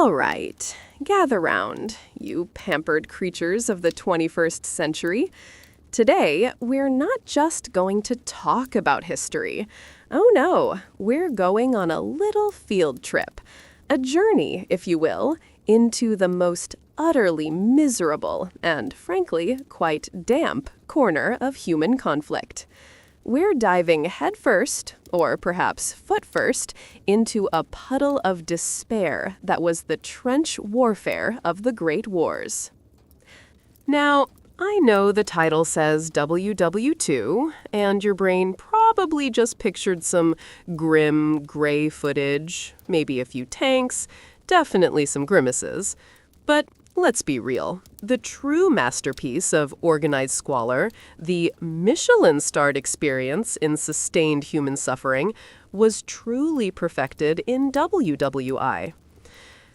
All right, gather round, you pampered creatures of the 21st century. Today, we're not just going to talk about history. Oh no, we're going on a little field trip. A journey, if you will, into the most utterly miserable and, frankly, quite damp corner of human conflict. We're diving headfirst, or perhaps foot first, into a puddle of despair that was the trench warfare of the Great Wars. Now, I know the title says WWII, and your brain probably just pictured some grim, gray footage, maybe a few tanks, definitely some grimaces. But let's be real. The true masterpiece of organized squalor, the Michelin-starred experience in sustained human suffering, was truly perfected in WWII.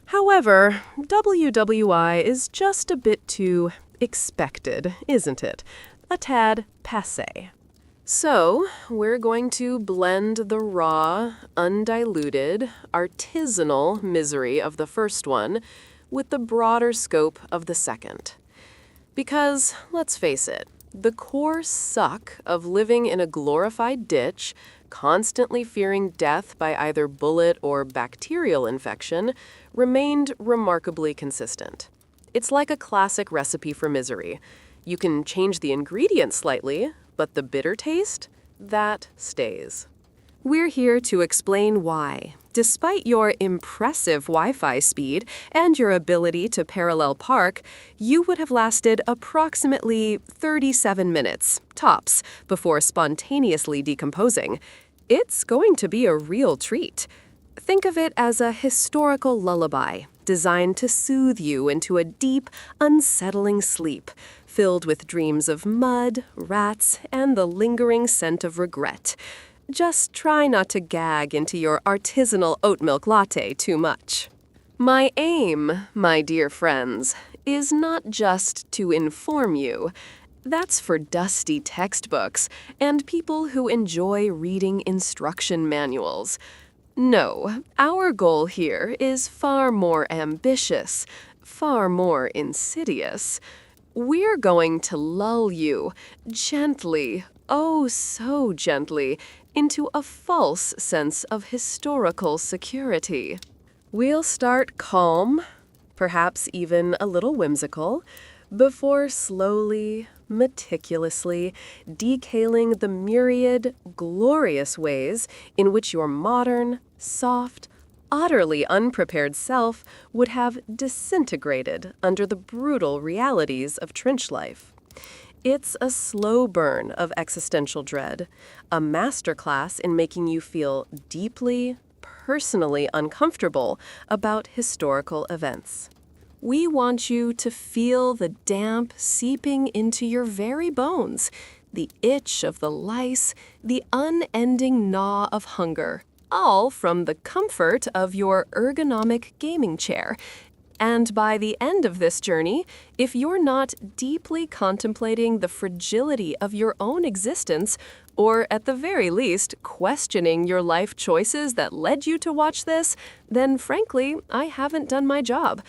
However, WWII is just a bit too expected, isn't it? A tad passé. So, we're going to blend the raw, undiluted, artisanal misery of the first one with the broader scope of the second. Because, let's face it, the core suck of living in a glorified ditch, constantly fearing death by either bullet or bacterial infection, remained remarkably consistent. It's like a classic recipe for misery. You can change the ingredients slightly, but the bitter taste, that stays. We're here to explain why, despite your impressive Wi-Fi speed and your ability to parallel park, you would have lasted approximately 37 minutes, tops, before spontaneously decomposing. It's going to be a real treat. Think of it as a historical lullaby designed to soothe you into a deep, unsettling sleep, filled with dreams of mud, rats, and the lingering scent of regret. Just try not to gag into your artisanal oat milk latte too much. My aim, my dear friends, is not just to inform you. That's for dusty textbooks and people who enjoy reading instruction manuals. No, our goal here is far more ambitious, far more insidious. We're going to lull you gently, oh so gently, into a false sense of historical security. We'll start calm, perhaps even a little whimsical, before slowly, meticulously detailing the myriad, glorious ways in which your modern, soft, utterly unprepared self would have disintegrated under the brutal realities of trench life. It's a slow burn of existential dread, a masterclass in making you feel deeply, personally uncomfortable about historical events. We want you to feel the damp seeping into your very bones, the itch of the lice, the unending gnaw of hunger, all from the comfort of your ergonomic gaming chair. And by the end of this journey, if you're not deeply contemplating the fragility of your own existence, or at the very least, questioning your life choices that led you to watch this, then frankly, I haven't done my job.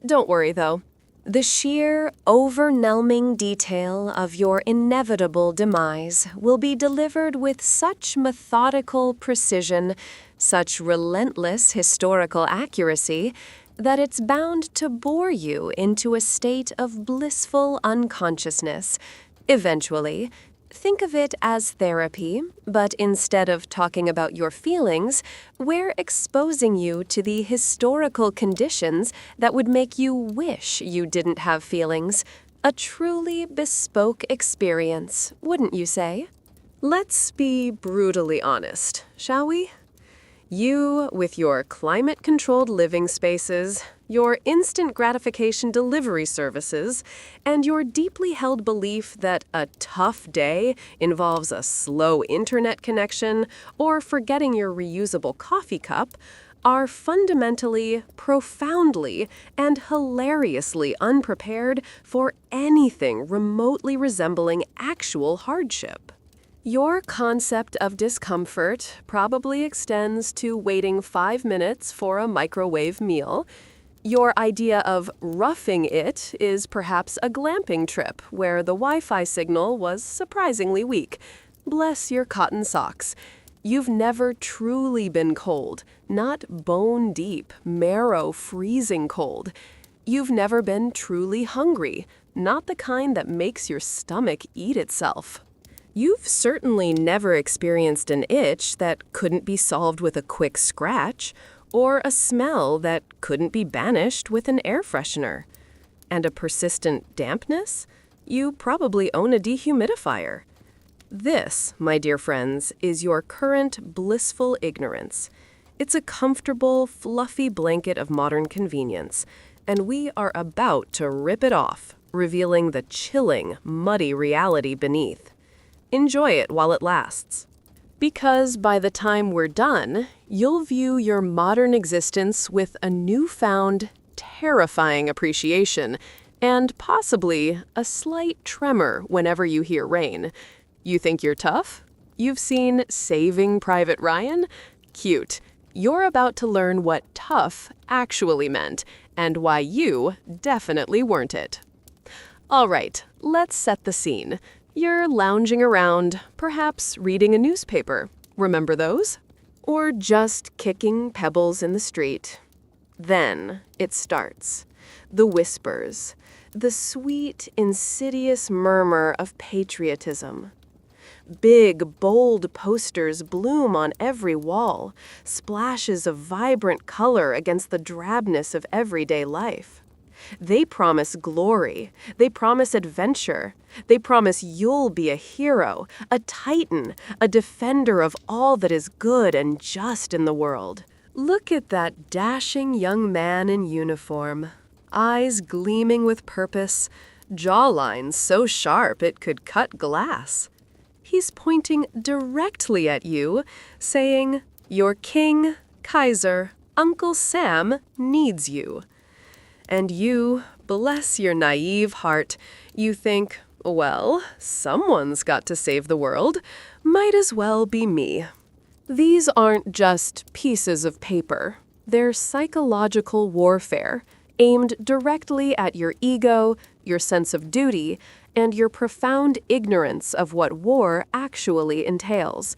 Don't worry, though. The sheer, overwhelming detail of your inevitable demise will be delivered with such methodical precision, such relentless historical accuracy, that it's bound to bore you into a state of blissful unconsciousness. Eventually, think of it as therapy, but instead of talking about your feelings, we're exposing you to the historical conditions that would make you wish you didn't have feelings. A truly bespoke experience, wouldn't you say? Let's be brutally honest, shall we? You, with your climate-controlled living spaces, your instant gratification delivery services, and your deeply held belief that a tough day involves a slow internet connection or forgetting your reusable coffee cup, are fundamentally, profoundly, and hilariously unprepared for anything remotely resembling actual hardship. Your concept of discomfort probably extends to waiting 5 minutes for a microwave meal. Your idea of roughing it is perhaps a glamping trip where the Wi-Fi signal was surprisingly weak. Bless your cotton socks. You've never truly been cold, not bone deep, marrow freezing cold. You've never been truly hungry, not the kind that makes your stomach eat itself. You've certainly never experienced an itch that couldn't be solved with a quick scratch, or a smell that couldn't be banished with an air freshener. And a persistent dampness? You probably own a dehumidifier. This, my dear friends, is your current blissful ignorance. It's a comfortable, fluffy blanket of modern convenience, and we are about to rip it off, revealing the chilling, muddy reality beneath. Enjoy it while it lasts. Because by the time we're done, you'll view your modern existence with a newfound, terrifying appreciation, and possibly a slight tremor whenever you hear rain. You think you're tough? You've seen Saving Private Ryan? Cute. You're about to learn what tough actually meant, and why you definitely weren't it. All right, let's set the scene. You're lounging around, perhaps reading a newspaper. Remember those? Or just kicking pebbles in the street. Then it starts. The whispers. The sweet, insidious murmur of patriotism. Big, bold posters bloom on every wall, splashes of vibrant color against the drabness of everyday life. They promise glory. They promise adventure. They promise you'll be a hero, a titan, a defender of all that is good and just in the world. Look at that dashing young man in uniform. Eyes gleaming with purpose, jawline so sharp it could cut glass. He's pointing directly at you, saying, "Your king, Kaiser, Uncle Sam needs you." And you, bless your naive heart, you think, well, someone's got to save the world. Might as well be me. These aren't just pieces of paper. They're psychological warfare, aimed directly at your ego, your sense of duty, and your profound ignorance of what war actually entails.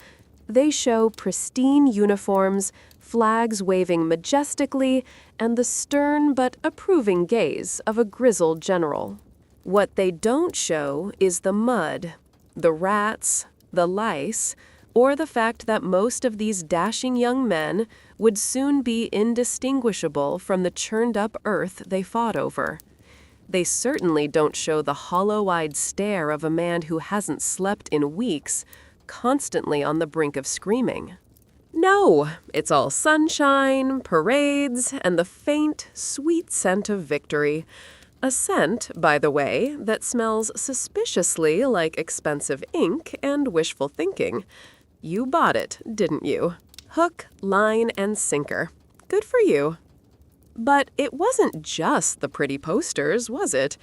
They show pristine uniforms, flags waving majestically, and the stern but approving gaze of a grizzled general. What they don't show is the mud, the rats, the lice, or the fact that most of these dashing young men would soon be indistinguishable from the churned-up earth they fought over. They certainly don't show the hollow-eyed stare of a man who hasn't slept in weeks, constantly on the brink of screaming. No, it's all sunshine, parades, and the faint, sweet scent of victory. A scent, by the way, that smells suspiciously like expensive ink and wishful thinking. You bought it, didn't you? Hook, line, and sinker. Good for you. But it wasn't just the pretty posters, was it?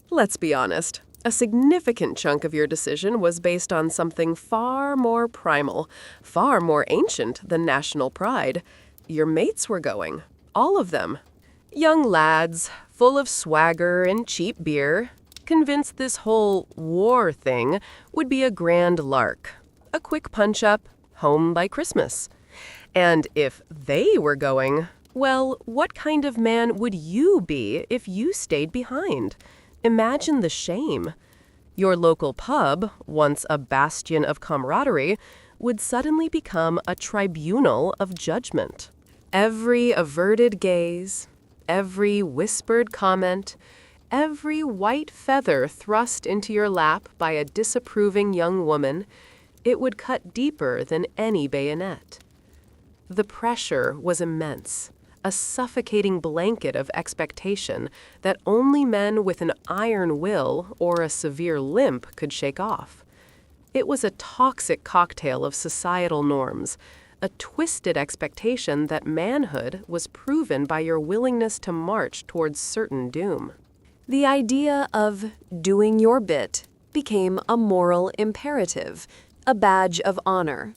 Let's be honest. A significant chunk of your decision was based on something far more primal, far more ancient than national pride. Your mates were going. All of them. Young lads, full of swagger and cheap beer, convinced this whole war thing would be a grand lark. A quick punch-up, home by Christmas. And if they were going, well, what kind of man would you be if you stayed behind? Imagine the shame. Your local pub, once a bastion of camaraderie, would suddenly become a tribunal of judgment. Every averted gaze, every whispered comment, every white feather thrust into your lap by a disapproving young woman, it would cut deeper than any bayonet. The pressure was immense. A suffocating blanket of expectation that only men with an iron will or a severe limp could shake off. It was a toxic cocktail of societal norms, a twisted expectation that manhood was proven by your willingness to march towards certain doom. The idea of doing your bit became a moral imperative, a badge of honor.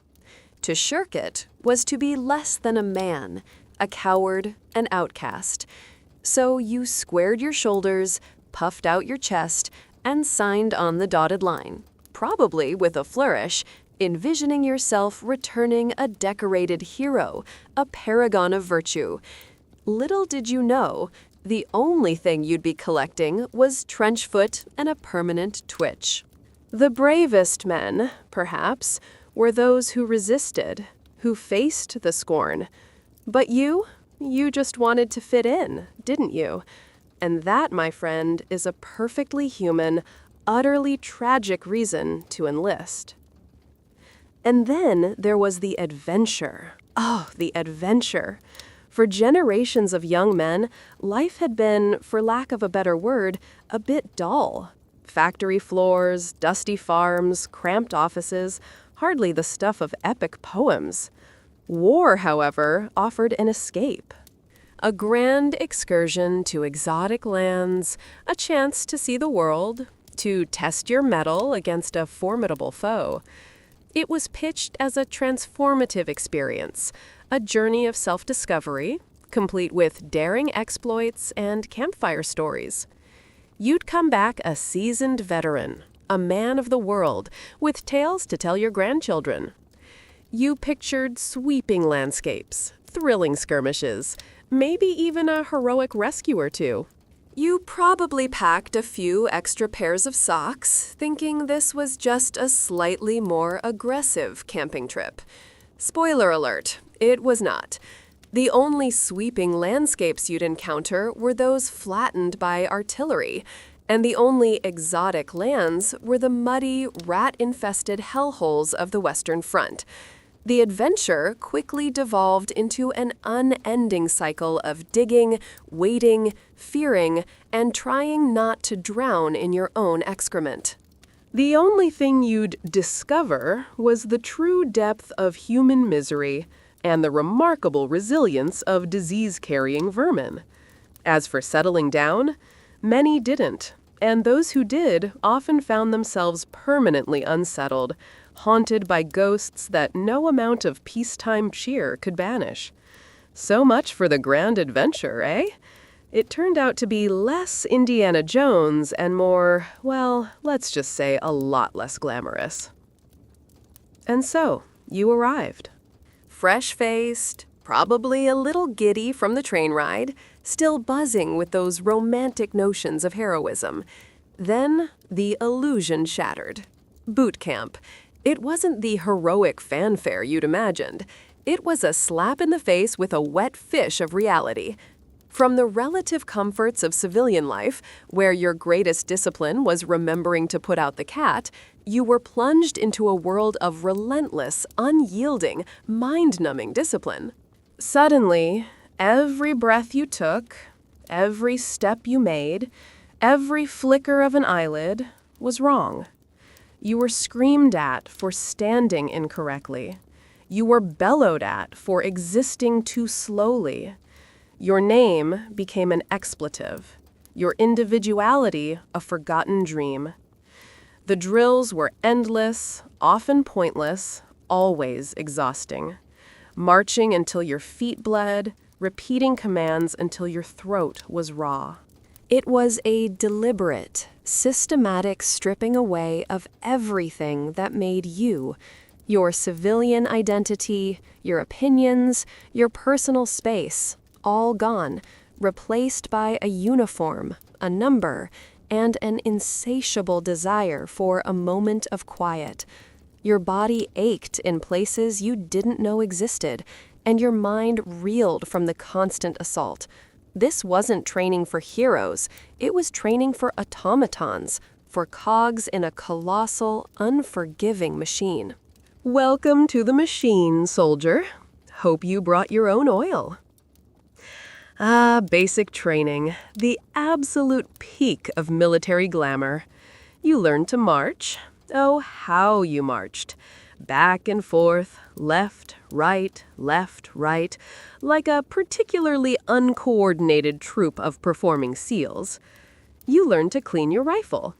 To shirk it was to be less than a man, a coward, an outcast. So you squared your shoulders, puffed out your chest, and signed on the dotted line, probably with a flourish, envisioning yourself returning a decorated hero, a paragon of virtue. Little did you know, the only thing you'd be collecting was trench foot and a permanent twitch. The bravest men, perhaps, were those who resisted, who faced the scorn. But you just wanted to fit in, didn't you? And that, my friend, is a perfectly human, utterly tragic reason to enlist. And then there was the adventure. Oh, the adventure. For generations of young men, life had been, for lack of a better word, a bit dull. Factory floors, dusty farms, cramped offices, hardly the stuff of epic poems. War, however, offered an escape. A grand excursion to exotic lands, a chance to see the world, to test your mettle against a formidable foe. It was pitched as a transformative experience, a journey of self-discovery, complete with daring exploits and campfire stories. You'd come back a seasoned veteran, a man of the world, with tales to tell your grandchildren. You pictured sweeping landscapes, thrilling skirmishes, maybe even a heroic rescue or two. You probably packed a few extra pairs of socks, thinking this was just a slightly more aggressive camping trip. Spoiler alert, it was not. The only sweeping landscapes you'd encounter were those flattened by artillery, and the only exotic lands were the muddy, rat-infested hellholes of the Western Front. The adventure quickly devolved into an unending cycle of digging, waiting, fearing, and trying not to drown in your own excrement. The only thing you'd discover was the true depth of human misery and the remarkable resilience of disease-carrying vermin. As for settling down, many didn't, and those who did often found themselves permanently unsettled, haunted by ghosts that no amount of peacetime cheer could banish. So much for the grand adventure, eh? It turned out to be less Indiana Jones and more, well, let's just say a lot less glamorous. And so, you arrived. Fresh-faced, probably a little giddy from the train ride, still buzzing with those romantic notions of heroism. Then, the illusion shattered. Boot camp. It wasn't the heroic fanfare you'd imagined. It was a slap in the face with a wet fish of reality. From the relative comforts of civilian life, where your greatest discipline was remembering to put out the cat, you were plunged into a world of relentless, unyielding, mind-numbing discipline. Suddenly, every breath you took, every step you made, every flicker of an eyelid was wrong. You were screamed at for standing incorrectly. You were bellowed at for existing too slowly. Your name became an expletive. Your individuality a forgotten dream. The drills were endless, often pointless, always exhausting. Marching until your feet bled, repeating commands until your throat was raw. It was a deliberate, systematic stripping away of everything that made you, your civilian identity, your opinions, your personal space, all gone, replaced by a uniform, a number, and an insatiable desire for a moment of quiet. Your body ached in places you didn't know existed, and your mind reeled from the constant assault. This wasn't training for heroes, it was training for automatons, for cogs in a colossal, unforgiving machine. Welcome to the machine, soldier. Hope you brought your own oil. Basic training, the absolute peak of military glamour. You learned to march. Oh, how you marched. Back and forth, left, right, like a particularly uncoordinated troop of performing SEALs. You learned to clean your rifle.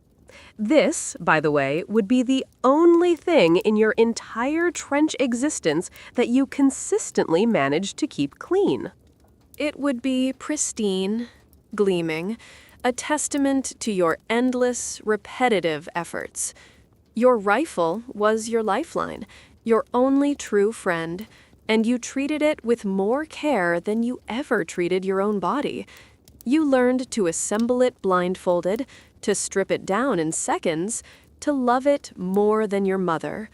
This, by the way, would be the only thing in your entire trench existence that you consistently managed to keep clean. It would be pristine, gleaming, a testament to your endless, repetitive efforts. Your rifle was your lifeline, your only true friend, and you treated it with more care than you ever treated your own body. You learned to assemble it blindfolded, to strip it down in seconds, to love it more than your mother.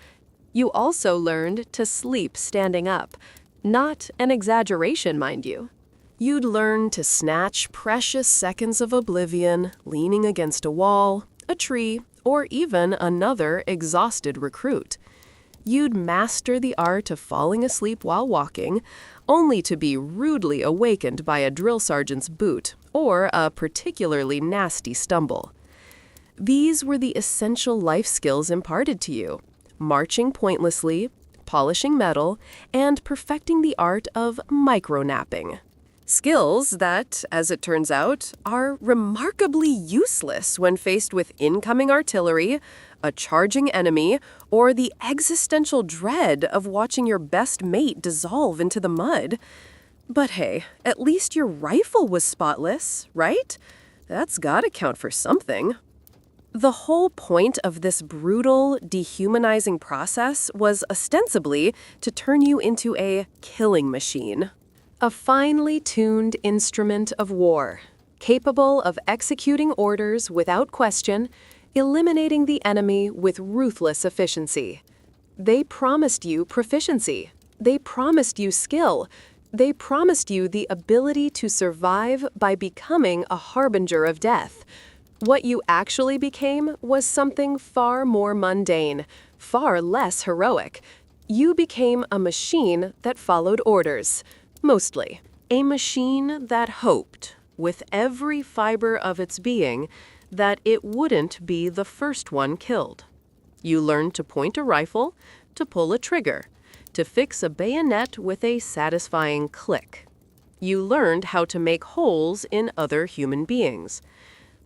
You also learned to sleep standing up. Not an exaggeration, mind you. You'd learn to snatch precious seconds of oblivion, leaning against a wall, a tree, or even another exhausted recruit. You'd master the art of falling asleep while walking, only to be rudely awakened by a drill sergeant's boot or a particularly nasty stumble. These were the essential life skills imparted to you: marching pointlessly, polishing metal, and perfecting the art of micro-napping. Skills that, as it turns out, are remarkably useless when faced with incoming artillery, a charging enemy, or the existential dread of watching your best mate dissolve into the mud. But hey, at least your rifle was spotless, right? That's gotta count for something. The whole point of this brutal, dehumanizing process was ostensibly to turn you into a killing machine. A finely tuned instrument of war, capable of executing orders without question, eliminating the enemy with ruthless efficiency. They promised you proficiency. They promised you skill. They promised you the ability to survive by becoming a harbinger of death. What you actually became was something far more mundane, far less heroic. You became a machine that followed orders. Mostly, a machine that hoped, with every fiber of its being, that it wouldn't be the first one killed. You learned to point a rifle, to pull a trigger, to fix a bayonet with a satisfying click. You learned how to make holes in other human beings.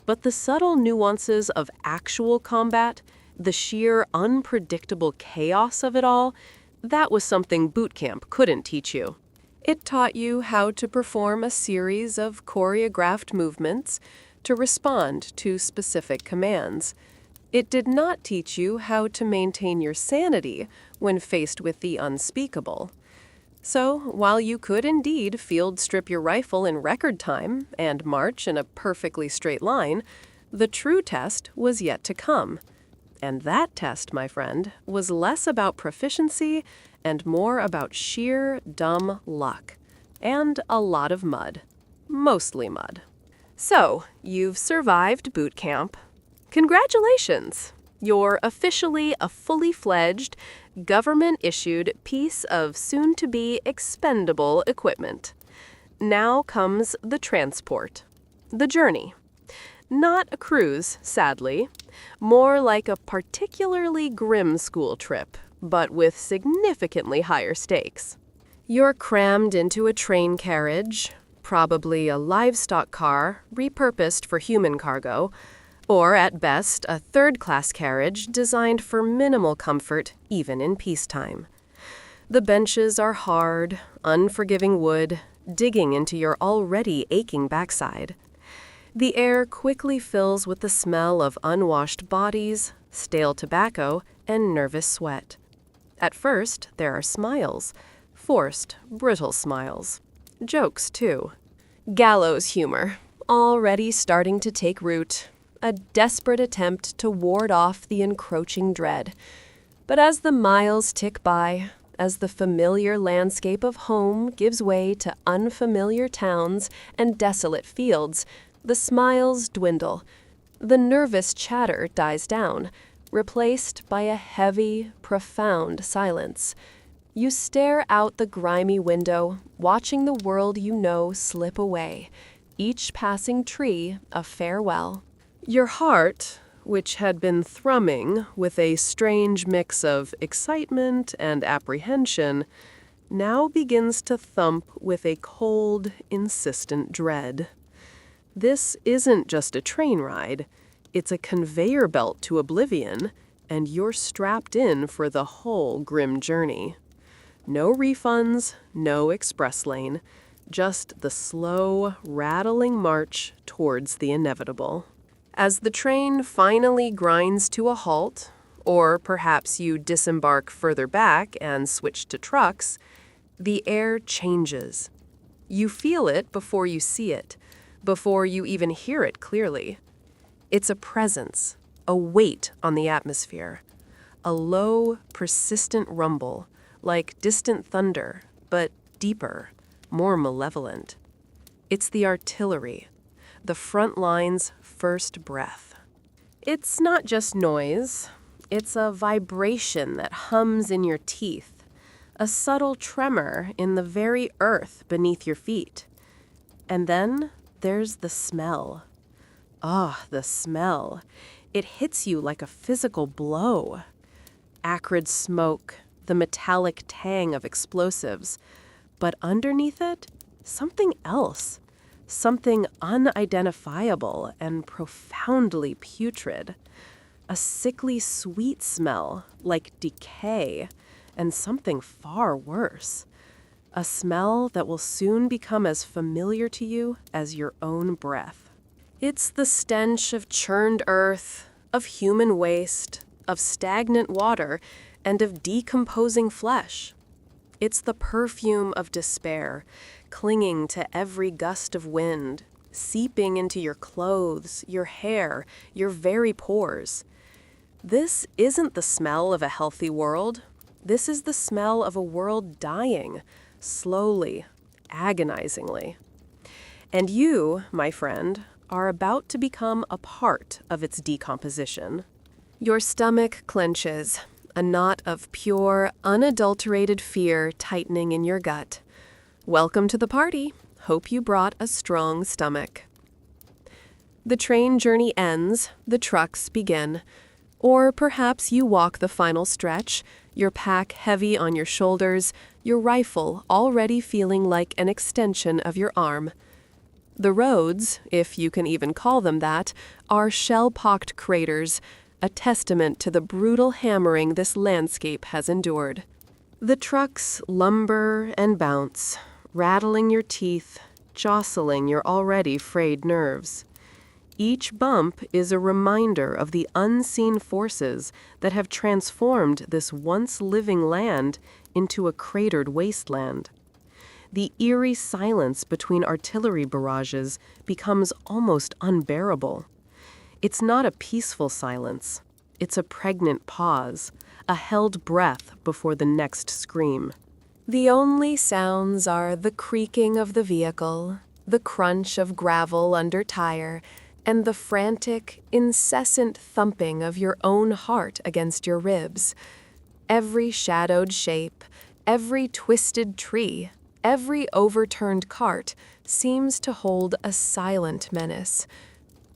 But the subtle nuances of actual combat, the sheer unpredictable chaos of it all, that was something boot camp couldn't teach you. It taught you how to perform a series of choreographed movements to respond to specific commands. It did not teach you how to maintain your sanity when faced with the unspeakable. So, while you could indeed field strip your rifle in record time and march in a perfectly straight line, the true test was yet to come. And that test, my friend, was less about proficiency and more about sheer dumb luck. And a lot of mud. Mostly mud. So, you've survived boot camp. Congratulations! You're officially a fully fledged, government-issued piece of soon-to-be expendable equipment. Now comes the transport. The journey. Not a cruise, sadly. More like a particularly grim school trip, but with significantly higher stakes. You're crammed into a train carriage, probably a livestock car repurposed for human cargo, or at best a third-class carriage designed for minimal comfort even in peacetime. The benches are hard, unforgiving wood, digging into your already aching backside. The air quickly fills with the smell of unwashed bodies, stale tobacco, and nervous sweat. At first, there are smiles. Forced, brittle smiles. Jokes, too. Gallows humor, already starting to take root. A desperate attempt to ward off the encroaching dread. But as the miles tick by, as the familiar landscape of home gives way to unfamiliar towns and desolate fields, the smiles dwindle. The nervous chatter dies down, replaced by a heavy, profound silence. You stare out the grimy window, watching the world you know slip away, each passing tree a farewell. Your heart, which had been thrumming with a strange mix of excitement and apprehension, now begins to thump with a cold, insistent dread. This isn't just a train ride. It's a conveyor belt to oblivion, and you're strapped in for the whole grim journey. No refunds, no express lane. just the slow, rattling march towards the inevitable. As the train finally grinds to a halt, or perhaps you disembark further back and switch to trucks, the air changes. You feel it before you see it, before you even hear it clearly. It's a presence, a weight on the atmosphere, a low, persistent rumble, like distant thunder, but deeper, more malevolent. It's the artillery, the front line's first breath. It's not just noise, it's a vibration that hums in your teeth, a subtle tremor in the very earth beneath your feet. And then there's the smell. Ah, the smell. It hits you like a physical blow. Acrid smoke, the metallic tang of explosives. But underneath it, something else. Something unidentifiable and profoundly putrid. A sickly sweet smell, like decay, and something far worse. A smell that will soon become as familiar to you as your own breath. It's the stench of churned earth, of human waste, of stagnant water, and of decomposing flesh. It's the perfume of despair, clinging to every gust of wind, seeping into your clothes, your hair, your very pores. This isn't the smell of a healthy world. This is the smell of a world dying, slowly, agonizingly. And you, my friend, are about to become a part of its decomposition. Your stomach clenches, a knot of pure, unadulterated fear tightening in your gut. Welcome to the party. Hope you brought a strong stomach. The train journey ends, the trucks begin. Or perhaps you walk the final stretch, your pack heavy on your shoulders, your rifle already feeling like an extension of your arm. The roads, if you can even call them that, are shell-pocked craters, a testament to the brutal hammering this landscape has endured. The trucks lumber and bounce, rattling your teeth, jostling your already frayed nerves. Each bump is a reminder of the unseen forces that have transformed this once living land into a cratered wasteland. The eerie silence between artillery barrages becomes almost unbearable. It's not a peaceful silence. It's a pregnant pause, a held breath before the next scream. The only sounds are the creaking of the vehicle, the crunch of gravel under tire, and the frantic, incessant thumping of your own heart against your ribs. Every shadowed shape, every twisted tree, every overturned cart seems to hold a silent menace.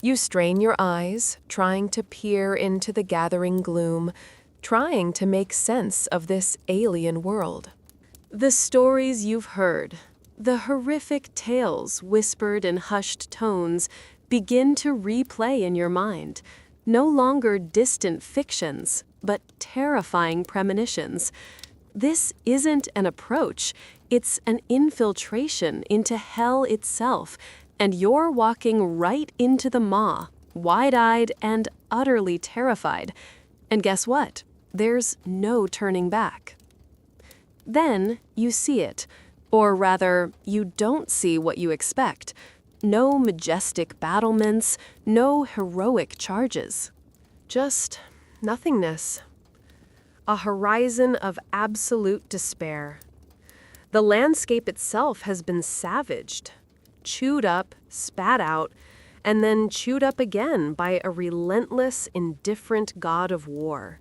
You strain your eyes, trying to peer into the gathering gloom, trying to make sense of this alien world. The stories you've heard, the horrific tales whispered in hushed tones, begin to replay in your mind, no longer distant fictions, but terrifying premonitions. This isn't an approach, it's an infiltration into hell itself, and you're walking right into the maw, wide-eyed and utterly terrified. And guess what? There's no turning back. Then you see it, or rather, you don't see what you expect. No majestic battlements, no heroic charges. Just nothingness. A horizon of absolute despair. The landscape itself has been savaged, chewed up, spat out, and then chewed up again by a relentless, indifferent god of war.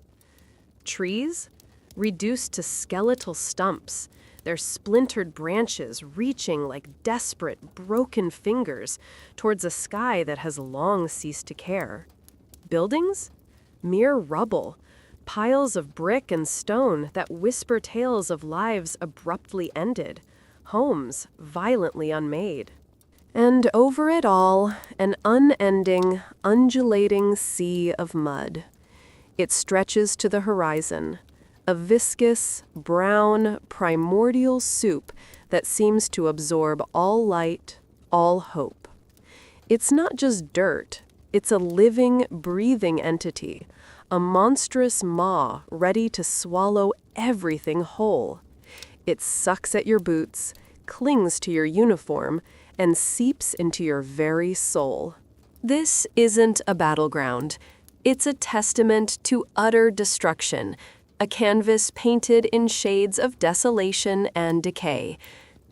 Trees? Reduced to skeletal stumps, their splintered branches reaching like desperate, broken fingers towards a sky that has long ceased to care. Buildings? Mere rubble, piles of brick and stone that whisper tales of lives abruptly ended, homes violently unmade. And over it all, an unending, undulating sea of mud. It stretches to the horizon, a viscous, brown, primordial soup that seems to absorb all light, all hope. It's not just dirt, it's a living, breathing entity, a monstrous maw ready to swallow everything whole. It sucks at your boots, clings to your uniform, and seeps into your very soul. This isn't a battleground. It's a testament to utter destruction, a canvas painted in shades of desolation and decay.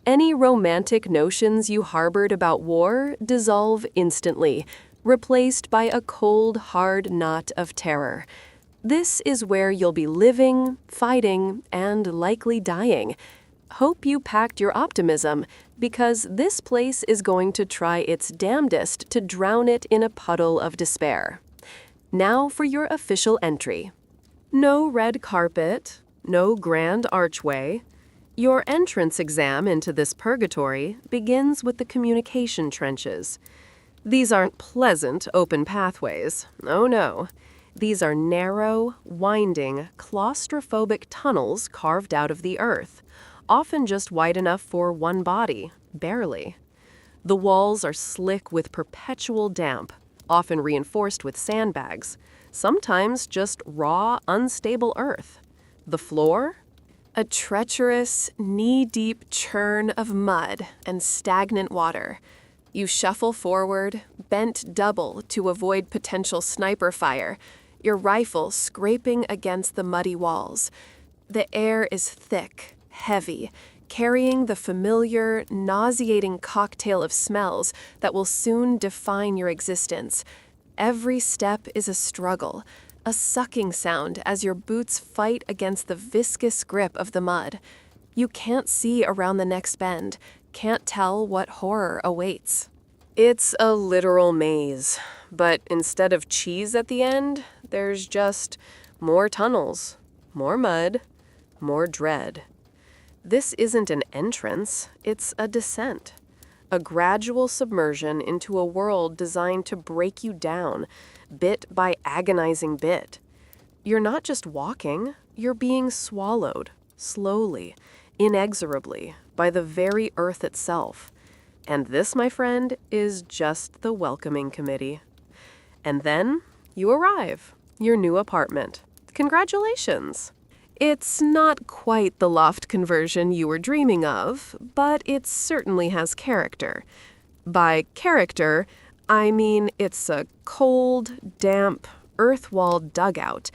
Any romantic notions you harbored about war dissolve instantly, replaced by a cold, hard knot of terror. This is where you'll be living, fighting, and likely dying. Hope you packed your optimism, because this place is going to try its damnedest to drown it in a puddle of despair. Now for your official entry. No red carpet, no grand archway. Your entrance exam into this purgatory begins with the communication trenches. These aren't pleasant, open pathways. Oh no. These are narrow, winding, claustrophobic tunnels carved out of the earth, often just wide enough for one body, barely. The walls are slick with perpetual damp, often reinforced with sandbags, sometimes just raw, unstable earth. The floor? A treacherous, knee-deep churn of mud and stagnant water. You shuffle forward, bent double to avoid potential sniper fire, your rifle scraping against the muddy walls. The air is thick, heavy, carrying the familiar, nauseating cocktail of smells that will soon define your existence. Every step is a struggle, a sucking sound as your boots fight against the viscous grip of the mud. You can't see around the next bend, can't tell what horror awaits. It's a literal maze, but instead of cheese at the end, there's just more tunnels, more mud, more dread. This isn't an entrance, it's a descent. A gradual submersion into a world designed to break you down, bit by agonizing bit. You're not just walking, you're being swallowed, slowly, inexorably, by the very earth itself. And this, my friend, is just the welcoming committee. And then you arrive, your new apartment. Congratulations! It's not quite the loft conversion you were dreaming of, but it certainly has character. By character, I mean it's a cold, damp, earth-walled dugout,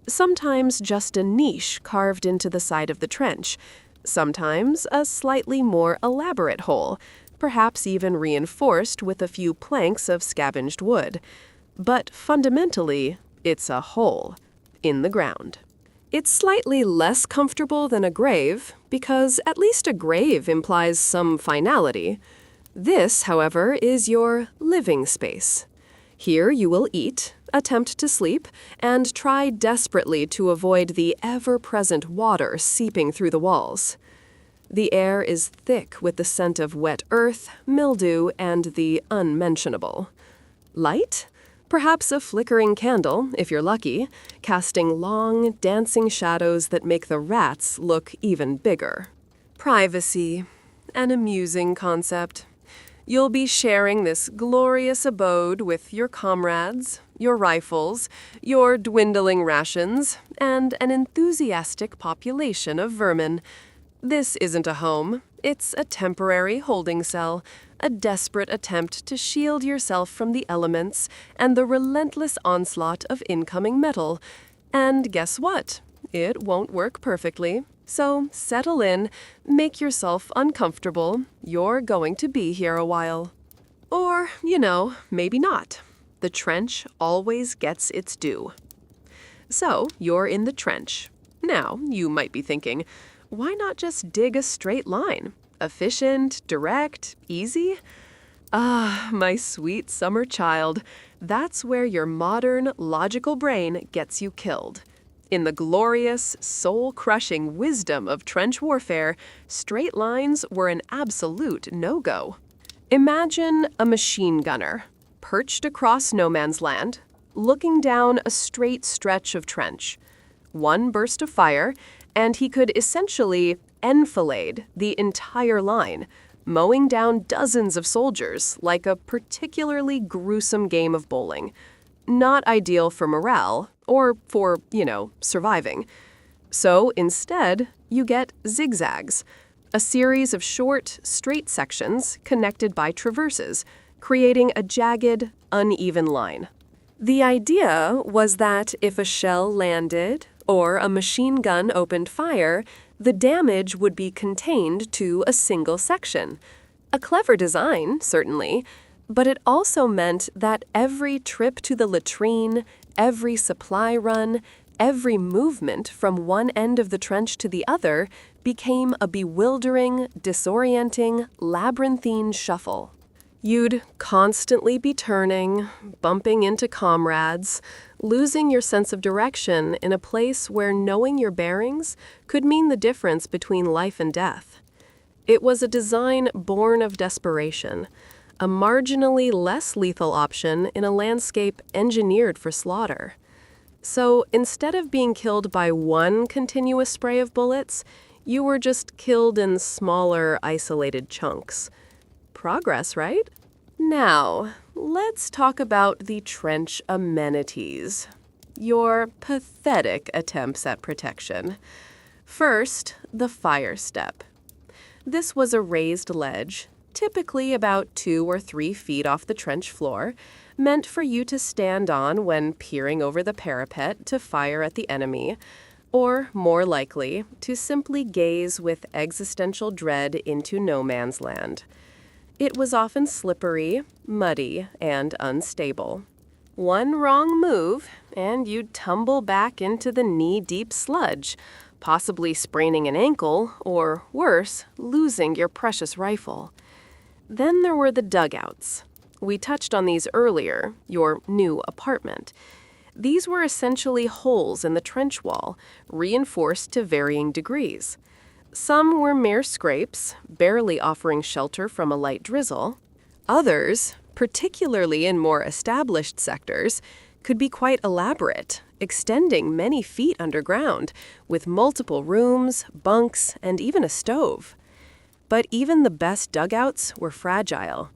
sometimes just a niche carved into the side of the trench, sometimes a slightly more elaborate hole, perhaps even reinforced with a few planks of scavenged wood. But fundamentally, it's a hole in the ground. It's slightly less comfortable than a grave, because at least a grave implies some finality. This, however, is your living space. Here you will eat, attempt to sleep, and try desperately to avoid the ever-present water seeping through the walls. The air is thick with the scent of wet earth, mildew, and the unmentionable. Light? Perhaps a flickering candle, if you're lucky, casting long, dancing shadows that make the rats look even bigger. Privacy, an amusing concept. You'll be sharing this glorious abode with your comrades, your rifles, your dwindling rations, and an enthusiastic population of vermin. This isn't a home. It's a temporary holding cell, a desperate attempt to shield yourself from the elements and the relentless onslaught of incoming metal. And guess what? It won't work perfectly. So settle in, make yourself uncomfortable. You're going to be here a while. Or, maybe not. The trench always gets its due. So, you're in the trench. Now, you might be thinking, why not just dig a straight line? Efficient, direct, easy? Ah, my sweet summer child, that's where your modern, logical brain gets you killed. In the glorious, soul-crushing wisdom of trench warfare, straight lines were an absolute no-go. Imagine a machine gunner, perched across no man's land, looking down a straight stretch of trench. One burst of fire, and he could essentially enfilade the entire line, mowing down dozens of soldiers like a particularly gruesome game of bowling. Not ideal for morale or for, surviving. So instead, you get zigzags, a series of short, straight sections connected by traverses, creating a jagged, uneven line. The idea was that if a shell landed or a machine gun opened fire, the damage would be contained to a single section. A clever design, certainly, but it also meant that every trip to the latrine, every supply run, every movement from one end of the trench to the other became a bewildering, disorienting, labyrinthine shuffle. You'd constantly be turning, bumping into comrades, losing your sense of direction in a place where knowing your bearings could mean the difference between life and death. It was a design born of desperation, a marginally less lethal option in a landscape engineered for slaughter. So instead of being killed by one continuous spray of bullets, you were just killed in smaller, isolated chunks. Progress, right? Now, let's talk about the trench amenities. Your pathetic attempts at protection. First, the fire step. This was a raised ledge, typically about 2 or 3 feet off the trench floor, meant for you to stand on when peering over the parapet to fire at the enemy, or, more likely, to simply gaze with existential dread into no man's land. It was often slippery, muddy, and unstable. One wrong move, and you'd tumble back into the knee-deep sludge, possibly spraining an ankle, or, worse, losing your precious rifle. Then there were the dugouts. We touched on these earlier, your new apartment. These were essentially holes in the trench wall, reinforced to varying degrees. Some were mere scrapes, barely offering shelter from a light drizzle. Others, particularly in more established sectors, could be quite elaborate, extending many feet underground, with multiple rooms, bunks, and even a stove. But even the best dugouts were fragile.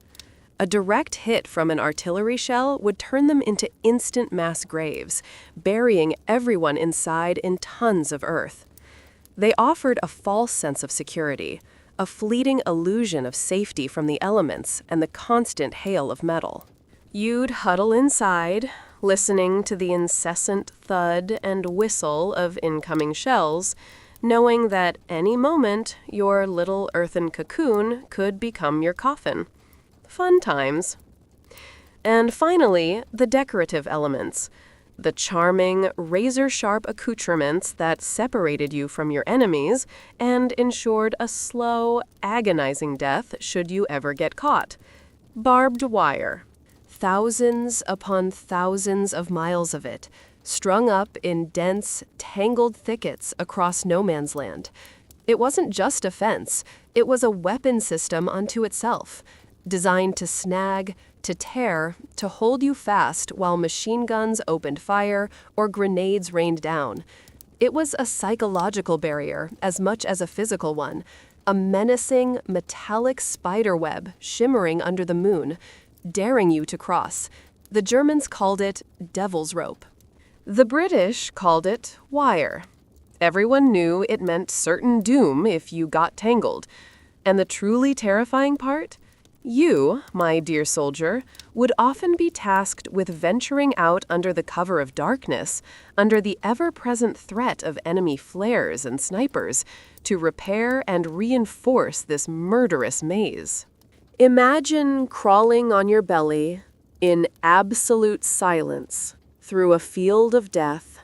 A direct hit from an artillery shell would turn them into instant mass graves, burying everyone inside in tons of earth. They offered a false sense of security, a fleeting illusion of safety from the elements and the constant hail of metal. You'd huddle inside, listening to the incessant thud and whistle of incoming shells, knowing that any moment your little earthen cocoon could become your coffin. Fun times. And finally, the decorative elements. The charming, razor-sharp accoutrements that separated you from your enemies and ensured a slow, agonizing death should you ever get caught. Barbed wire. Thousands upon thousands of miles of it, strung up in dense, tangled thickets across no man's land. It wasn't just a fence, it was a weapon system unto itself, designed to snag, to tear, to hold you fast while machine guns opened fire or grenades rained down. It was a psychological barrier as much as a physical one, a menacing, metallic spider web shimmering under the moon, daring you to cross. The Germans called it devil's rope. The British called it wire. Everyone knew it meant certain doom if you got tangled. And the truly terrifying part? You, my dear soldier, would often be tasked with venturing out under the cover of darkness, under the ever-present threat of enemy flares and snipers, to repair and reinforce this murderous maze. Imagine crawling on your belly, in absolute silence, through a field of death,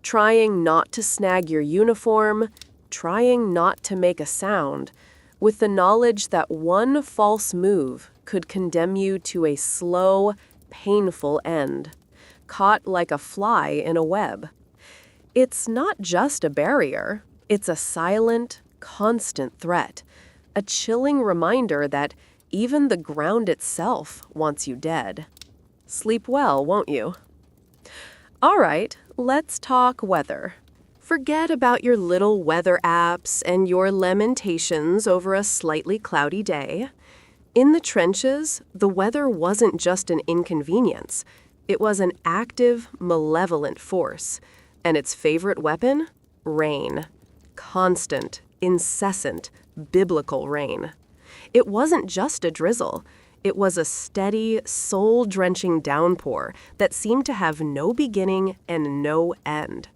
trying not to snag your uniform, trying not to make a sound, with the knowledge that one false move could condemn you to a slow, painful end, caught like a fly in a web. It's not just a barrier, it's a silent, constant threat, a chilling reminder that even the ground itself wants you dead. Sleep well, won't you? All right, let's talk weather. Forget about your little weather apps and your lamentations over a slightly cloudy day. In the trenches, the weather wasn't just an inconvenience. It was an active, malevolent force. And its favorite weapon? Rain. Constant, incessant, biblical rain. It wasn't just a drizzle. It was a steady, soul-drenching downpour that seemed to have no beginning and no end.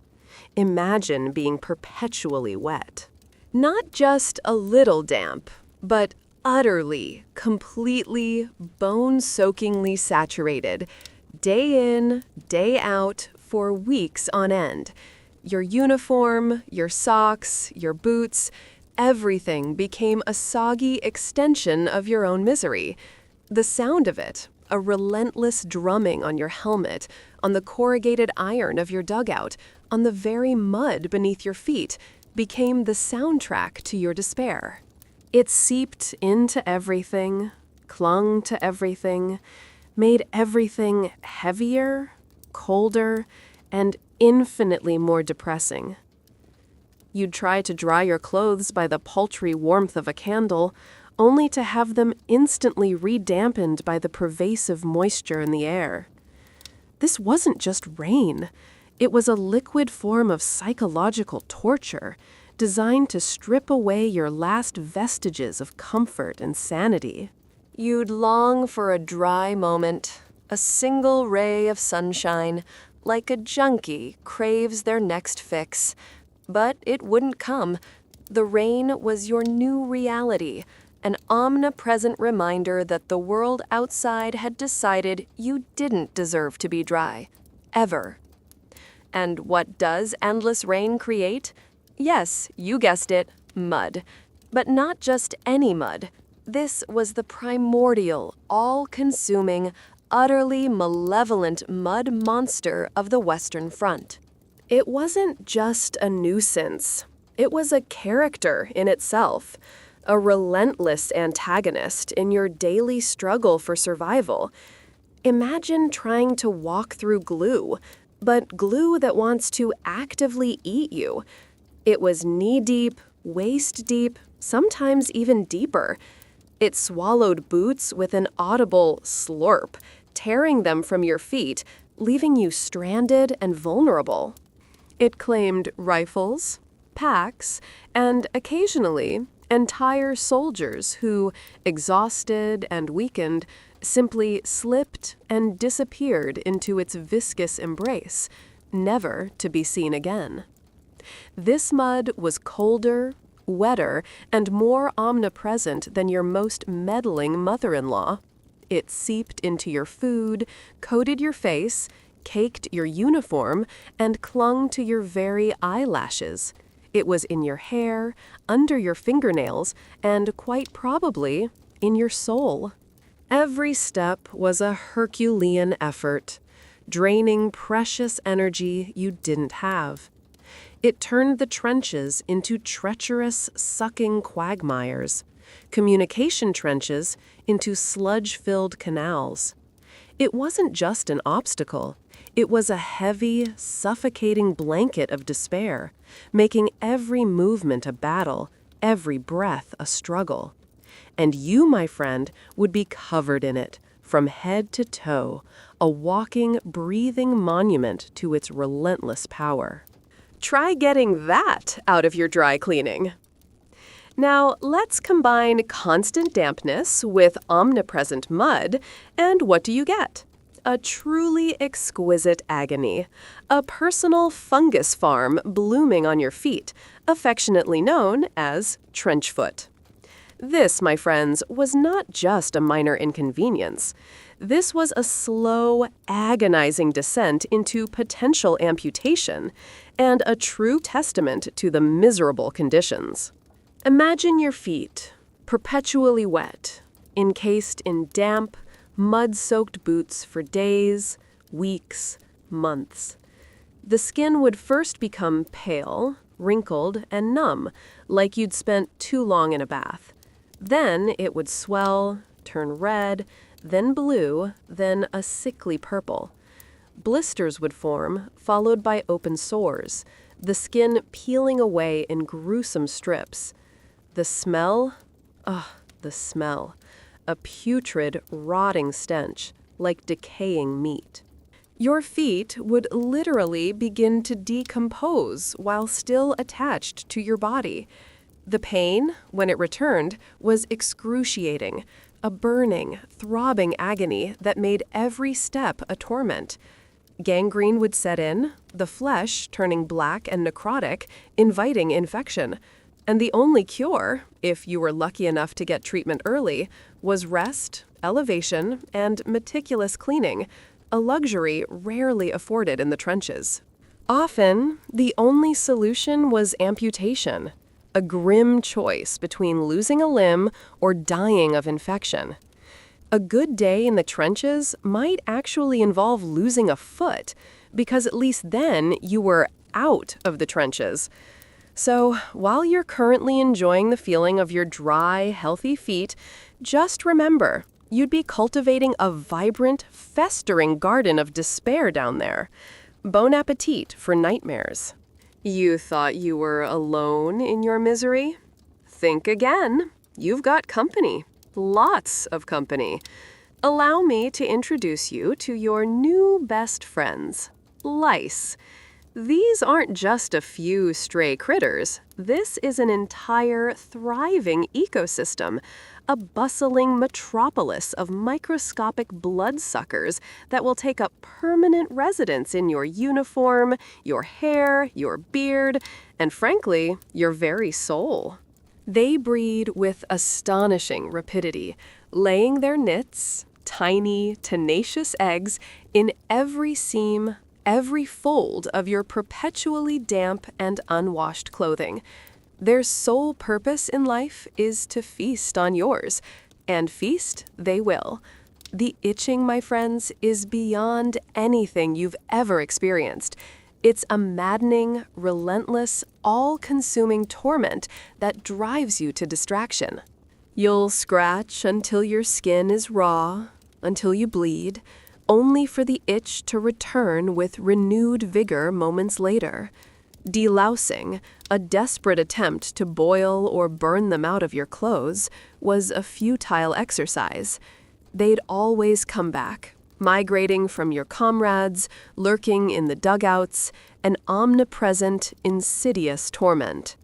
Imagine being perpetually wet. Not just a little damp, but utterly, completely, bone-soakingly saturated, day in, day out, for weeks on end. Your uniform, your socks, your boots, everything became a soggy extension of your own misery. The sound of it, a relentless drumming on your helmet, on the corrugated iron of your dugout, on the very mud beneath your feet, became the soundtrack to your despair. It seeped into everything, clung to everything, made everything heavier, colder, and infinitely more depressing. You'd try to dry your clothes by the paltry warmth of a candle, only to have them instantly redampened by the pervasive moisture in the air. This wasn't just rain. It was a liquid form of psychological torture, designed to strip away your last vestiges of comfort and sanity. You'd long for a dry moment, a single ray of sunshine, like a junkie craves their next fix. But it wouldn't come. The rain was your new reality, an omnipresent reminder that the world outside had decided you didn't deserve to be dry. Ever. And what does endless rain create? Yes, you guessed it, mud. But not just any mud. This was the primordial, all-consuming, utterly malevolent mud monster of the Western Front. It wasn't just a nuisance. It was a character in itself, a relentless antagonist in your daily struggle for survival. Imagine trying to walk through glue, but glue that wants to actively eat you. It was knee-deep, waist-deep, sometimes even deeper. It swallowed boots with an audible slurp, tearing them from your feet, leaving you stranded and vulnerable. It claimed rifles, packs, and occasionally entire soldiers who, exhausted and weakened, simply slipped and disappeared into its viscous embrace, never to be seen again. This mud was colder, wetter, and more omnipresent than your most meddling mother-in-law. It seeped into your food, coated your face, caked your uniform, and clung to your very eyelashes. It was in your hair, under your fingernails, and quite probably in your soul. Every step was a Herculean effort, draining precious energy you didn't have. It turned the trenches into treacherous, sucking quagmires, communication trenches into sludge-filled canals. It wasn't just an obstacle. It was a heavy, suffocating blanket of despair, making every movement a battle, every breath a struggle. And you, my friend, would be covered in it, from head to toe, a walking, breathing monument to its relentless power. Try getting that out of your dry cleaning. Now, let's combine constant dampness with omnipresent mud, and what do you get? A truly exquisite agony, a personal fungus farm blooming on your feet, affectionately known as trench foot. This, my friends, was not just a minor inconvenience. This was a slow, agonizing descent into potential amputation, and a true testament to the miserable conditions. Imagine your feet, perpetually wet, encased in damp, mud-soaked boots for days, weeks, months. The skin would first become pale, wrinkled, and numb, like you'd spent too long in a bath. Then it would swell, turn red, then blue, then a sickly purple. Blisters would form, followed by open sores, the skin peeling away in gruesome strips. The smell? The smell. A putrid, rotting stench, like decaying meat. Your feet would literally begin to decompose while still attached to your body. The pain, when it returned, was excruciating, a burning, throbbing agony that made every step a torment. Gangrene would set in, the flesh turning black and necrotic, inviting infection. And the only cure, if you were lucky enough to get treatment early, was rest, elevation, and meticulous cleaning, a luxury rarely afforded in the trenches. Often, the only solution was amputation, a grim choice between losing a limb or dying of infection. A good day in the trenches might actually involve losing a foot, because at least then you were out of the trenches. So, while you're currently enjoying the feeling of your dry, healthy feet, just remember, you'd be cultivating a vibrant, festering garden of despair down there. Bon appetit for nightmares. You thought you were alone in your misery? Think again. You've got company. Lots of company. Allow me to introduce you to your new best friends, lice. These aren't just a few stray critters. This is an entire thriving ecosystem, a bustling metropolis of microscopic bloodsuckers that will take up permanent residence in your uniform, your hair, your beard, and frankly, your very soul. They breed with astonishing rapidity, laying their nits, tiny, tenacious eggs, in every seam, every fold of your perpetually damp and unwashed clothing. Their sole purpose in life is to feast on yours, and feast they will. The itching, my friends, is beyond anything you've ever experienced. It's a maddening, relentless, all-consuming torment that drives you to distraction. You'll scratch until your skin is raw, until you bleed, only for the itch to return with renewed vigor moments later. Delousing, a desperate attempt to boil or burn them out of your clothes, was a futile exercise. They'd always come back, migrating from your comrades, lurking in the dugouts, an omnipresent, insidious torment.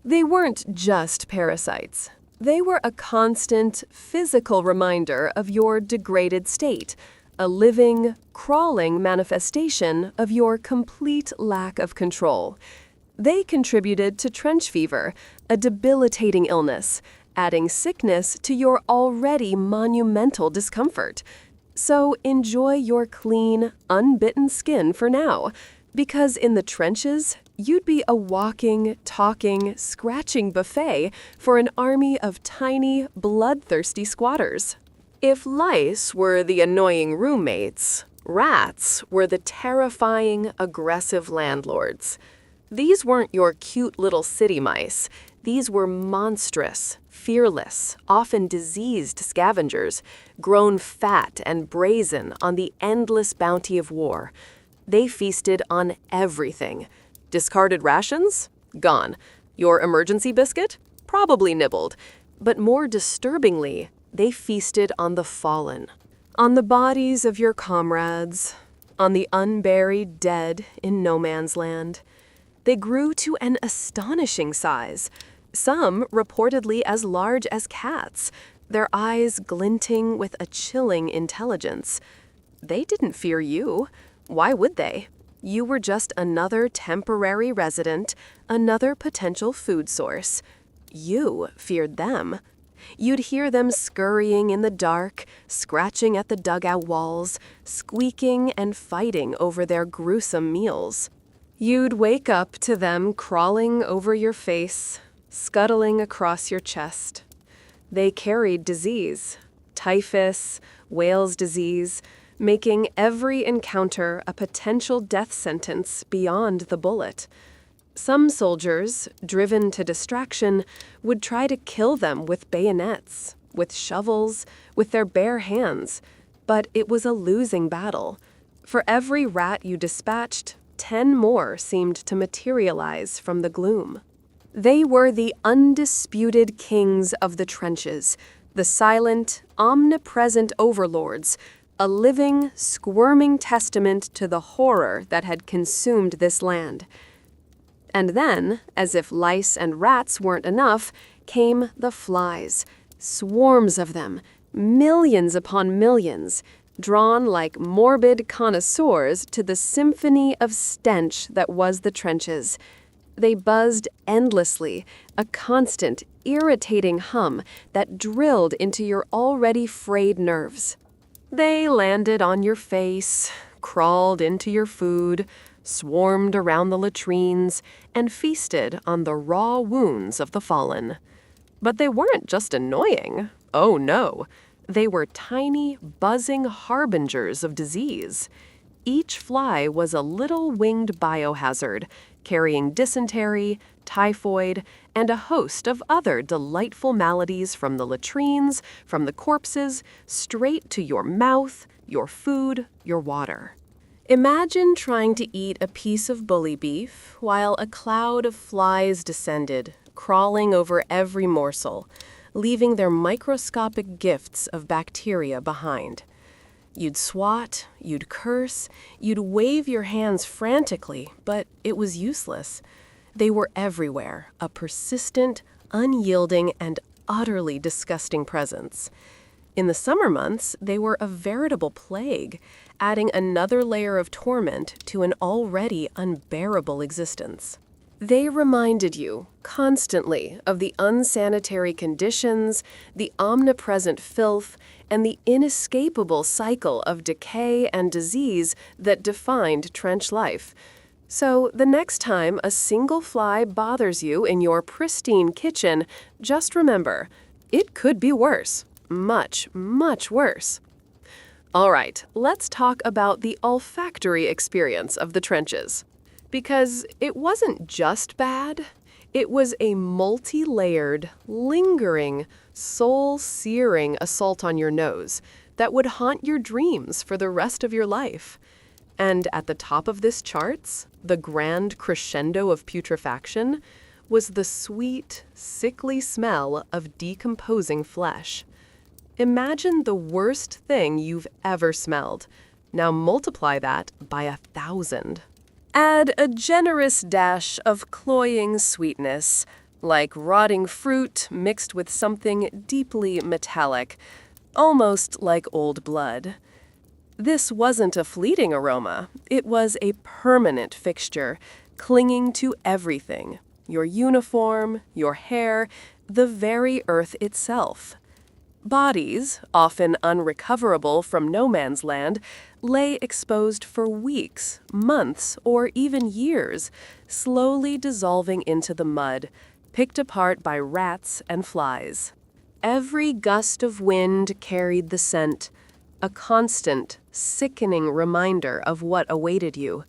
They weren't just parasites. They were a constant, physical reminder of your degraded state, a living, crawling manifestation of your complete lack of control. They contributed to trench fever, a debilitating illness, adding sickness to your already monumental discomfort. So enjoy your clean, unbitten skin for now, because in the trenches, you'd be a walking, talking, scratching buffet for an army of tiny, bloodthirsty squatters. If lice were the annoying roommates, rats were the terrifying, aggressive landlords. These weren't your cute little city mice. These were monstrous, fearless, often diseased scavengers, grown fat and brazen on the endless bounty of war. They feasted on everything. Discarded rations? Gone. Your emergency biscuit? Probably nibbled. But more disturbingly, they feasted on the fallen, on the bodies of your comrades, on the unburied dead in no man's land. They grew to an astonishing size, some reportedly as large as cats, their eyes glinting with a chilling intelligence. They didn't fear you. Why would they? You were just another temporary resident, another potential food source. You feared them. You'd hear them scurrying in the dark, scratching at the dugout walls, squeaking and fighting over their gruesome meals. You'd wake up to them crawling over your face, scuttling across your chest. They carried disease, typhus, Wales disease, making every encounter a potential death sentence beyond the bullet. Some soldiers, driven to distraction, would try to kill them with bayonets, with shovels, with their bare hands. But it was a losing battle. For every rat you dispatched, 10 more seemed to materialize from the gloom. They were the undisputed kings of the trenches, the silent, omnipresent overlords, a living, squirming testament to the horror that had consumed this land. And then, as if lice and rats weren't enough, came the flies, swarms of them, millions upon millions, drawn like morbid connoisseurs to the symphony of stench that was the trenches. They buzzed endlessly, a constant, irritating hum that drilled into your already frayed nerves. They landed on your face, crawled into your food, swarmed around the latrines, and feasted on the raw wounds of the fallen. But they weren't just annoying. Oh no. They were tiny, buzzing harbingers of disease. Each fly was a little winged biohazard, carrying dysentery, typhoid, and a host of other delightful maladies from the latrines, from the corpses, straight to your mouth, your food, your water. Imagine trying to eat a piece of bully beef while a cloud of flies descended, crawling over every morsel, leaving their microscopic gifts of bacteria behind. You'd swat, you'd curse, you'd wave your hands frantically, but it was useless. They were everywhere, a persistent, unyielding, and utterly disgusting presence. In the summer months, they were a veritable plague, adding another layer of torment to an already unbearable existence. They reminded you constantly of the unsanitary conditions, the omnipresent filth, and the inescapable cycle of decay and disease that defined trench life. So the next time a single fly bothers you in your pristine kitchen, just remember, it could be worse. Much, much worse. All right, let's talk about the olfactory experience of the trenches. Because it wasn't just bad, it was a multi-layered, lingering, soul-searing assault on your nose that would haunt your dreams for the rest of your life. And at the top of this charts, the grand crescendo of putrefaction, was the sweet, sickly smell of decomposing flesh. Imagine the worst thing you've ever smelled. Now multiply that by 1,000. Add a generous dash of cloying sweetness, like rotting fruit mixed with something deeply metallic, almost like old blood. This wasn't a fleeting aroma. It was a permanent fixture, clinging to everything: your uniform, your hair, the very earth itself. Bodies, often unrecoverable from no man's land, lay exposed for weeks, months, or even years, slowly dissolving into the mud, picked apart by rats and flies. Every gust of wind carried the scent, a constant, sickening reminder of what awaited you.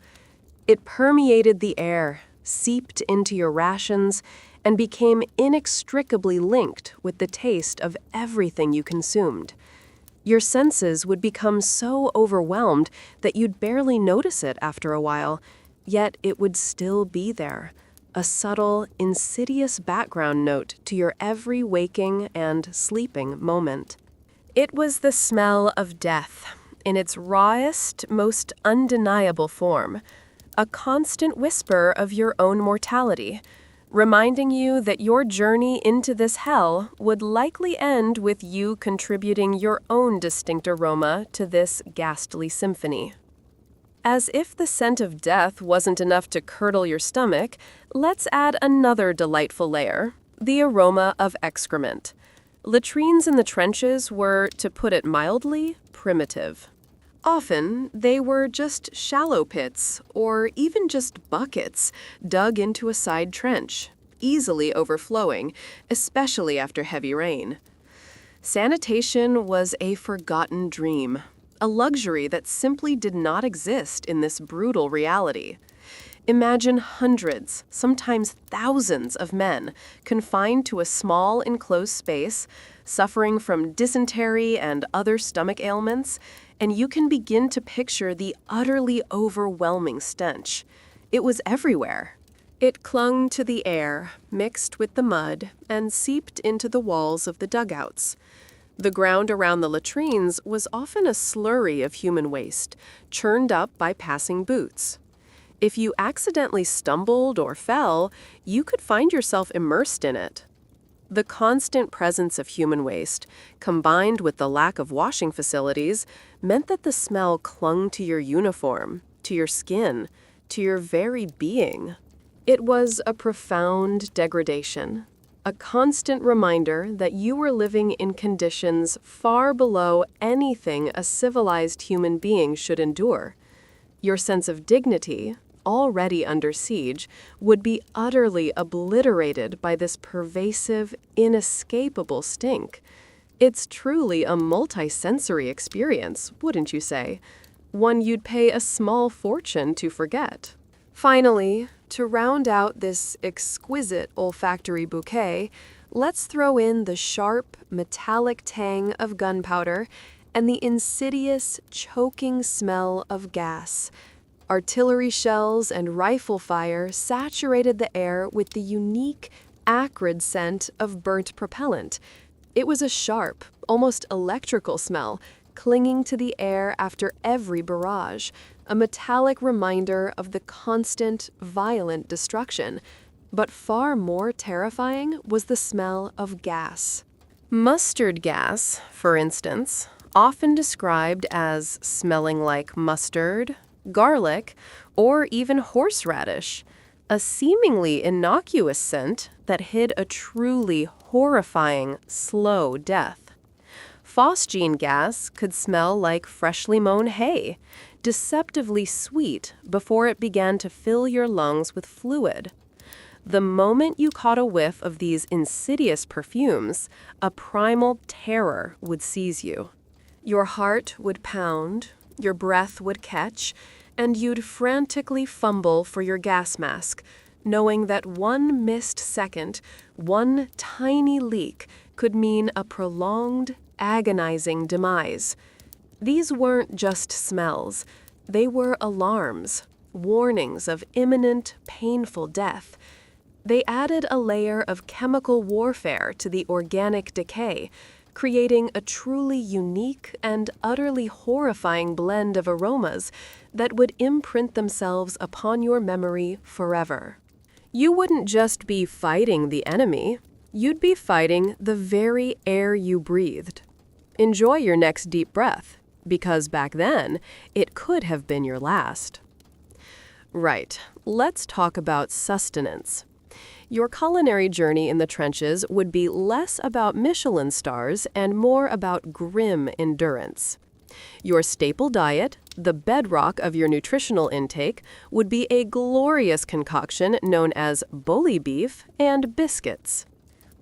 It permeated the air, seeped into your rations, and became inextricably linked with the taste of everything you consumed. Your senses would become so overwhelmed that you'd barely notice it after a while, yet it would still be there, a subtle, insidious background note to your every waking and sleeping moment. It was the smell of death, in its rawest, most undeniable form, a constant whisper of your own mortality, reminding you that your journey into this hell would likely end with you contributing your own distinct aroma to this ghastly symphony. As if the scent of death wasn't enough to curdle your stomach, let's add another delightful layer: the aroma of excrement. Latrines in the trenches were, to put it mildly, primitive. Often, they were just shallow pits, or even just buckets, dug into a side trench, easily overflowing, especially after heavy rain. Sanitation was a forgotten dream, a luxury that simply did not exist in this brutal reality. Imagine hundreds, sometimes thousands of men confined to a small enclosed space, suffering from dysentery and other stomach ailments, and you can begin to picture the utterly overwhelming stench. It was everywhere. It clung to the air, mixed with the mud, and seeped into the walls of the dugouts. The ground around the latrines was often a slurry of human waste, churned up by passing boots. If you accidentally stumbled or fell, you could find yourself immersed in it. The constant presence of human waste, combined with the lack of washing facilities, meant that the smell clung to your uniform, to your skin, to your very being. It was a profound degradation, a constant reminder that you were living in conditions far below anything a civilized human being should endure. Your sense of dignity, already under siege, would be utterly obliterated by this pervasive, inescapable stink. It's truly a multisensory experience, wouldn't you say? One you'd pay a small fortune to forget. Finally, to round out this exquisite olfactory bouquet, let's throw in the sharp, metallic tang of gunpowder and the insidious, choking smell of gas. Artillery shells and rifle fire saturated the air with the unique, acrid scent of burnt propellant. It was a sharp, almost electrical smell, clinging to the air after every barrage, a metallic reminder of the constant, violent destruction. But far more terrifying was the smell of gas. Mustard gas, for instance, often described as smelling like mustard, garlic, or even horseradish, a seemingly innocuous scent that hid a truly horrifying, slow death. Phosgene gas could smell like freshly mown hay, deceptively sweet before it began to fill your lungs with fluid. The moment you caught a whiff of these insidious perfumes, a primal terror would seize you. Your heart would pound, your breath would catch, and you'd frantically fumble for your gas mask, knowing that one missed second, one tiny leak, could mean a prolonged, agonizing demise. These weren't just smells. They were alarms, warnings of imminent, painful death. They added a layer of chemical warfare to the organic decay, creating a truly unique and utterly horrifying blend of aromas that would imprint themselves upon your memory forever. You wouldn't just be fighting the enemy, you'd be fighting the very air you breathed. Enjoy your next deep breath, because back then, it could have been your last. Right, let's talk about sustenance. Your culinary journey in the trenches would be less about Michelin stars and more about grim endurance. Your staple diet, the bedrock of your nutritional intake, would be a glorious concoction known as bully beef and biscuits.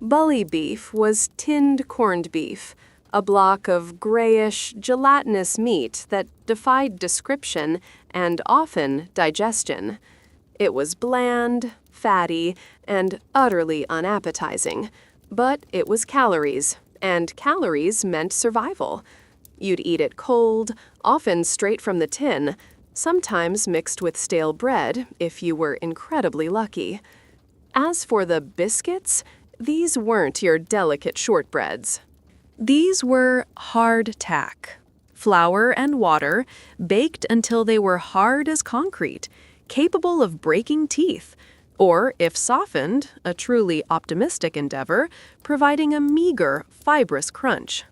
Bully beef was tinned corned beef, a block of grayish, gelatinous meat that defied description and often digestion. It was bland, fatty, and utterly unappetizing, but it was calories, and calories meant survival. You'd eat it cold, often straight from the tin, sometimes mixed with stale bread if you were incredibly lucky. As for the biscuits, these weren't your delicate shortbreads. These were hardtack, flour and water, baked until they were hard as concrete, capable of breaking teeth, or, if softened, a truly optimistic endeavor, providing a meager, fibrous crunch.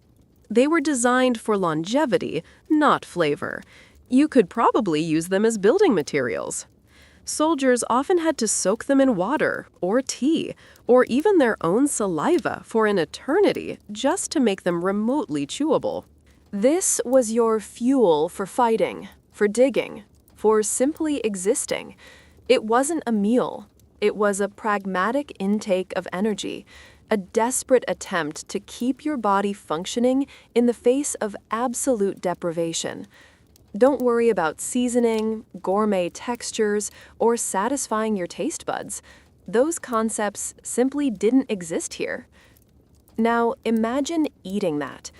They were designed for longevity, not flavor. You could probably use them as building materials. Soldiers often had to soak them in water, or tea, or even their own saliva for an eternity just to make them remotely chewable. This was your fuel for fighting, for digging, for simply existing. It wasn't a meal. It was a pragmatic intake of energy, a desperate attempt to keep your body functioning in the face of absolute deprivation. Don't worry about seasoning, gourmet textures, or satisfying your taste buds. Those concepts simply didn't exist here. Now, imagine eating that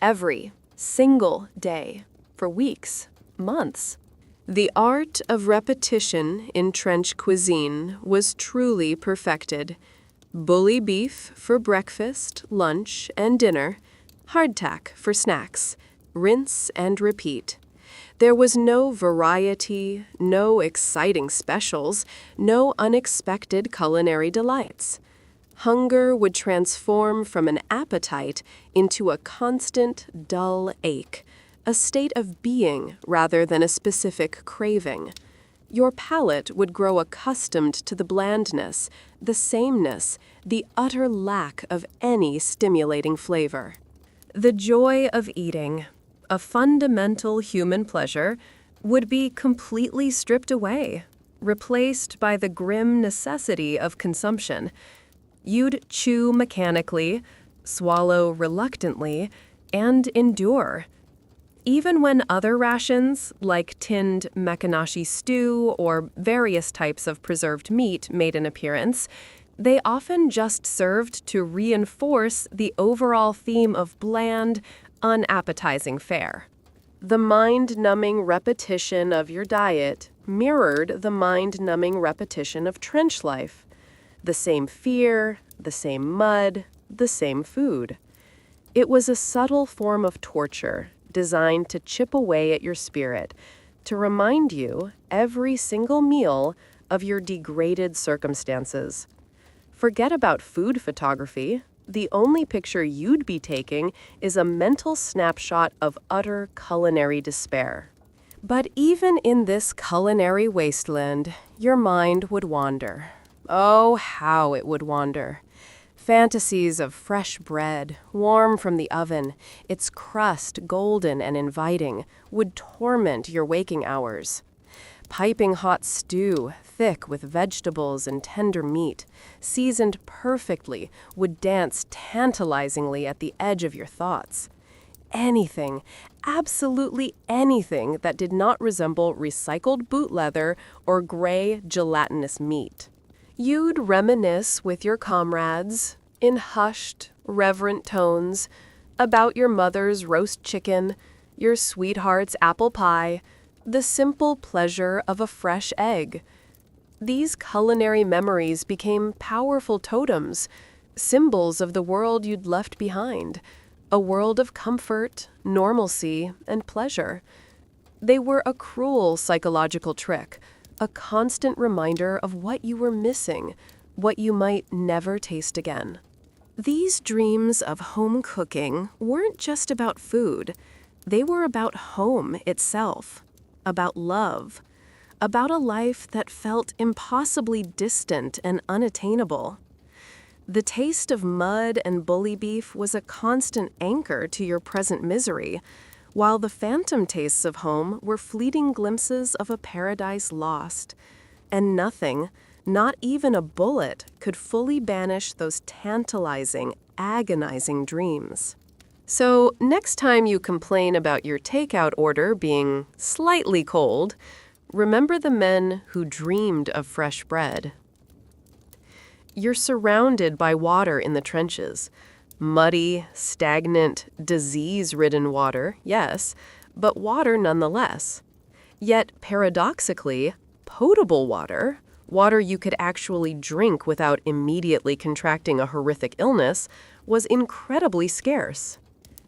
every single day for weeks, months. The art of repetition in trench cuisine was truly perfected. Bully beef for breakfast, lunch, and dinner, hardtack for snacks, rinse and repeat. There was no variety, no exciting specials, no unexpected culinary delights. Hunger would transform from an appetite into a constant, dull ache, a state of being rather than a specific craving. Your palate would grow accustomed to the blandness, the sameness, the utter lack of any stimulating flavor. The joy of eating, a fundamental human pleasure, would be completely stripped away, replaced by the grim necessity of consumption. You'd chew mechanically, swallow reluctantly, and endure. Even when other rations, like tinned mekanashi stew or various types of preserved meat, made an appearance, they often just served to reinforce the overall theme of bland, unappetizing fare. The mind-numbing repetition of your diet mirrored the mind-numbing repetition of trench life. The same fear, the same mud, the same food. It was a subtle form of torture designed to chip away at your spirit, to remind you, every single meal, of your degraded circumstances. Forget about food photography. The only picture you'd be taking is a mental snapshot of utter culinary despair. But even in this culinary wasteland, your mind would wander. Oh, how it would wander. Fantasies of fresh bread, warm from the oven, its crust golden and inviting, would torment your waking hours. Piping hot stew, thick with vegetables and tender meat, seasoned perfectly, would dance tantalizingly at the edge of your thoughts. Anything, absolutely anything that did not resemble recycled boot leather or gray, gelatinous meat. You'd reminisce with your comrades, in hushed, reverent tones, about your mother's roast chicken, your sweetheart's apple pie, the simple pleasure of a fresh egg. These culinary memories became powerful totems, symbols of the world you'd left behind, a world of comfort, normalcy, and pleasure. They were a cruel psychological trick, a constant reminder of what you were missing, what you might never taste again. These dreams of home cooking weren't just about food. They were about home itself, about love, about a life that felt impossibly distant and unattainable. The taste of mud and bully beef was a constant anchor to your present misery, while the phantom tastes of home were fleeting glimpses of a paradise lost. And nothing, not even a bullet, could fully banish those tantalizing, agonizing dreams. So, next time you complain about your takeout order being slightly cold, remember the men who dreamed of fresh bread. You're surrounded by water in the trenches. Muddy, stagnant, disease-ridden water, yes, but water nonetheless. Yet, paradoxically, potable water, water you could actually drink without immediately contracting a horrific illness, was incredibly scarce.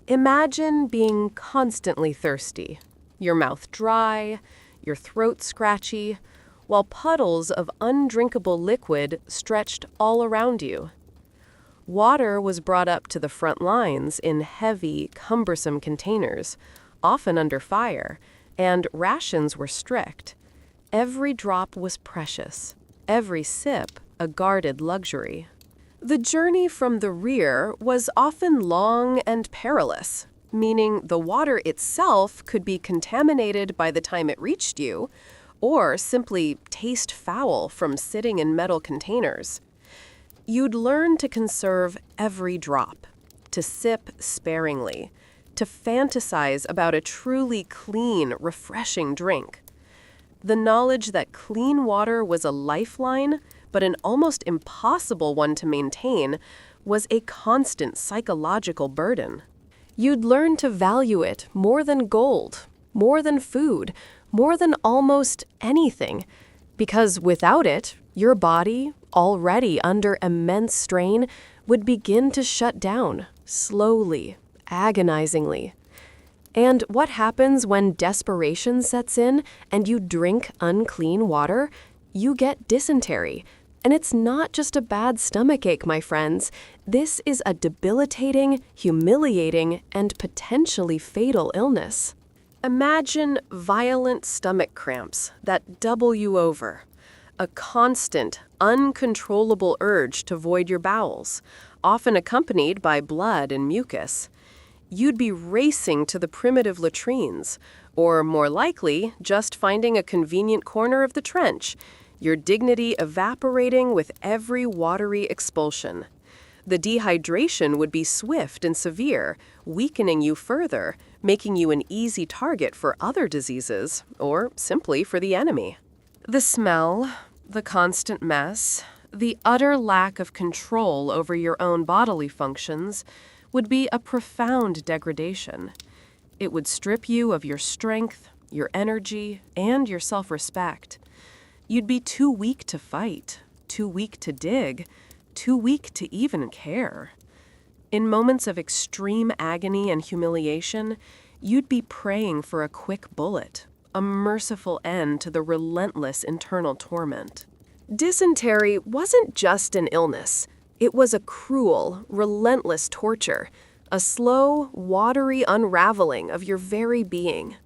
Imagine being constantly thirsty, your mouth dry, your throat scratchy, while puddles of undrinkable liquid stretched all around you. Water was brought up to the front lines in heavy, cumbersome containers, often under fire, and rations were strict. Every drop was precious, every sip a guarded luxury. The journey from the rear was often long and perilous, meaning the water itself could be contaminated by the time it reached you, or simply taste foul from sitting in metal containers. You'd learn to conserve every drop, to sip sparingly, to fantasize about a truly clean, refreshing drink. The knowledge that clean water was a lifeline, but an almost impossible one to maintain, was a constant psychological burden. You'd learn to value it more than gold, more than food, more than almost anything. Because without it, your body, already under immense strain, would begin to shut down, slowly, agonizingly. And what happens when desperation sets in and you drink unclean water? You get dysentery. And it's not just a bad stomachache, my friends. This is a debilitating, humiliating, and potentially fatal illness. Imagine violent stomach cramps that double you over. A constant, uncontrollable urge to void your bowels, often accompanied by blood and mucus. You'd be racing to the primitive latrines, or more likely, just finding a convenient corner of the trench, your dignity evaporating with every watery expulsion. The dehydration would be swift and severe, weakening you further, making you an easy target for other diseases, or simply for the enemy. The smell, the constant mess, the utter lack of control over your own bodily functions would be a profound degradation. It would strip you of your strength, your energy, and your self-respect. You'd be too weak to fight, too weak to dig, too weak to even care. In moments of extreme agony and humiliation, you'd be praying for a quick bullet, a merciful end to the relentless internal torment. Dysentery wasn't just an illness. It was a cruel, relentless torture, a slow, watery unraveling of your very being.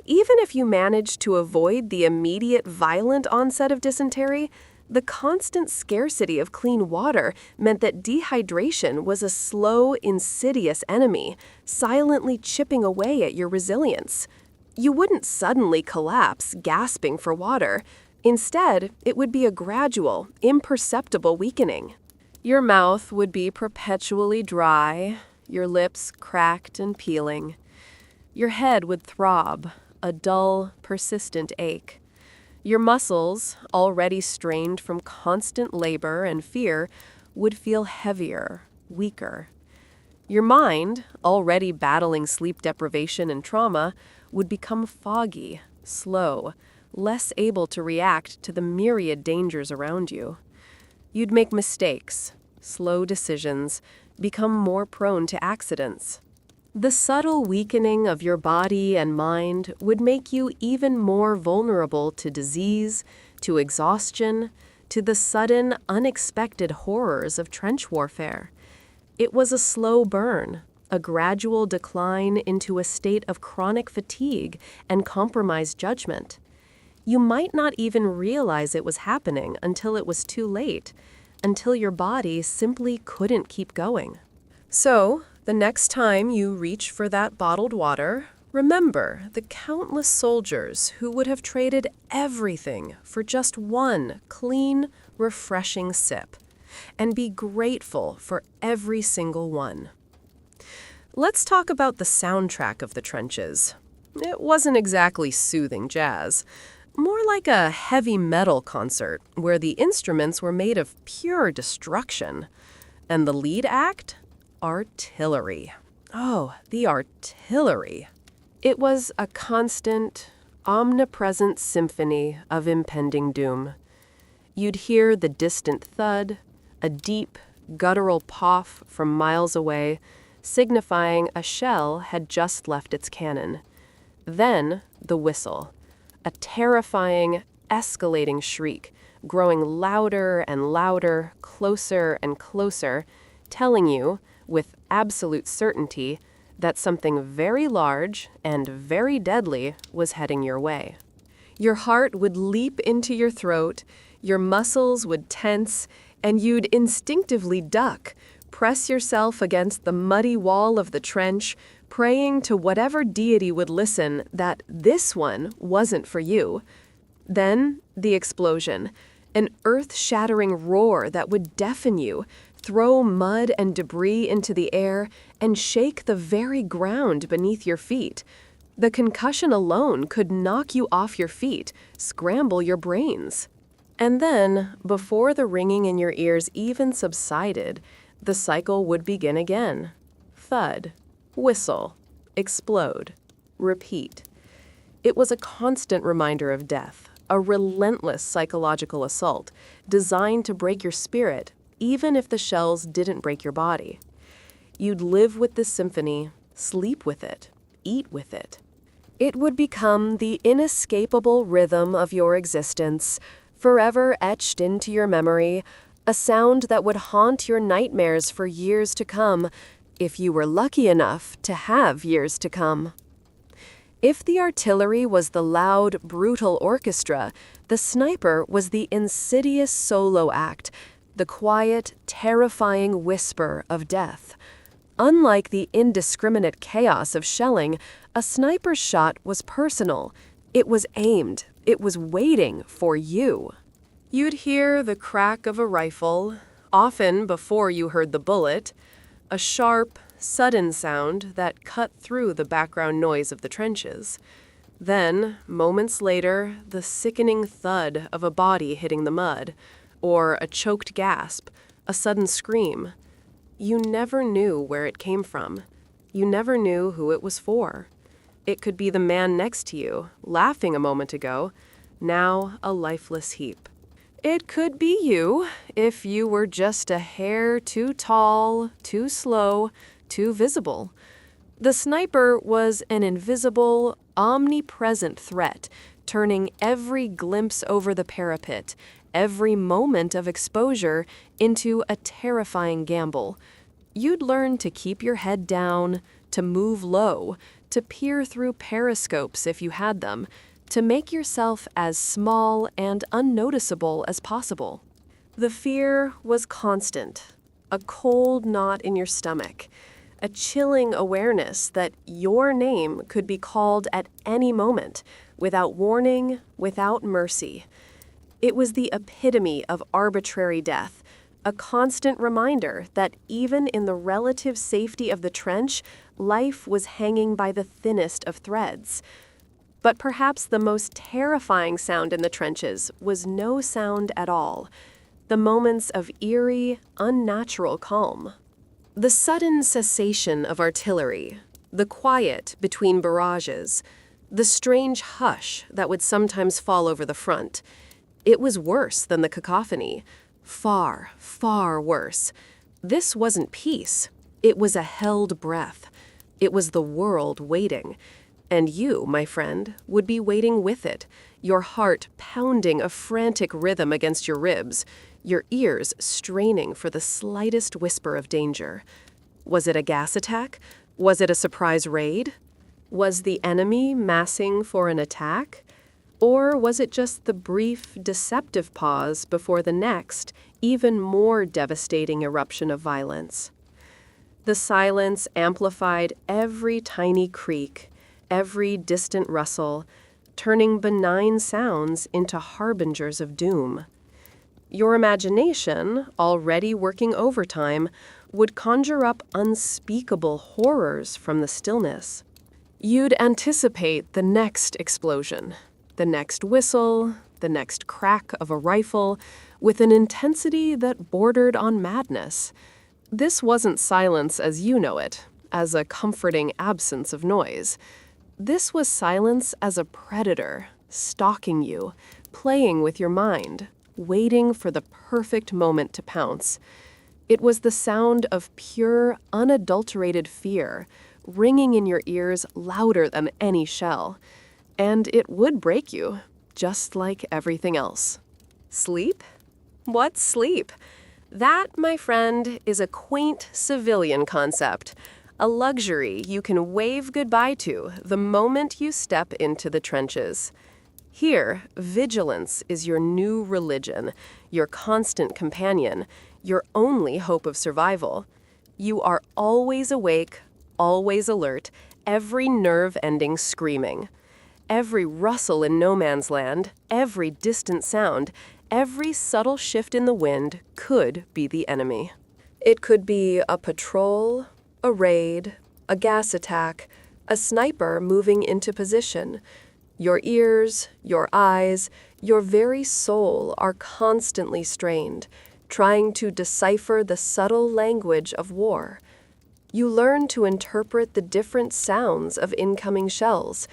Even if you managed to avoid the immediate violent onset of dysentery, the constant scarcity of clean water meant that dehydration was a slow, insidious enemy, silently chipping away at your resilience. You wouldn't suddenly collapse, gasping for water. Instead, it would be a gradual, imperceptible weakening. Your mouth would be perpetually dry, your lips cracked and peeling. Your head would throb, a dull, persistent ache. Your muscles, already strained from constant labor and fear, would feel heavier, weaker. Your mind, already battling sleep deprivation and trauma, would become foggy, slow, less able to react to the myriad dangers around you. You'd make mistakes, slow decisions, become more prone to accidents. The subtle weakening of your body and mind would make you even more vulnerable to disease, to exhaustion, to the sudden, unexpected horrors of trench warfare. It was a slow burn, a gradual decline into a state of chronic fatigue and compromised judgment. You might not even realize it was happening until it was too late, until your body simply couldn't keep going. So, the next time you reach for that bottled water, remember the countless soldiers who would have traded everything for just one clean, refreshing sip, and be grateful for every single one. Let's talk about the soundtrack of the trenches. It wasn't exactly soothing jazz, more like a heavy metal concert where the instruments were made of pure destruction. And the lead act? Artillery. Oh, the artillery. It was a constant, omnipresent symphony of impending doom. You'd hear the distant thud, a deep, guttural poff from miles away, signifying a shell had just left its cannon. Then the whistle, a terrifying, escalating shriek, growing louder and louder, closer and closer, telling you, with absolute certainty, that something very large and very deadly was heading your way. Your heart would leap into your throat, your muscles would tense, and you'd instinctively duck, press yourself against the muddy wall of the trench, praying to whatever deity would listen that this one wasn't for you. Then the explosion, an earth-shattering roar that would deafen you, throw mud and debris into the air, and shake the very ground beneath your feet. The concussion alone could knock you off your feet, scramble your brains. And then, before the ringing in your ears even subsided, the cycle would begin again. Thud, whistle, explode, repeat. It was a constant reminder of death, a relentless psychological assault designed to break your spirit, even if the shells didn't break your body. You'd live with this symphony, sleep with it, eat with it. It would become the inescapable rhythm of your existence, forever etched into your memory, a sound that would haunt your nightmares for years to come, if you were lucky enough to have years to come. If the artillery was the loud, brutal orchestra, the sniper was the insidious solo act, the quiet, terrifying whisper of death. Unlike the indiscriminate chaos of shelling, a sniper's shot was personal. It was aimed. It was waiting for you. You'd hear the crack of a rifle, often before you heard the bullet, a sharp, sudden sound that cut through the background noise of the trenches. Then, moments later, the sickening thud of a body hitting the mud, or a choked gasp, a sudden scream. You never knew where it came from. You never knew who it was for. It could be the man next to you, laughing a moment ago, now a lifeless heap. It could be you, if you were just a hair too tall, too slow, too visible. The sniper was an invisible, omnipresent threat, turning every glimpse over the parapet, every moment of exposure, into a terrifying gamble. You'd learn to keep your head down, to move low, to peer through periscopes if you had them, to make yourself as small and unnoticeable as possible. The fear was constant, a cold knot in your stomach, a chilling awareness that your name could be called at any moment, without warning, without mercy. It was the epitome of arbitrary death, a constant reminder that even in the relative safety of the trench, life was hanging by the thinnest of threads. But perhaps the most terrifying sound in the trenches was no sound at all, the moments of eerie, unnatural calm. The sudden cessation of artillery, the quiet between barrages, the strange hush that would sometimes fall over the front. It was worse than the cacophony. Far, far worse. This wasn't peace. It was a held breath. It was the world waiting. And you, my friend, would be waiting with it, your heart pounding a frantic rhythm against your ribs, your ears straining for the slightest whisper of danger. Was it a gas attack? Was it a surprise raid? Was the enemy massing for an attack? Or was it just the brief, deceptive pause before the next, even more devastating eruption of violence? The silence amplified every tiny creak, every distant rustle, turning benign sounds into harbingers of doom. Your imagination, already working overtime, would conjure up unspeakable horrors from the stillness. You'd anticipate the next explosion, the next whistle, the next crack of a rifle, with an intensity that bordered on madness. This wasn't silence as you know it, as a comforting absence of noise. This was silence as a predator, stalking you, playing with your mind, waiting for the perfect moment to pounce. It was the sound of pure, unadulterated fear, ringing in your ears louder than any shell. And it would break you, just like everything else. Sleep? What's sleep? That, my friend, is a quaint civilian concept, a luxury you can wave goodbye to the moment you step into the trenches. Here, vigilance is your new religion, your constant companion, your only hope of survival. You are always awake, always alert, every nerve ending screaming. Every rustle in no man's land, every distant sound, every subtle shift in the wind could be the enemy. It could be a patrol, a raid, a gas attack, a sniper moving into position. Your ears, your eyes, your very soul are constantly strained, trying to decipher the subtle language of war. You learn to interpret the different sounds of incoming shells.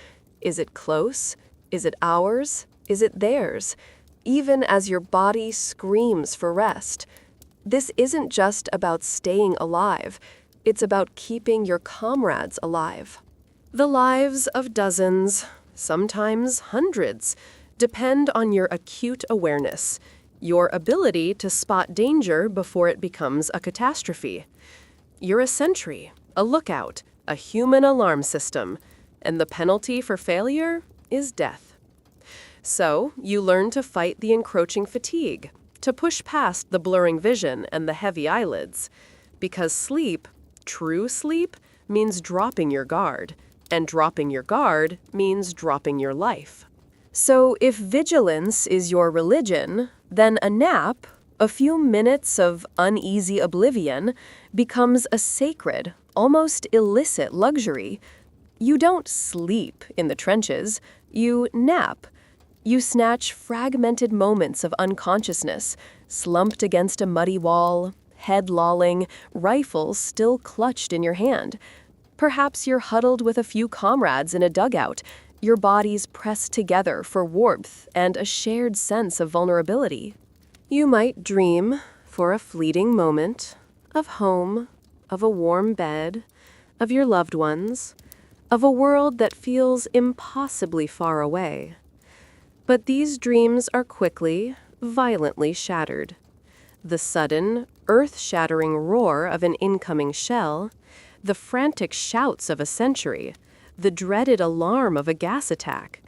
Is it close? Is it ours? Is it theirs? Even as your body screams for rest. This isn't just about staying alive. It's about keeping your comrades alive. The lives of dozens, sometimes hundreds, depend on your acute awareness, your ability to spot danger before it becomes a catastrophe. You're a sentry, a lookout, a human alarm system, and the penalty for failure is death. So, you learn to fight the encroaching fatigue, to push past the blurring vision and the heavy eyelids, because sleep, true sleep, means dropping your guard, and dropping your guard means dropping your life. So if vigilance is your religion, then a nap, a few minutes of uneasy oblivion, becomes a sacred, almost illicit luxury. You don't sleep in the trenches, you nap. You snatch fragmented moments of unconsciousness, slumped against a muddy wall, head lolling, rifle still clutched in your hand. Perhaps you're huddled with a few comrades in a dugout, your bodies pressed together for warmth and a shared sense of vulnerability. You might dream, for a fleeting moment, of home, of a warm bed, of your loved ones, of a world that feels impossibly far away. But these dreams are quickly, violently shattered. The sudden, earth-shattering roar of an incoming shell, the frantic shouts of a sentry, the dreaded alarm of a gas attack.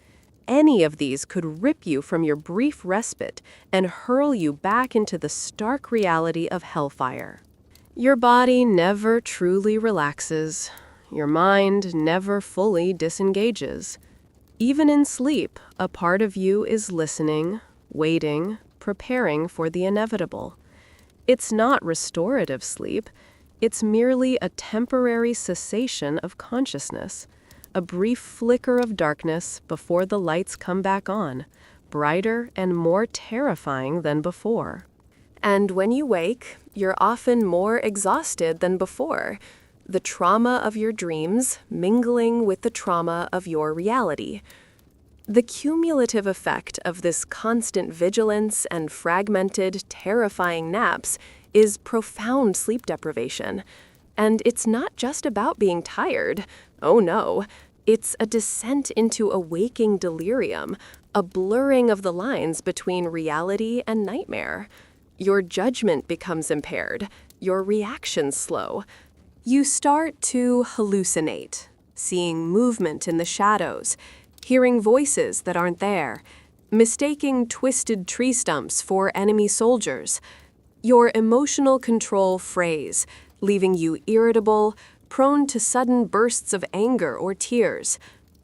Any of these could rip you from your brief respite and hurl you back into the stark reality of hellfire. Your body never truly relaxes. Your mind never fully disengages. Even in sleep, a part of you is listening, waiting, preparing for the inevitable. It's not restorative sleep. It's merely a temporary cessation of consciousness, a brief flicker of darkness before the lights come back on, brighter and more terrifying than before. And when you wake, you're often more exhausted than before, the trauma of your dreams mingling with the trauma of your reality. The cumulative effect of this constant vigilance and fragmented, terrifying naps is profound sleep deprivation. And it's not just about being tired. Oh no. It's a descent into a waking delirium, a blurring of the lines between reality and nightmare. Your judgment becomes impaired, your reactions slow. You start to hallucinate, seeing movement in the shadows, hearing voices that aren't there, mistaking twisted tree stumps for enemy soldiers. Your emotional control frays, leaving you irritable, prone to sudden bursts of anger or tears.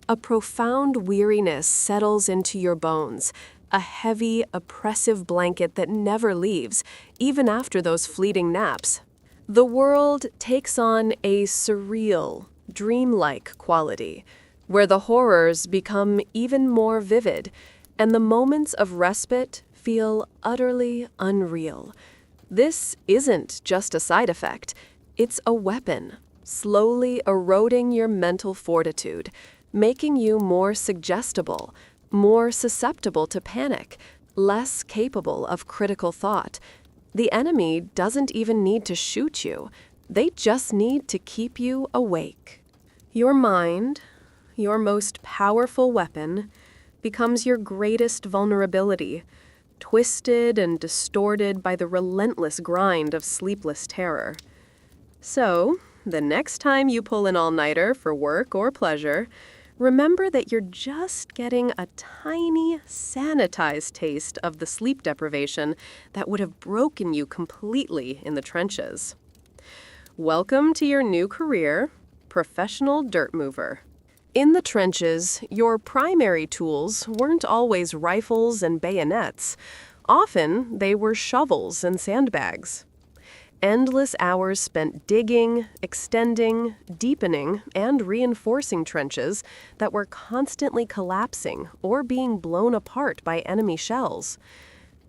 A profound weariness settles into your bones, a heavy, oppressive blanket that never leaves, even after those fleeting naps. The world takes on a surreal, dreamlike quality, where the horrors become even more vivid, and the moments of respite feel utterly unreal. This isn't just a side effect, it's a weapon, slowly eroding your mental fortitude, making you more suggestible, more susceptible to panic, less capable of critical thought. The enemy doesn't even need to shoot you. They just need to keep you awake. Your mind, your most powerful weapon, becomes your greatest vulnerability, twisted and distorted by the relentless grind of sleepless terror. So, the next time you pull an all-nighter for work or pleasure, remember that you're just getting a tiny, sanitized taste of the sleep deprivation that would have broken you completely in the trenches. Welcome to your new career, professional dirt mover. In the trenches, your primary tools weren't always rifles and bayonets. Often, they were shovels and sandbags. Endless hours spent digging, extending, deepening, and reinforcing trenches that were constantly collapsing or being blown apart by enemy shells.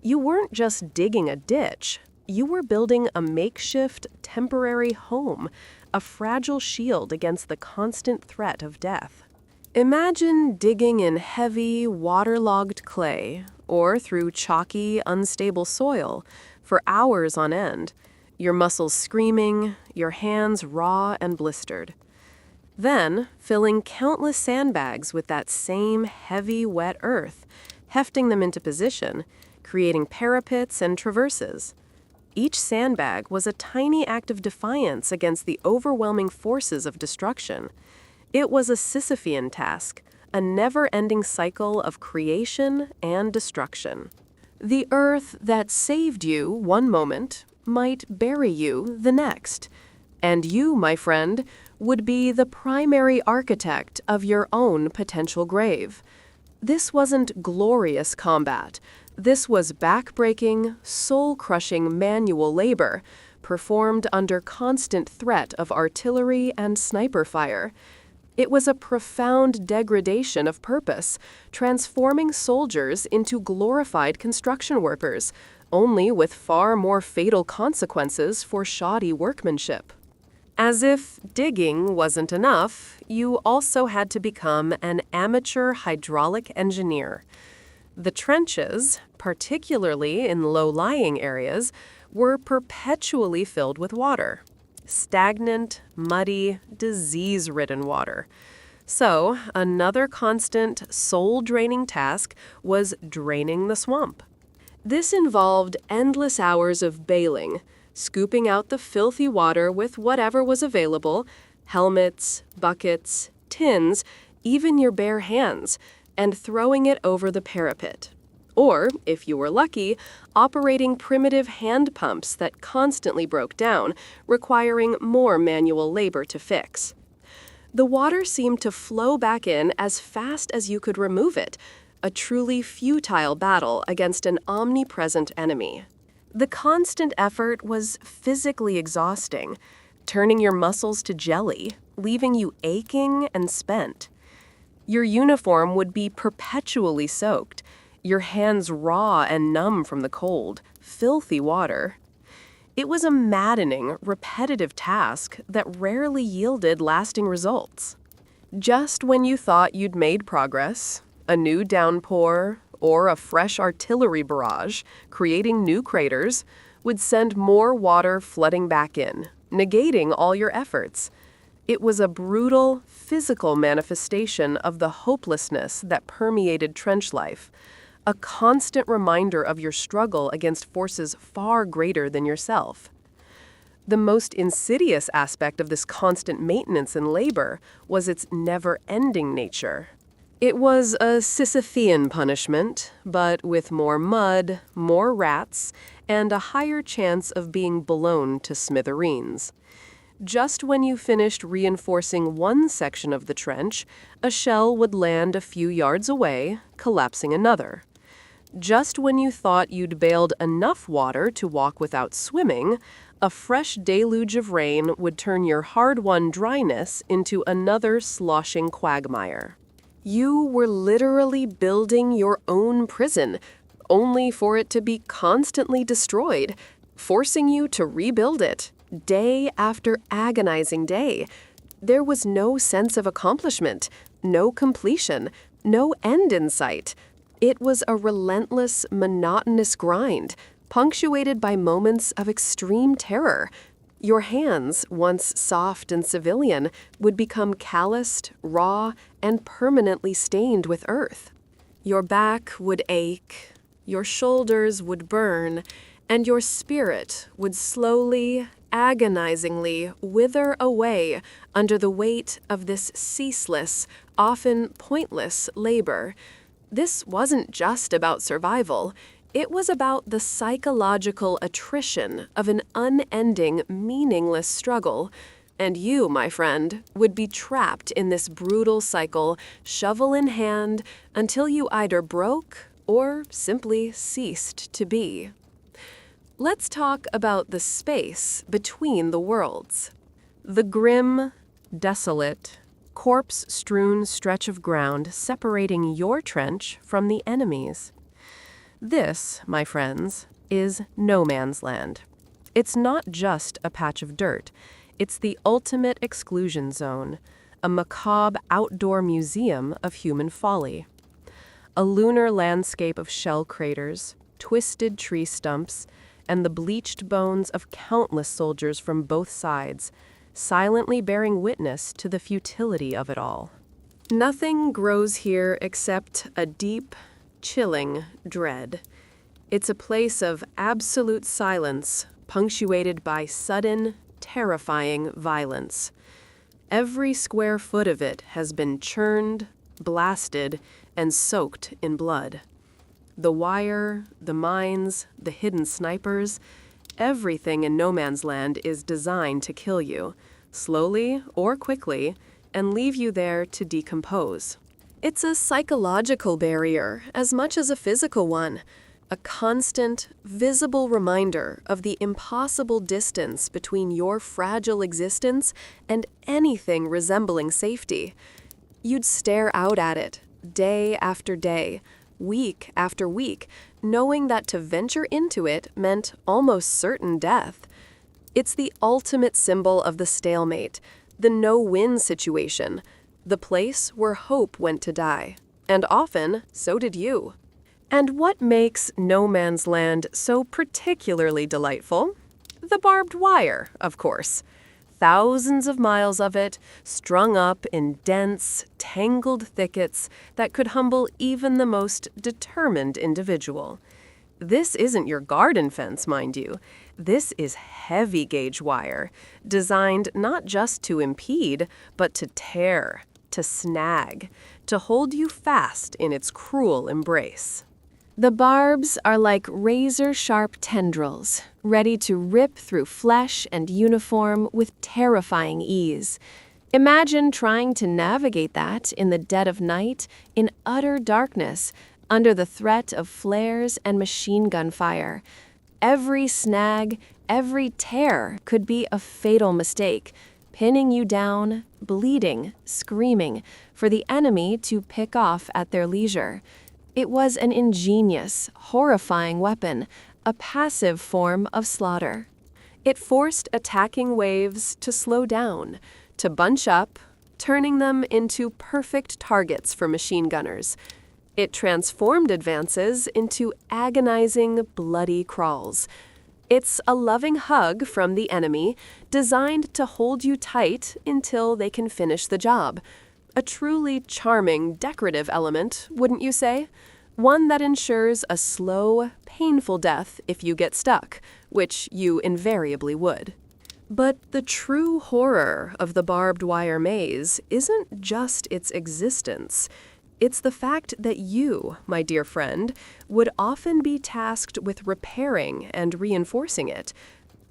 You weren't just digging a ditch. You were building a makeshift, temporary home, a fragile shield against the constant threat of death. Imagine digging in heavy, waterlogged clay or through chalky, unstable soil for hours on end, your muscles screaming, your hands raw and blistered. Then, filling countless sandbags with that same heavy, wet earth, hefting them into position, creating parapets and traverses. Each sandbag was a tiny act of defiance against the overwhelming forces of destruction. It was a Sisyphean task, a never-ending cycle of creation and destruction. The earth that saved you one moment might bury you the next. And you, my friend, would be the primary architect of your own potential grave. This wasn't glorious combat. This was back-breaking, soul-crushing manual labor, performed under constant threat of artillery and sniper fire. It was a profound degradation of purpose, transforming soldiers into glorified construction workers, only with far more fatal consequences for shoddy workmanship. As if digging wasn't enough, you also had to become an amateur hydraulic engineer. The trenches, particularly in low-lying areas, were perpetually filled with water. Stagnant, muddy, disease-ridden water. So, another constant, soul-draining task was draining the swamp. This involved endless hours of bailing, scooping out the filthy water with whatever was available, helmets, buckets, tins, even your bare hands, and throwing it over the parapet. Or, if you were lucky, operating primitive hand pumps that constantly broke down, requiring more manual labor to fix. The water seemed to flow back in as fast as you could remove it, a truly futile battle against an omnipresent enemy. The constant effort was physically exhausting, turning your muscles to jelly, leaving you aching and spent. Your uniform would be perpetually soaked, your hands raw and numb from the cold, filthy water. It was a maddening, repetitive task that rarely yielded lasting results. Just when you thought you'd made progress, a new downpour or a fresh artillery barrage, creating new craters, would send more water flooding back in, negating all your efforts. It was a brutal, physical manifestation of the hopelessness that permeated trench life, a constant reminder of your struggle against forces far greater than yourself. The most insidious aspect of this constant maintenance and labor was its never-ending nature. It was a Sisyphean punishment, but with more mud, more rats, and a higher chance of being blown to smithereens. Just when you finished reinforcing one section of the trench, a shell would land a few yards away, collapsing another. Just when you thought you'd bailed enough water to walk without swimming, a fresh deluge of rain would turn your hard-won dryness into another sloshing quagmire. You were literally building your own prison, only for it to be constantly destroyed, forcing you to rebuild it, day after agonizing day. There was no sense of accomplishment, no completion, no end in sight. It was a relentless, monotonous grind, punctuated by moments of extreme terror. Your hands, once soft and civilian, would become calloused, raw, and permanently stained with earth. Your back would ache, your shoulders would burn, and your spirit would slowly, agonizingly wither away under the weight of this ceaseless, often pointless labor. This wasn't just about survival. It was about the psychological attrition of an unending, meaningless struggle. And you, my friend, would be trapped in this brutal cycle, shovel in hand, until you either broke or simply ceased to be. Let's talk about the space between the worlds. The grim, desolate, corpse-strewn stretch of ground separating your trench from the enemy's. This, my friends, is no man's land. It's not just a patch of dirt. It's the ultimate exclusion zone, a macabre outdoor museum of human folly. A lunar landscape of shell craters, twisted tree stumps, and the bleached bones of countless soldiers from both sides, silently bearing witness to the futility of it all. Nothing grows here except a deep, chilling dread. It's a place of absolute silence, punctuated by sudden, terrifying violence. Every square foot of it has been churned, blasted, and soaked in blood. The wire, the mines, the hidden snipers, everything in no man's land is designed to kill you, slowly or quickly, and leave you there to decompose. It's a psychological barrier as much as a physical one, a constant, visible reminder of the impossible distance between your fragile existence and anything resembling safety. You'd stare out at it, day after day, week after week, knowing that to venture into it meant almost certain death. It's the ultimate symbol of the stalemate, the no-win situation, the place where hope went to die. And often, so did you. And what makes no man's land so particularly delightful? The barbed wire, of course. Thousands of miles of it, strung up in dense, tangled thickets that could humble even the most determined individual. This isn't your garden fence, mind you. This is heavy gauge wire, designed not just to impede, but to tear, to snag, to hold you fast in its cruel embrace. The barbs are like razor-sharp tendrils, ready to rip through flesh and uniform with terrifying ease. Imagine trying to navigate that in the dead of night, in utter darkness, under the threat of flares and machine gun fire. Every snag, every tear could be a fatal mistake, pinning you down, bleeding, screaming, for the enemy to pick off at their leisure. It was an ingenious, horrifying weapon, a passive form of slaughter. It forced attacking waves to slow down, to bunch up, turning them into perfect targets for machine gunners. It transformed advances into agonizing, bloody crawls. It's a loving hug from the enemy, designed to hold you tight until they can finish the job. A truly charming, decorative element, wouldn't you say? One that ensures a slow, painful death if you get stuck, which you invariably would. But the true horror of the barbed wire maze isn't just its existence. It's the fact that you, my dear friend, would often be tasked with repairing and reinforcing it.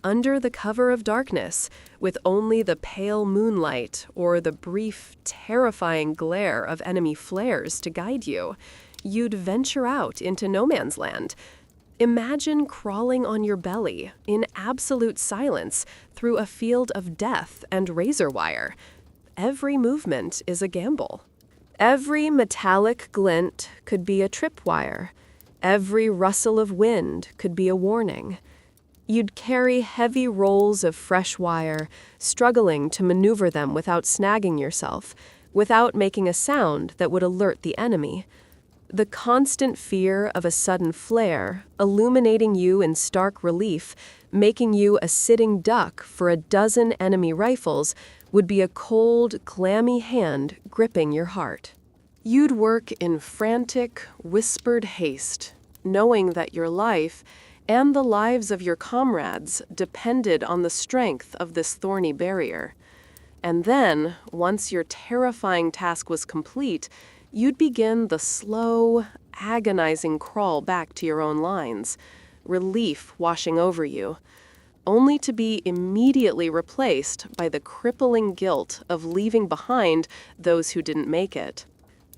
Under the cover of darkness, with only the pale moonlight or the brief, terrifying glare of enemy flares to guide you, you'd venture out into no man's land. Imagine crawling on your belly in absolute silence through a field of death and razor wire. Every movement is a gamble. Every metallic glint could be a tripwire. Every rustle of wind could be a warning. You'd carry heavy rolls of fresh wire, struggling to maneuver them without snagging yourself, without making a sound that would alert the enemy. The constant fear of a sudden flare, illuminating you in stark relief, making you a sitting duck for a dozen enemy rifles, would be a cold, clammy hand gripping your heart. You'd work in frantic, whispered haste, knowing that your life and the lives of your comrades depended on the strength of this thorny barrier. And then, once your terrifying task was complete, you'd begin the slow, agonizing crawl back to your own lines, relief washing over you, only to be immediately replaced by the crippling guilt of leaving behind those who didn't make it.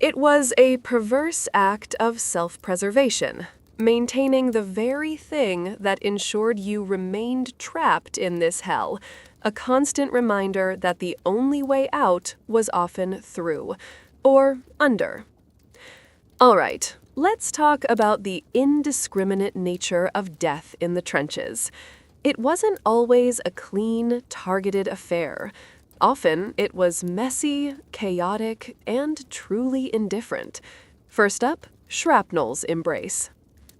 It was a perverse act of self-preservation, maintaining the very thing that ensured you remained trapped in this hell, a constant reminder that the only way out was often through, or under. All right, let's talk about the indiscriminate nature of death in the trenches. It wasn't always a clean, targeted affair. Often, it was messy, chaotic, and truly indifferent. First up, shrapnel's embrace.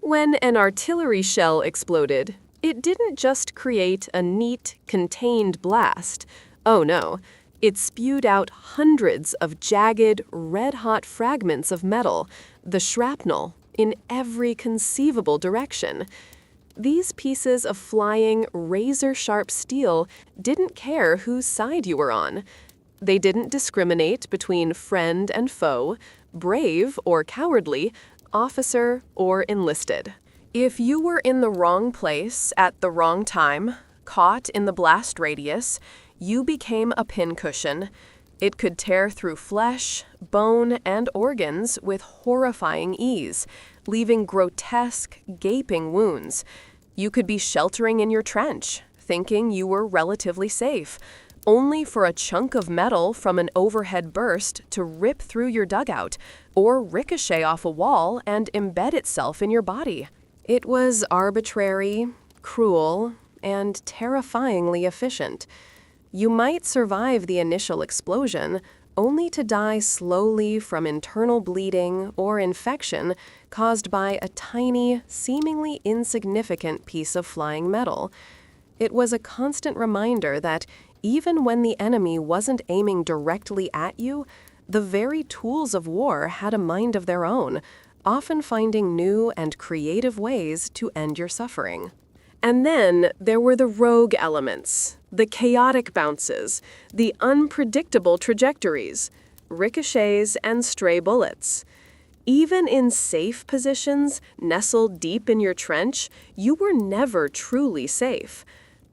When an artillery shell exploded, it didn't just create a neat, contained blast. Oh no, it spewed out hundreds of jagged, red-hot fragments of metal, the shrapnel, in every conceivable direction. These pieces of flying, razor-sharp steel didn't care whose side you were on. They didn't discriminate between friend and foe, brave or cowardly, officer or enlisted. If you were in the wrong place at the wrong time, caught in the blast radius, you became a pincushion. It could tear through flesh, bone, and organs with horrifying ease, leaving grotesque, gaping wounds. You could be sheltering in your trench, thinking you were relatively safe, only for a chunk of metal from an overhead burst to rip through your dugout or ricochet off a wall and embed itself in your body. It was arbitrary, cruel, and terrifyingly efficient. You might survive the initial explosion, only to die slowly from internal bleeding or infection caused by a tiny, seemingly insignificant piece of flying metal. It was a constant reminder that even when the enemy wasn't aiming directly at you, the very tools of war had a mind of their own, often finding new and creative ways to end your suffering. And then there were the rogue elements, the chaotic bounces, the unpredictable trajectories, ricochets and stray bullets. Even in safe positions, nestled deep in your trench, you were never truly safe.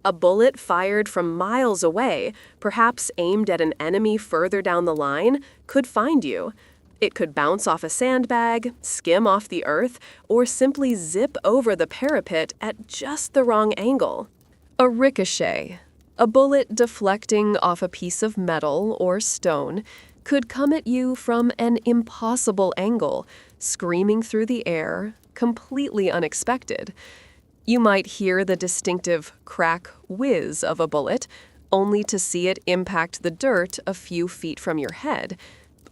A bullet fired from miles away, perhaps aimed at an enemy further down the line, could find you. It could bounce off a sandbag, skim off the earth, or simply zip over the parapet at just the wrong angle. A ricochet, a bullet deflecting off a piece of metal or stone, could come at you from an impossible angle, screaming through the air, completely unexpected. You might hear the distinctive crack whiz of a bullet, only to see it impact the dirt a few feet from your head.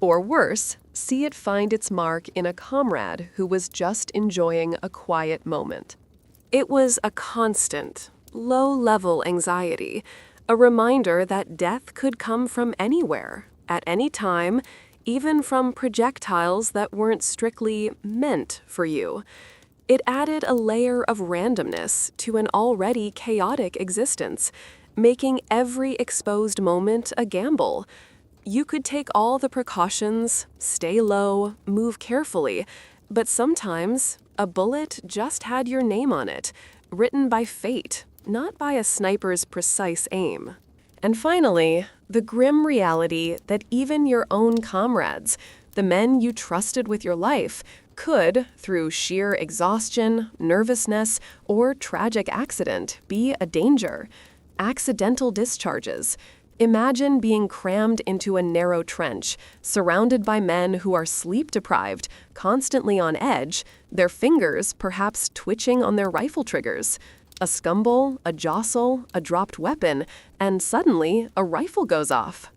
Or worse, see it find its mark in a comrade who was just enjoying a quiet moment. It was a constant, low-level anxiety, a reminder that death could come from anywhere, at any time, even from projectiles that weren't strictly meant for you. It added a layer of randomness to an already chaotic existence, making every exposed moment a gamble. You could take all the precautions, stay low, move carefully, but sometimes a bullet just had your name on it, written by fate, not by a sniper's precise aim. And finally, the grim reality that even your own comrades, the men you trusted with your life, could, through sheer exhaustion, nervousness, or tragic accident, be a danger. Accidental discharges. Imagine being crammed into a narrow trench, surrounded by men who are sleep-deprived, constantly on edge, their fingers perhaps twitching on their rifle triggers. A scumble, a jostle, a dropped weapon, and suddenly a rifle goes off.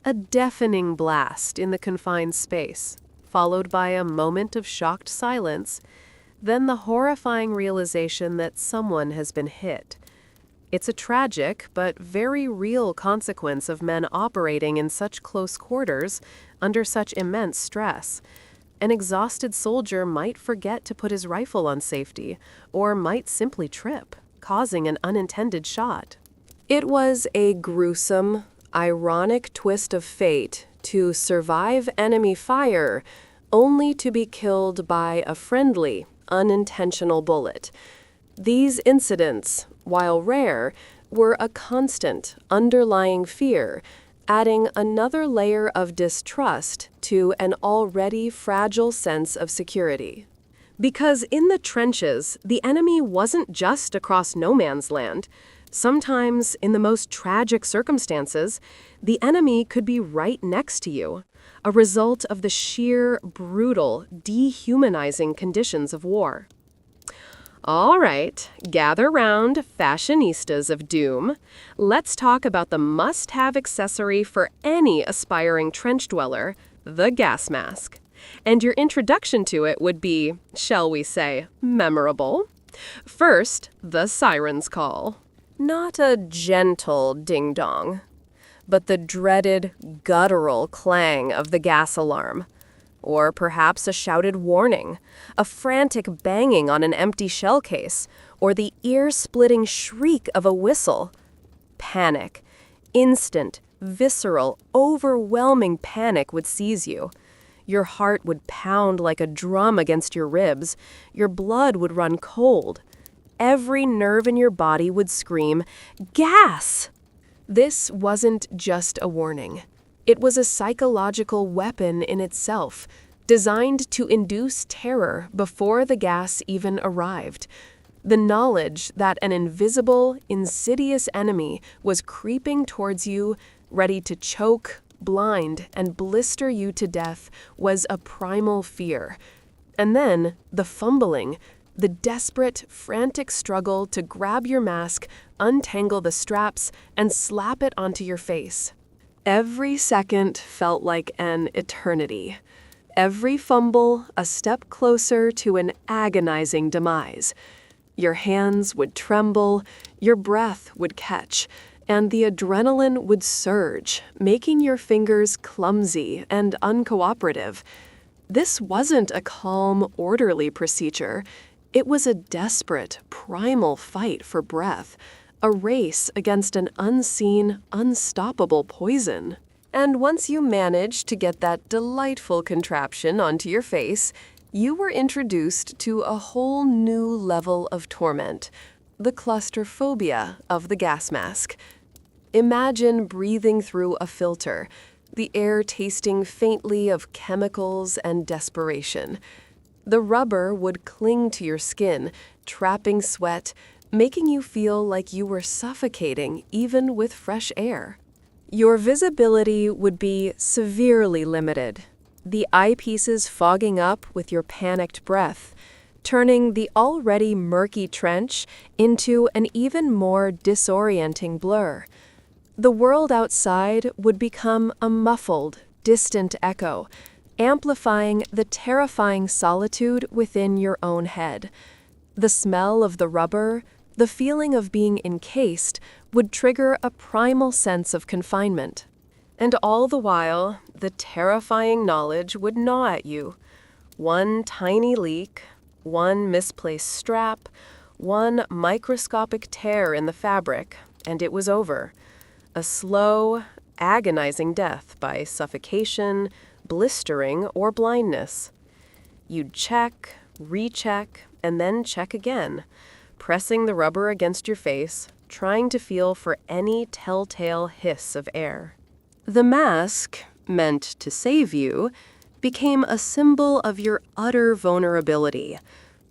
A deafening blast in the confined space, followed by a moment of shocked silence, then the horrifying realization that someone has been hit. It's a tragic but very real consequence of men operating in such close quarters under such immense stress. An exhausted soldier might forget to put his rifle on safety, or might simply trip, causing an unintended shot. It was a gruesome, ironic twist of fate to survive enemy fire, only to be killed by a friendly, unintentional bullet. These incidents, while rare, were a constant, underlying fear, adding another layer of distrust to an already fragile sense of security. Because in the trenches, the enemy wasn't just across no man's land. Sometimes, in the most tragic circumstances, the enemy could be right next to you, a result of the sheer, brutal, dehumanizing conditions of war. All right, gather round, fashionistas of doom. Let's talk about the must-have accessory for any aspiring trench dweller, the gas mask. And your introduction to it would be, shall we say, memorable. First, the siren's call. Not a gentle ding-dong, but the dreaded, guttural clang of the gas alarm. Or perhaps a shouted warning, a frantic banging on an empty shell case, or the ear-splitting shriek of a whistle. Panic. Instant, visceral, overwhelming panic would seize you. Your heart would pound like a drum against your ribs. Your blood would run cold. Every nerve in your body would scream, "Gas!" This wasn't just a warning. It was a psychological weapon in itself, designed to induce terror before the gas even arrived. The knowledge that an invisible, insidious enemy was creeping towards you, ready to choke, blind, and blister you to death was a primal fear. And then the fumbling, the desperate, frantic struggle to grab your mask, untangle the straps, and slap it onto your face. Every second felt like an eternity. Every fumble a step closer to an agonizing demise. Your hands would tremble, your breath would catch, and the adrenaline would surge, making your fingers clumsy and uncooperative. This wasn't a calm, orderly procedure. It was a desperate, primal fight for breath. A race against an unseen, unstoppable poison. And once you managed to get that delightful contraption onto your face, you were introduced to a whole new level of torment, the claustrophobia of the gas mask. Imagine breathing through a filter, the air tasting faintly of chemicals and desperation. The rubber would cling to your skin, trapping sweat, making you feel like you were suffocating even with fresh air. Your visibility would be severely limited, the eyepieces fogging up with your panicked breath, turning the already murky trench into an even more disorienting blur. The world outside would become a muffled, distant echo, amplifying the terrifying solitude within your own head. The smell of the rubber, the feeling of being encased, would trigger a primal sense of confinement. And all the while, the terrifying knowledge would gnaw at you. One tiny leak, one misplaced strap, one microscopic tear in the fabric, and it was over. A slow, agonizing death by suffocation, blistering, or blindness. You'd check, recheck, and then check again, pressing the rubber against your face, trying to feel for any telltale hiss of air. The mask, meant to save you, became a symbol of your utter vulnerability,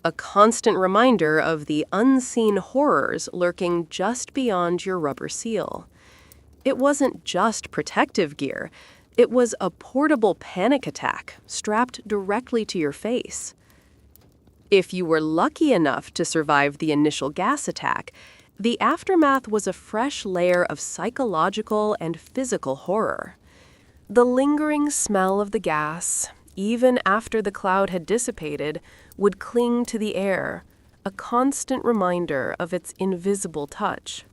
a constant reminder of the unseen horrors lurking just beyond your rubber seal. It wasn't just protective gear, it was a portable panic attack strapped directly to your face. If you were lucky enough to survive the initial gas attack, the aftermath was a fresh layer of psychological and physical horror. The lingering smell of the gas, even after the cloud had dissipated, would cling to the air, a constant reminder of its invisible touch.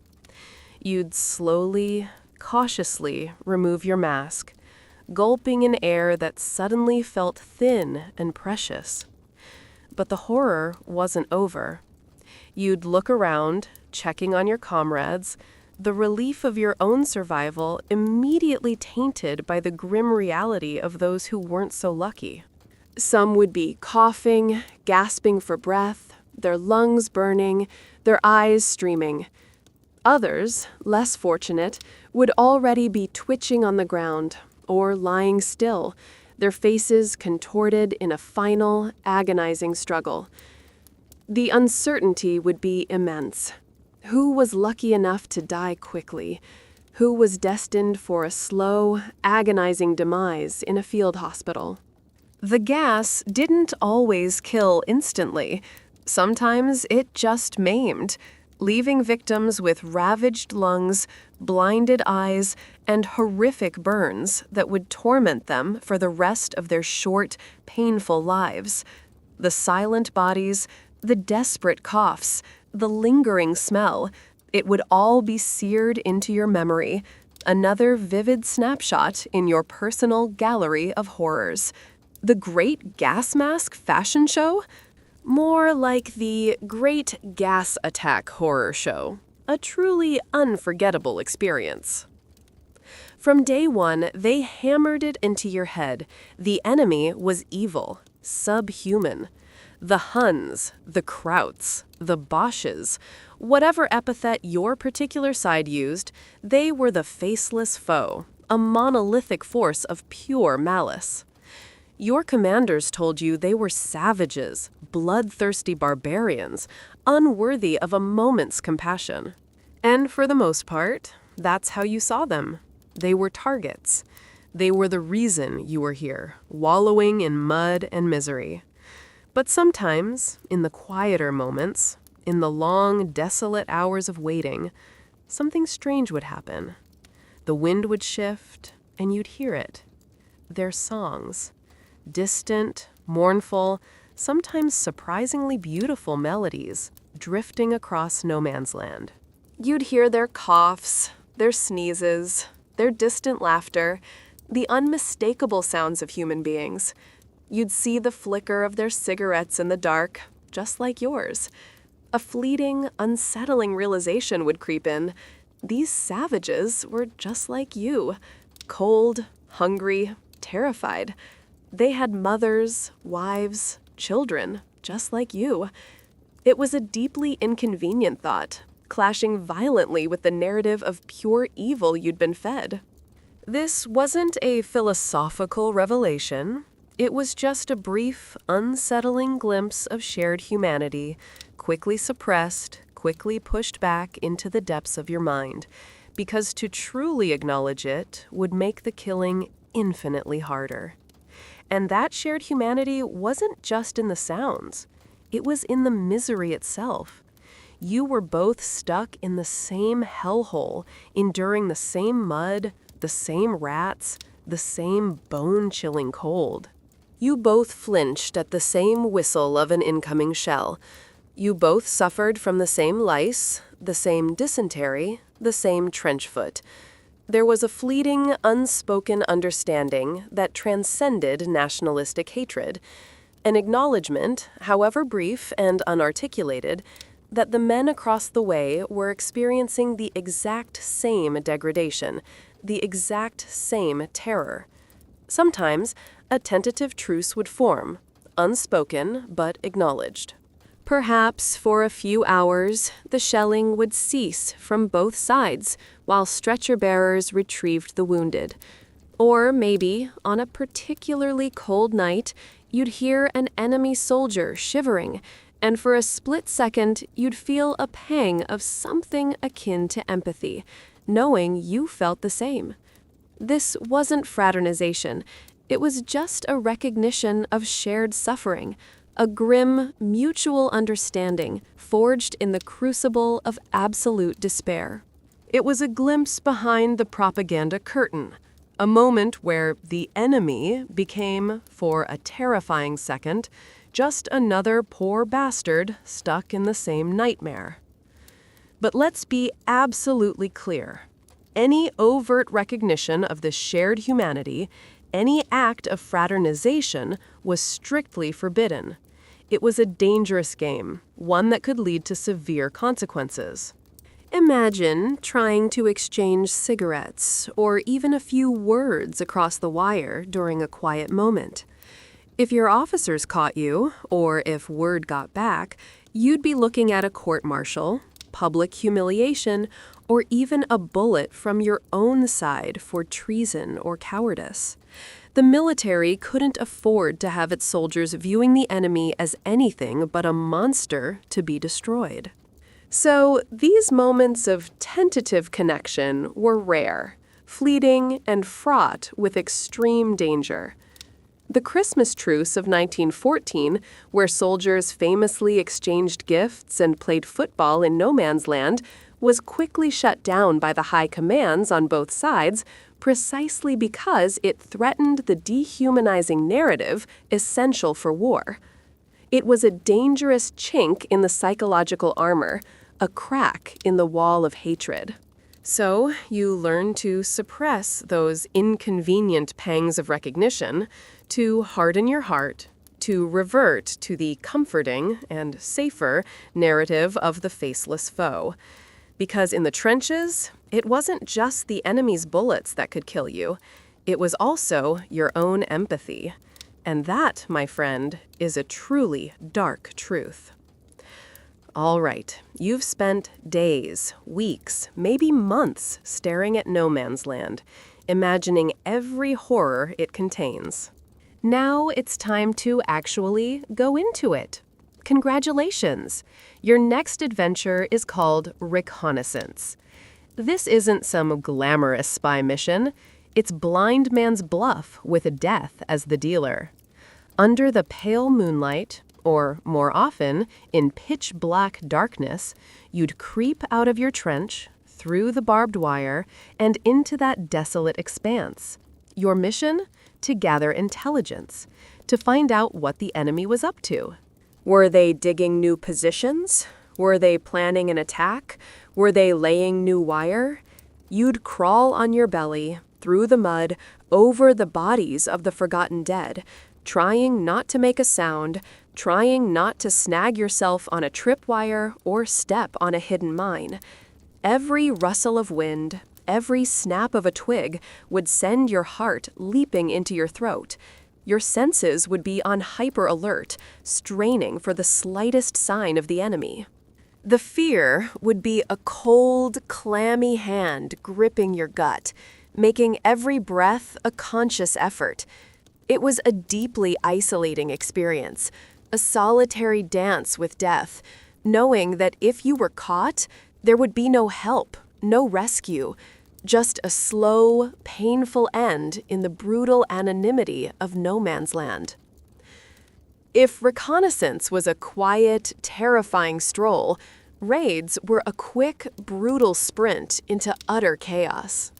You'd slowly, cautiously remove your mask, gulping in air that suddenly felt thin and precious. But the horror wasn't over. You'd look around, checking on your comrades, the relief of your own survival immediately tainted by the grim reality of those who weren't so lucky. Some would be coughing, gasping for breath, their lungs burning, their eyes streaming. Others, less fortunate, would already be twitching on the ground or lying still, their faces contorted in a final, agonizing struggle. The uncertainty would be immense. Who was lucky enough to die quickly? Who was destined for a slow, agonizing demise in a field hospital? The gas didn't always kill instantly. Sometimes it just maimed, leaving victims with ravaged lungs, blinded eyes, and horrific burns that would torment them for the rest of their short, painful lives. The silent bodies, the desperate coughs, the lingering smell, it would all be seared into your memory, another vivid snapshot in your personal gallery of horrors. The Great Gas Mask Fashion Show? More like the Great Gas Attack Horror Show, a truly unforgettable experience. From day one, they hammered it into your head. The enemy was evil, subhuman. The Huns, the Krauts, the Bosches, whatever epithet your particular side used, they were the faceless foe, a monolithic force of pure malice. Your commanders told you they were savages, bloodthirsty barbarians, unworthy of a moment's compassion. And for the most part, that's how you saw them. They were targets. They were the reason you were here, wallowing in mud and misery. But sometimes, in the quieter moments, in the long, desolate hours of waiting, something strange would happen. The wind would shift, and you'd hear it. Their songs. Distant, mournful, sometimes surprisingly beautiful melodies drifting across no man's land. You'd hear their coughs, their sneezes, their distant laughter, the unmistakable sounds of human beings. You'd see the flicker of their cigarettes in the dark, just like yours. A fleeting, unsettling realization would creep in. These savages were just like you, cold, hungry, terrified. They had mothers, wives, children, just like you. It was a deeply inconvenient thought, clashing violently with the narrative of pure evil you'd been fed. This wasn't a philosophical revelation. It was just a brief, unsettling glimpse of shared humanity, quickly suppressed, quickly pushed back into the depths of your mind, because to truly acknowledge it would make the killing infinitely harder. And that shared humanity wasn't just in the sounds. It was in the misery itself. You were both stuck in the same hellhole, enduring the same mud, the same rats, the same bone-chilling cold. You both flinched at the same whistle of an incoming shell. You both suffered from the same lice, the same dysentery, the same trench foot. There was a fleeting, unspoken understanding that transcended nationalistic hatred, an acknowledgement, however brief and unarticulated, that the men across the way were experiencing the exact same degradation, the exact same terror. Sometimes, a tentative truce would form, unspoken but acknowledged. Perhaps for a few hours, the shelling would cease from both sides while stretcher bearers retrieved the wounded. Or maybe, on a particularly cold night, you'd hear an enemy soldier shivering, and for a split second, you'd feel a pang of something akin to empathy, knowing you felt the same. This wasn't fraternization. It was just a recognition of shared suffering, a grim, mutual understanding forged in the crucible of absolute despair. It was a glimpse behind the propaganda curtain, a moment where the enemy became, for a terrifying second, just another poor bastard stuck in the same nightmare. But let's be absolutely clear. Any overt recognition of this shared humanity, any act of fraternization, was strictly forbidden. It was a dangerous game, one that could lead to severe consequences. Imagine trying to exchange cigarettes or even a few words across the wire during a quiet moment. If your officers caught you, or if word got back, you'd be looking at a court-martial, public humiliation, or even a bullet from your own side for treason or cowardice. The military couldn't afford to have its soldiers viewing the enemy as anything but a monster to be destroyed. So these moments of tentative connection were rare, fleeting, and fraught with extreme danger. The Christmas truce of 1914, where soldiers famously exchanged gifts and played football in no man's land, was quickly shut down by the high commands on both sides precisely because it threatened the dehumanizing narrative essential for war. It was a dangerous chink in the psychological armor, a crack in the wall of hatred. So you learn to suppress those inconvenient pangs of recognition, to harden your heart, to revert to the comforting and safer narrative of the faceless foe. Because in the trenches, it wasn't just the enemy's bullets that could kill you. It was also your own empathy. And that, my friend, is a truly dark truth. All right, you've spent days, weeks, maybe months staring at no man's land, imagining every horror it contains. Now it's time to actually go into it. Congratulations! Your next adventure is called Reconnaissance. This isn't some glamorous spy mission. It's blind man's bluff with death as the dealer. Under the pale moonlight, or more often, in pitch-black darkness, you'd creep out of your trench, through the barbed wire, and into that desolate expanse. Your mission? To gather intelligence, to find out what the enemy was up to. Were they digging new positions? Were they planning an attack? Were they laying new wire? You'd crawl on your belly, through the mud, over the bodies of the forgotten dead, trying not to make a sound, trying not to snag yourself on a tripwire or step on a hidden mine. Every rustle of wind, every snap of a twig would send your heart leaping into your throat. Your senses would be on hyper alert, straining for the slightest sign of the enemy. The fear would be a cold, clammy hand gripping your gut, making every breath a conscious effort. It was a deeply isolating experience, a solitary dance with death, knowing that if you were caught, there would be no help, no rescue, just a slow, painful end in the brutal anonymity of no man's land. If reconnaissance was a quiet, terrifying stroll, raids were a quick, brutal sprint into utter chaos.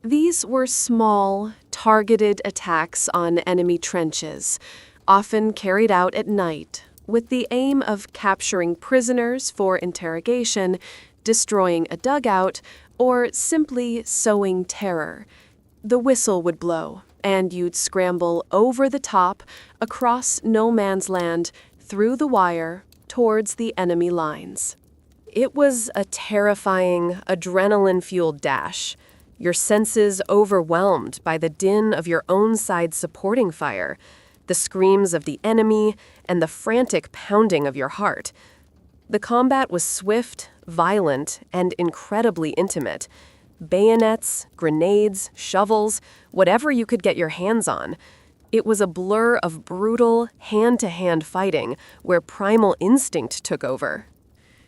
These were small, targeted attacks on enemy trenches, often carried out at night, with the aim of capturing prisoners for interrogation, destroying a dugout, or simply sowing terror. The whistle would blow, and you'd scramble over the top, across no man's land, through the wire, towards the enemy lines. It was a terrifying, adrenaline-fueled dash, your senses overwhelmed by the din of your own side's supporting fire, the screams of the enemy, and the frantic pounding of your heart. The combat was swift, violent, and incredibly intimate. Bayonets, grenades, shovels, whatever you could get your hands on. It was a blur of brutal, hand-to-hand fighting where primal instinct took over.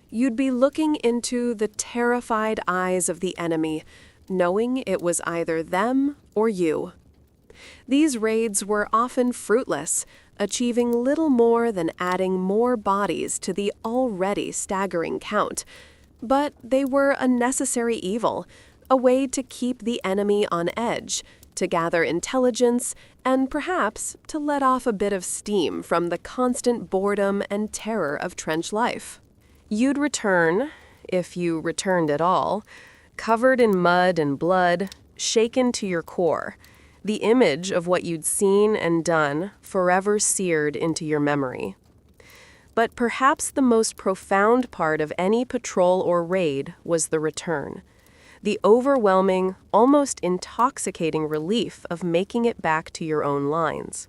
You'd be looking into the terrified eyes of the enemy, knowing it was either them or you. These raids were often fruitless, achieving little more than adding more bodies to the already staggering count. But they were a necessary evil, a way to keep the enemy on edge, to gather intelligence, and perhaps to let off a bit of steam from the constant boredom and terror of trench life. You'd return, if you returned at all, covered in mud and blood, shaken to your core, the image of what you'd seen and done forever seared into your memory. But perhaps the most profound part of any patrol or raid was the return. The overwhelming, almost intoxicating relief of making it back to your own lines.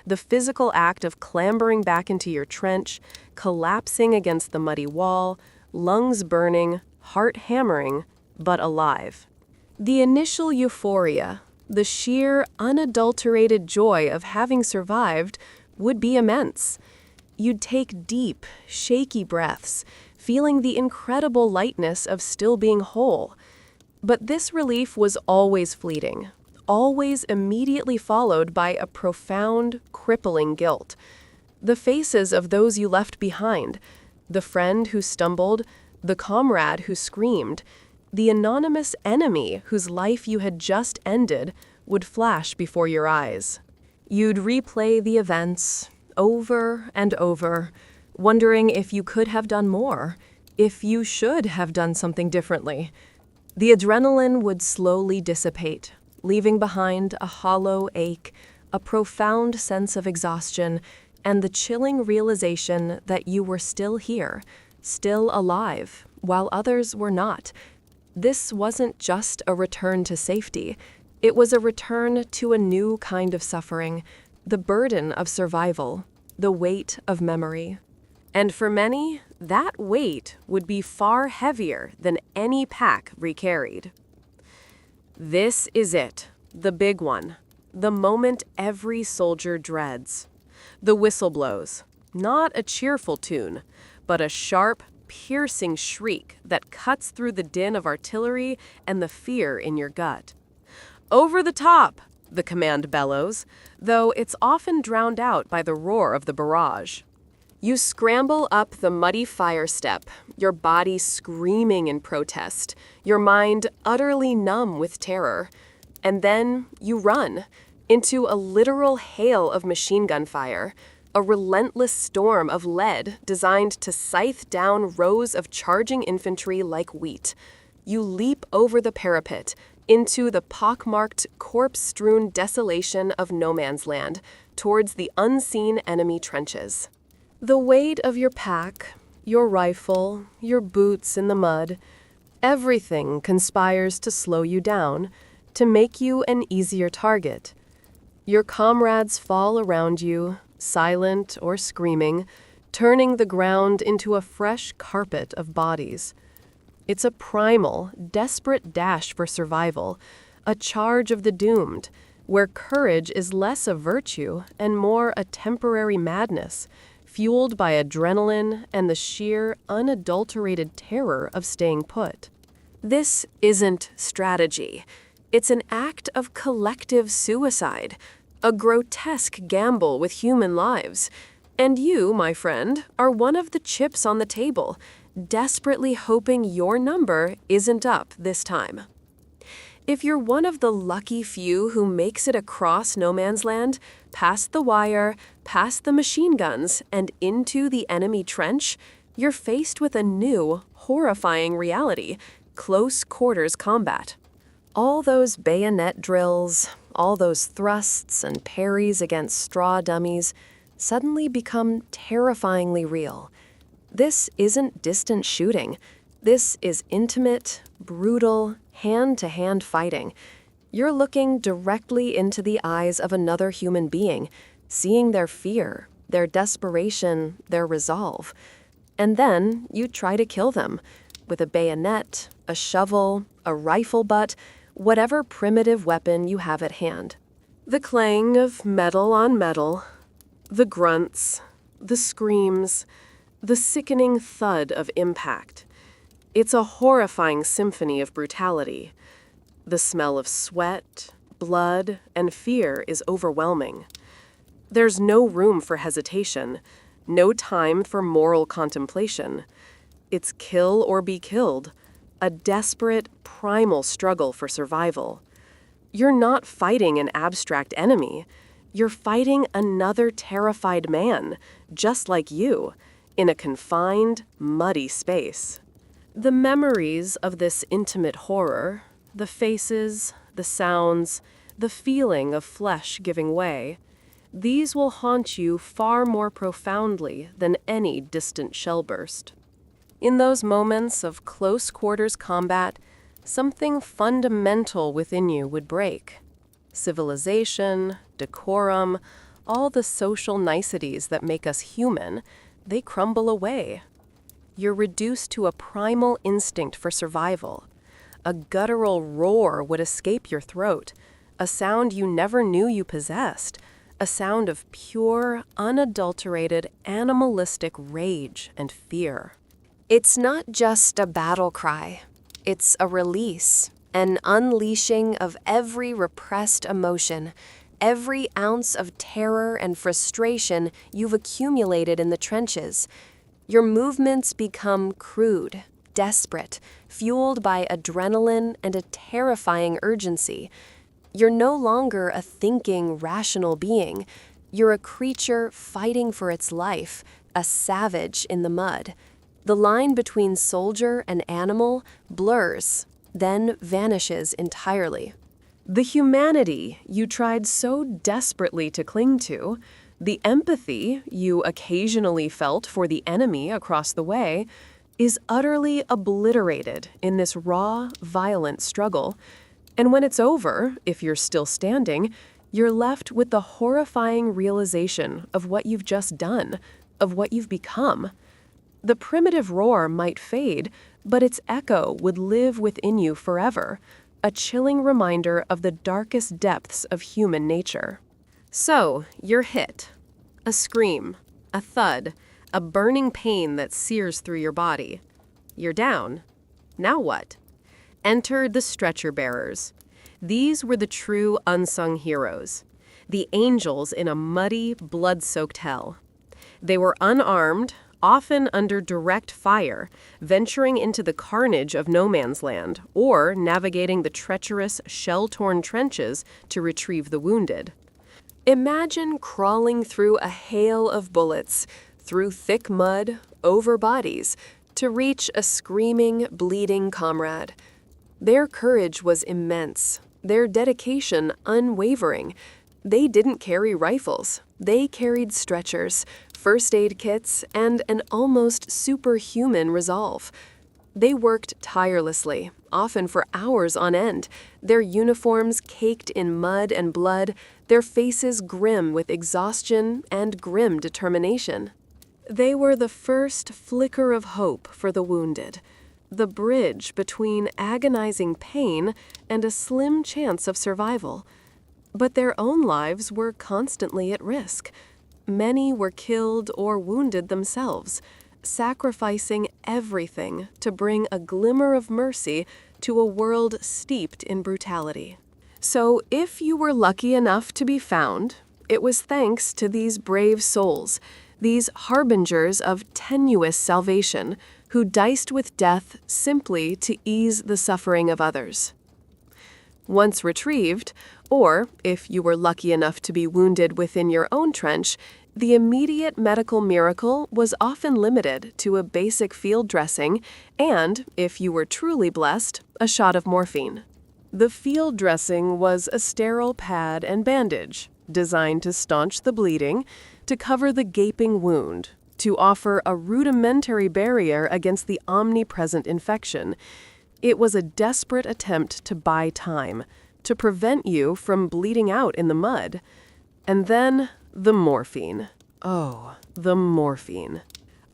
The physical act of clambering back into your trench, collapsing against the muddy wall, lungs burning, heart hammering, but alive. The initial euphoria, the sheer, unadulterated joy of having survived, would be immense. You'd take deep, shaky breaths, feeling the incredible lightness of still being whole. But this relief was always fleeting, always immediately followed by a profound, crippling guilt. The faces of those you left behind, the friend who stumbled, the comrade who screamed, the anonymous enemy whose life you had just ended, would flash before your eyes. You'd replay the events over and over, wondering if you could have done more, if you should have done something differently. The adrenaline would slowly dissipate, leaving behind a hollow ache, a profound sense of exhaustion, and the chilling realization that you were still here, still alive, while others were not. This wasn't just a return to safety. It was a return to a new kind of suffering, the burden of survival, the weight of memory. And for many, that weight would be far heavier than any pack recarried. This is it, the big one, the moment every soldier dreads. The whistle blows, not a cheerful tune, but a sharp, piercing shriek that cuts through the din of artillery and the fear in your gut. "Over the top!" the command bellows, though it's often drowned out by the roar of the barrage. You scramble up the muddy fire step, your body screaming in protest, your mind utterly numb with terror. And then you run into a literal hail of machine gun fire, a relentless storm of lead designed to scythe down rows of charging infantry like wheat. You leap over the parapet into the pockmarked, corpse-strewn desolation of no man's land, towards the unseen enemy trenches. The weight of your pack, your rifle, your boots in the mud, everything conspires to slow you down, to make you an easier target. Your comrades fall around you, silent or screaming, turning the ground into a fresh carpet of bodies. It's a primal, desperate dash for survival, a charge of the doomed, where courage is less a virtue and more a temporary madness, fueled by adrenaline and the sheer, unadulterated terror of staying put. This isn't strategy. It's an act of collective suicide, a grotesque gamble with human lives. And you, my friend, are one of the chips on the table, desperately hoping your number isn't up this time. If you're one of the lucky few who makes it across no man's land, past the wire, past the machine guns, and into the enemy trench, you're faced with a new, horrifying reality: close quarters combat. All those bayonet drills, all those thrusts and parries against straw dummies suddenly become terrifyingly real. This isn't distant shooting. This is intimate, brutal, hand-to-hand fighting. You're looking directly into the eyes of another human being, seeing their fear, their desperation, their resolve. And then you try to kill them with a bayonet, a shovel, a rifle butt, whatever primitive weapon you have at hand. The clang of metal on metal, the grunts, the screams, the sickening thud of impact. It's a horrifying symphony of brutality. The smell of sweat, blood, and fear is overwhelming. There's no room for hesitation, no time for moral contemplation. It's kill or be killed, a desperate, primal struggle for survival. You're not fighting an abstract enemy. You're fighting another terrified man, just like you, in a confined, muddy space. The memories of this intimate horror, the faces, the sounds, the feeling of flesh giving way, these will haunt you far more profoundly than any distant shell burst. In those moments of close quarters combat, something fundamental within you would break. Civilization, decorum, all the social niceties that make us human, they crumble away. You're reduced to a primal instinct for survival. A guttural roar would escape your throat, a sound you never knew you possessed, a sound of pure, unadulterated, animalistic rage and fear. It's not just a battle cry. It's a release, an unleashing of every repressed emotion, every ounce of terror and frustration you've accumulated in the trenches. Your movements become crude, desperate, fueled by adrenaline and a terrifying urgency. You're no longer a thinking, rational being. You're a creature fighting for its life, a savage in the mud. The line between soldier and animal blurs, then vanishes entirely. The humanity you tried so desperately to cling to, the empathy you occasionally felt for the enemy across the way, is utterly obliterated in this raw, violent struggle. And when it's over, if you're still standing, you're left with the horrifying realization of what you've just done, of what you've become. The primitive roar might fade, but its echo would live within you forever, a chilling reminder of the darkest depths of human nature. So, you're hit. A scream, a thud, a burning pain that sears through your body. You're down. Now what? Enter the stretcher bearers. These were the true unsung heroes, the angels in a muddy, blood-soaked hell. They were unarmed, often under direct fire, venturing into the carnage of no man's land, or navigating the treacherous, shell-torn trenches to retrieve the wounded. Imagine crawling through a hail of bullets, through thick mud, over bodies, to reach a screaming, bleeding comrade. Their courage was immense, their dedication unwavering. They didn't carry rifles. They carried stretchers, first aid kits, and an almost superhuman resolve. They worked tirelessly, often for hours on end, their uniforms caked in mud and blood, their faces grim with exhaustion and grim determination. They were the first flicker of hope for the wounded, the bridge between agonizing pain and a slim chance of survival. But their own lives were constantly at risk. Many were killed or wounded themselves, sacrificing everything to bring a glimmer of mercy to a world steeped in brutality. So if you were lucky enough to be found, it was thanks to these brave souls, these harbingers of tenuous salvation, who diced with death simply to ease the suffering of others. Once retrieved, or if you were lucky enough to be wounded within your own trench, the immediate medical miracle was often limited to a basic field dressing and, if you were truly blessed, a shot of morphine. The field dressing was a sterile pad and bandage, designed to staunch the bleeding, to cover the gaping wound, to offer a rudimentary barrier against the omnipresent infection. It was a desperate attempt to buy time, to prevent you from bleeding out in the mud. And then, the morphine. Oh, the morphine.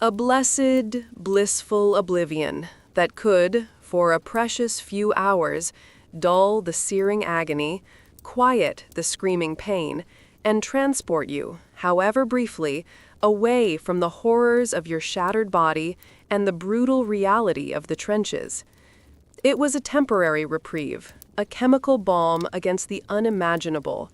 A blessed, blissful oblivion that could, for a precious few hours, dull the searing agony, quiet the screaming pain, and transport you, however briefly, away from the horrors of your shattered body and the brutal reality of the trenches. It was a temporary reprieve, a chemical balm against the unimaginable,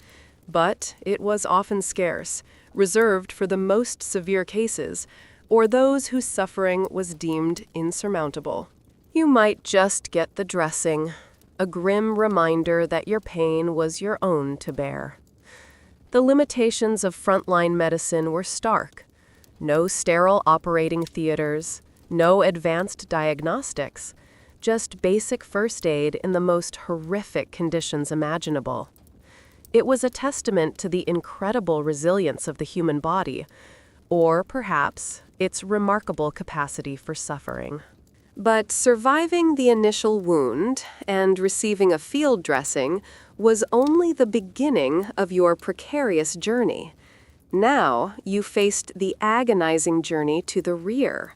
but it was often scarce, reserved for the most severe cases, or those whose suffering was deemed insurmountable. You might just get the dressing, a grim reminder that your pain was your own to bear. The limitations of frontline medicine were stark. No sterile operating theaters, no advanced diagnostics, just basic first aid in the most horrific conditions imaginable. It was a testament to the incredible resilience of the human body, or perhaps its remarkable capacity for suffering. But surviving the initial wound and receiving a field dressing was only the beginning of your precarious journey. Now you faced the agonizing journey to the rear.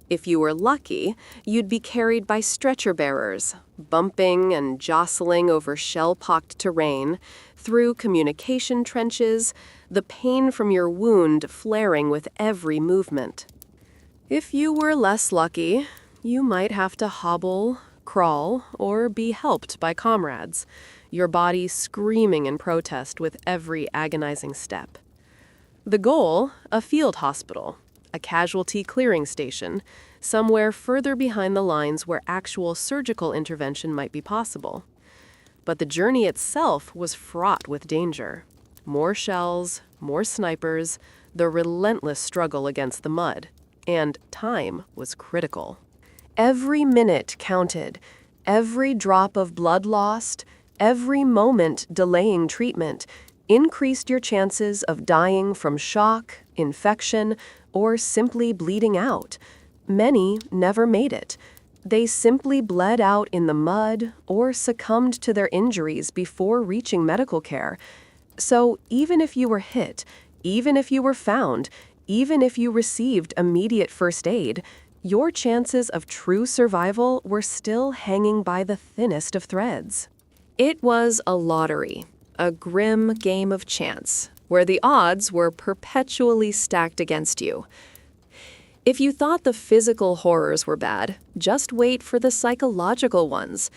If you were lucky, you'd be carried by stretcher bearers, bumping and jostling over shell-pocked terrain, through communication trenches, the pain from your wound flaring with every movement. If you were less lucky, you might have to hobble, crawl, or be helped by comrades, your body screaming in protest with every agonizing step. The goal, a field hospital, a casualty clearing station, somewhere further behind the lines where actual surgical intervention might be possible. But the journey itself was fraught with danger. More shells, more snipers, the relentless struggle against the mud. And time was critical. Every minute counted, every drop of blood lost, every moment delaying treatment increased your chances of dying from shock, infection, or simply bleeding out. Many never made it. They simply bled out in the mud or succumbed to their injuries before reaching medical care. So even if you were hit, even if you were found, even if you received immediate first aid, your chances of true survival were still hanging by the thinnest of threads. It was a lottery, a grim game of chance, where the odds were perpetually stacked against you. If you thought the physical horrors were bad, just wait for the psychological ones.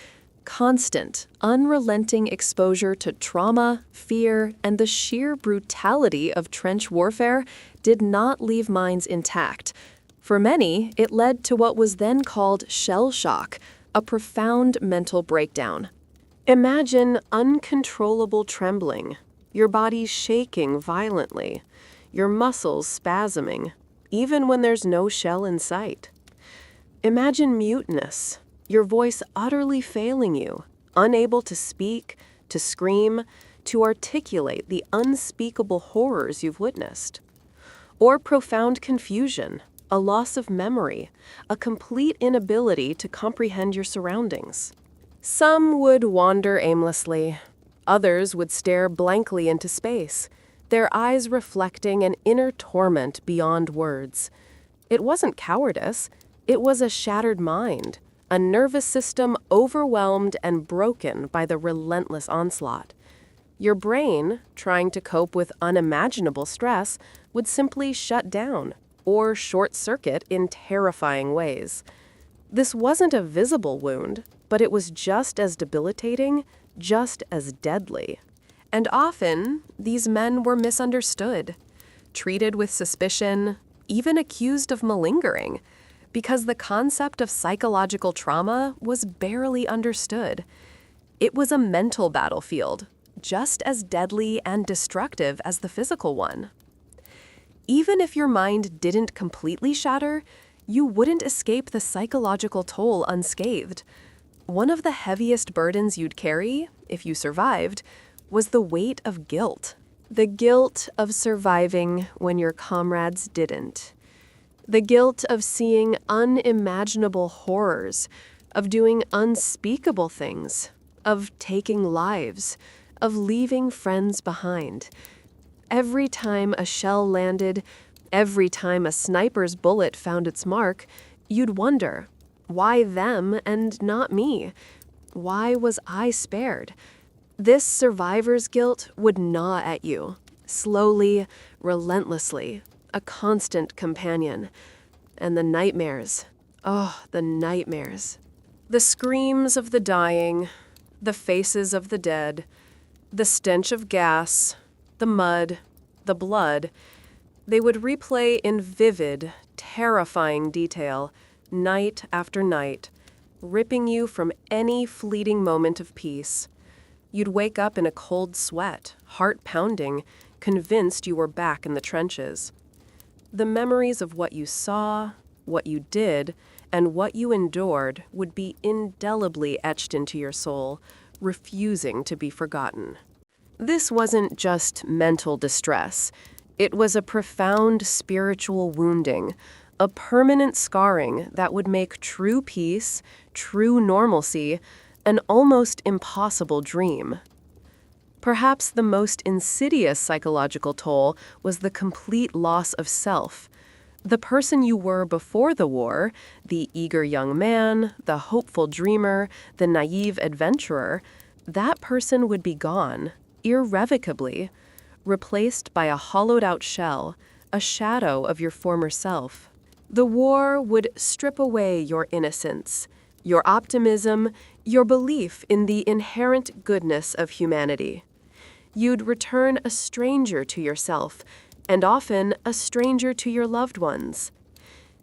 Constant, unrelenting exposure to trauma, fear, and the sheer brutality of trench warfare did not leave minds intact. For many, it led to what was then called shell shock, a profound mental breakdown. Imagine uncontrollable trembling, your body shaking violently, your muscles spasming, even when there's no shell in sight. Imagine muteness, your voice utterly failing you, unable to speak, to scream, to articulate the unspeakable horrors you've witnessed. Or profound confusion, a loss of memory, a complete inability to comprehend your surroundings. Some would wander aimlessly. Others would stare blankly into space, their eyes reflecting an inner torment beyond words. It wasn't cowardice, it was a shattered mind, a nervous system overwhelmed and broken by the relentless onslaught. Your brain, trying to cope with unimaginable stress, would simply shut down or short-circuit in terrifying ways. This wasn't a visible wound, but it was just as debilitating, just as deadly. And often, these men were misunderstood, treated with suspicion, even accused of malingering, because the concept of psychological trauma was barely understood. It was a mental battlefield, just as deadly and destructive as the physical one. Even if your mind didn't completely shatter, you wouldn't escape the psychological toll unscathed. One of the heaviest burdens you'd carry, if you survived, was the weight of guilt. The guilt of surviving when your comrades didn't. The guilt of seeing unimaginable horrors, of doing unspeakable things, of taking lives, of leaving friends behind. Every time a shell landed, every time a sniper's bullet found its mark, you'd wonder, why them and not me? Why was I spared? This survivor's guilt would gnaw at you, slowly, relentlessly, a constant companion. And the nightmares, the nightmares. The screams of the dying, the faces of the dead, the stench of gas, the mud, the blood, they would replay in vivid, terrifying detail, night after night, ripping you from any fleeting moment of peace. You'd wake up in a cold sweat, heart pounding, convinced you were back in the trenches. The memories of what you saw, what you did, and what you endured would be indelibly etched into your soul, refusing to be forgotten. This wasn't just mental distress. It was a profound spiritual wounding, a permanent scarring that would make true peace, true normalcy, an almost impossible dream. Perhaps the most insidious psychological toll was the complete loss of self. The person you were before the war, the eager young man, the hopeful dreamer, the naive adventurer, that person would be gone, irrevocably, replaced by a hollowed-out shell, a shadow of your former self. The war would strip away your innocence, your optimism, your belief in the inherent goodness of humanity. You'd return a stranger to yourself, and often a stranger to your loved ones.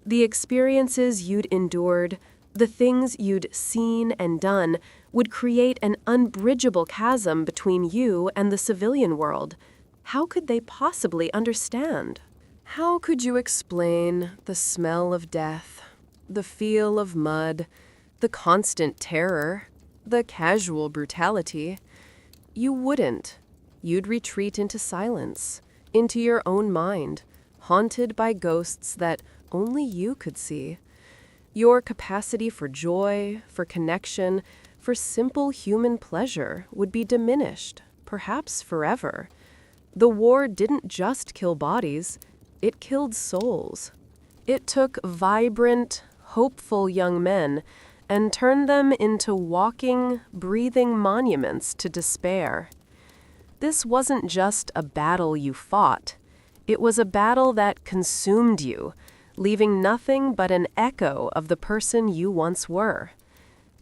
The experiences you'd endured, the things you'd seen and done, would create an unbridgeable chasm between you and the civilian world. How could they possibly understand? How could you explain the smell of death, the feel of mud, the constant terror, the casual brutality? You wouldn't. You'd retreat into silence, into your own mind, haunted by ghosts that only you could see. Your capacity for joy, for connection, for simple human pleasure would be diminished, perhaps forever. The war didn't just kill bodies, it killed souls. It took vibrant, hopeful young men and turned them into walking, breathing monuments to despair. This wasn't just a battle you fought. It was a battle that consumed you, leaving nothing but an echo of the person you once were.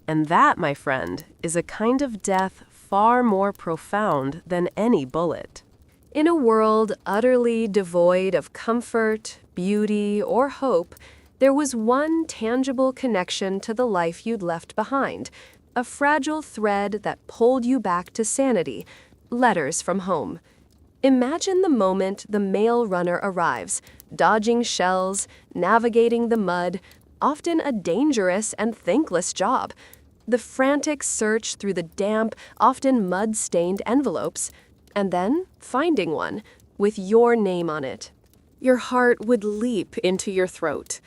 And that, my friend, is a kind of death far more profound than any bullet. In a world utterly devoid of comfort, beauty, or hope, there was one tangible connection to the life you'd left behind, a fragile thread that pulled you back to sanity. Letters from home. Imagine the moment the mail runner arrives, dodging shells, navigating the mud, often a dangerous and thankless job. The frantic search through the damp, often mud-stained envelopes, and then finding one with your name on it. Your heart would leap into your throat.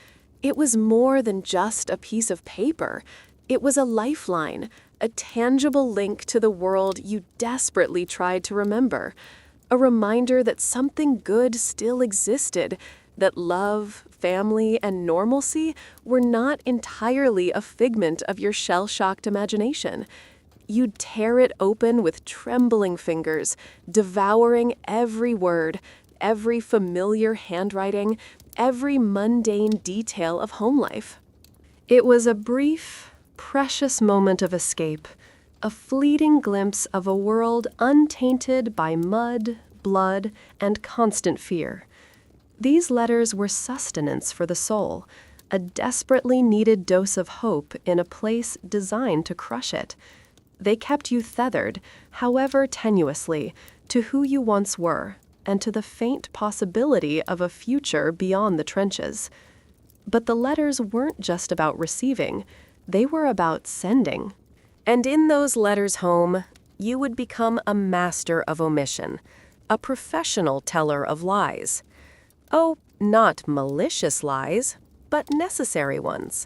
It was more than just a piece of paper. It was a lifeline, a tangible link to the world you desperately tried to remember, a reminder that something good still existed, that love, family, and normalcy were not entirely a figment of your shell-shocked imagination. You'd tear it open with trembling fingers, devouring every word, every familiar handwriting, every mundane detail of home life. It was a brief, precious moment of escape, a fleeting glimpse of a world untainted by mud, blood, and constant fear. These letters were sustenance for the soul, a desperately needed dose of hope in a place designed to crush it. They kept you tethered, however tenuously, to who you once were, and to the faint possibility of a future beyond the trenches. But the letters weren't just about receiving. They were about sending. And in those letters home, you would become a master of omission, a professional teller of lies. Oh, not malicious lies, but necessary ones.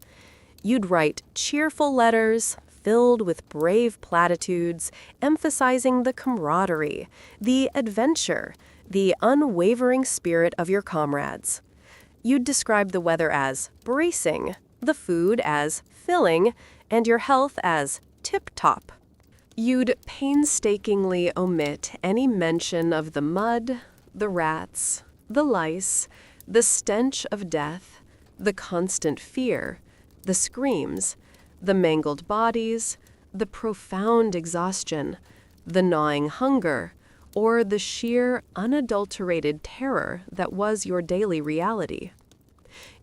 You'd write cheerful letters, filled with brave platitudes, emphasizing the camaraderie, the adventure, the unwavering spirit of your comrades. You'd describe the weather as bracing, the food as filling, and your health as tip-top. You'd painstakingly omit any mention of the mud, the rats, the lice, the stench of death, the constant fear, the screams, the mangled bodies, the profound exhaustion, the gnawing hunger, or the sheer, unadulterated terror that was your daily reality.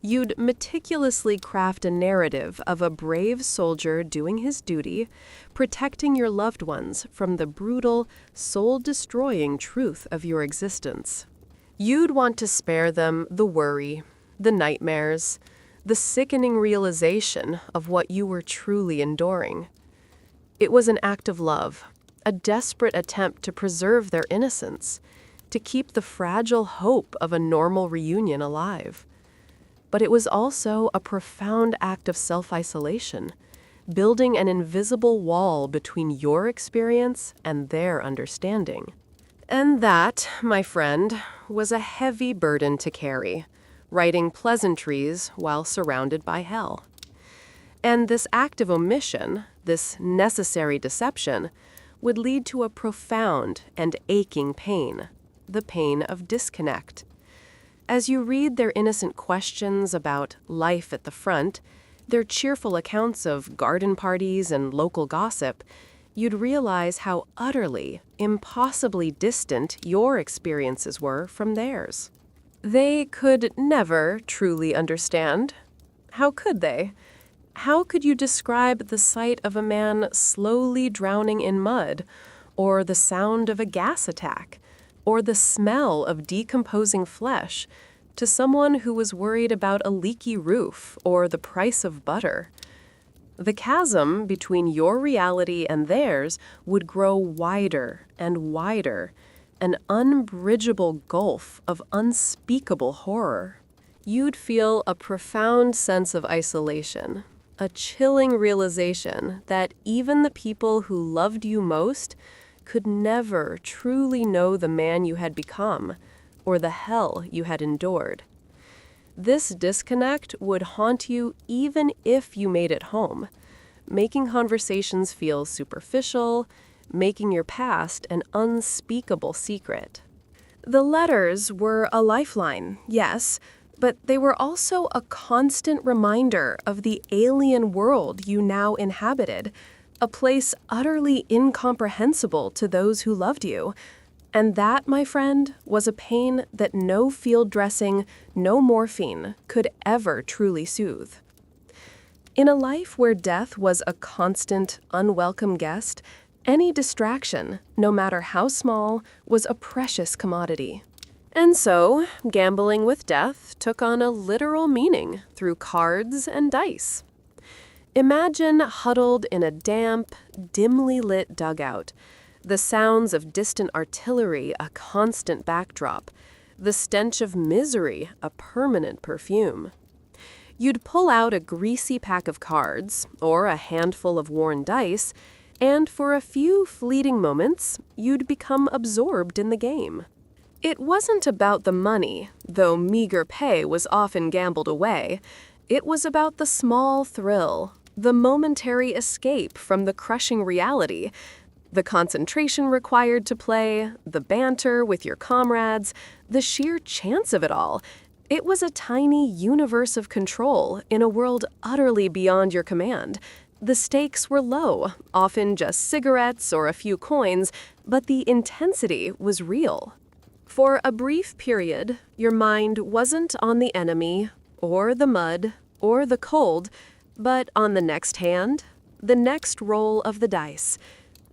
You'd meticulously craft a narrative of a brave soldier doing his duty, protecting your loved ones from the brutal, soul-destroying truth of your existence. You'd want to spare them the worry, the nightmares, the sickening realization of what you were truly enduring. It was an act of love, a desperate attempt to preserve their innocence, to keep the fragile hope of a normal reunion alive. But it was also a profound act of self-isolation, building an invisible wall between your experience and their understanding. And that, my friend, was a heavy burden to carry, writing pleasantries while surrounded by hell. And this act of omission, this necessary deception, would lead to a profound and aching pain, the pain of disconnect. As you read their innocent questions about life at the front, their cheerful accounts of garden parties and local gossip, you'd realize how utterly, impossibly distant your experiences were from theirs. They could never truly understand. How could they? How could you describe the sight of a man slowly drowning in mud, or the sound of a gas attack, or the smell of decomposing flesh, to someone who was worried about a leaky roof or the price of butter? The chasm between your reality and theirs would grow wider and wider, an unbridgeable gulf of unspeakable horror. You'd feel a profound sense of isolation, a chilling realization that even the people who loved you most could never truly know the man you had become or the hell you had endured. This disconnect would haunt you even if you made it home, making conversations feel superficial, making your past an unspeakable secret. The letters were a lifeline, yes, but they were also a constant reminder of the alien world you now inhabited, a place utterly incomprehensible to those who loved you. And that, my friend, was a pain that no field dressing, no morphine could ever truly soothe. In a life where death was a constant, unwelcome guest, any distraction, no matter how small, was a precious commodity. And so, gambling with death took on a literal meaning through cards and dice. Imagine huddled in a damp, dimly lit dugout, the sounds of distant artillery a constant backdrop, the stench of misery a permanent perfume. You'd pull out a greasy pack of cards, or a handful of worn dice, and for a few fleeting moments, you'd become absorbed in the game. It wasn't about the money, though meager pay was often gambled away. It was about the small thrill, the momentary escape from the crushing reality, the concentration required to play, the banter with your comrades, the sheer chance of it all. It was a tiny universe of control in a world utterly beyond your command. The stakes were low, often just cigarettes or a few coins, but the intensity was real. For a brief period, your mind wasn't on the enemy, or the mud, or the cold, but on the next hand, the next roll of the dice.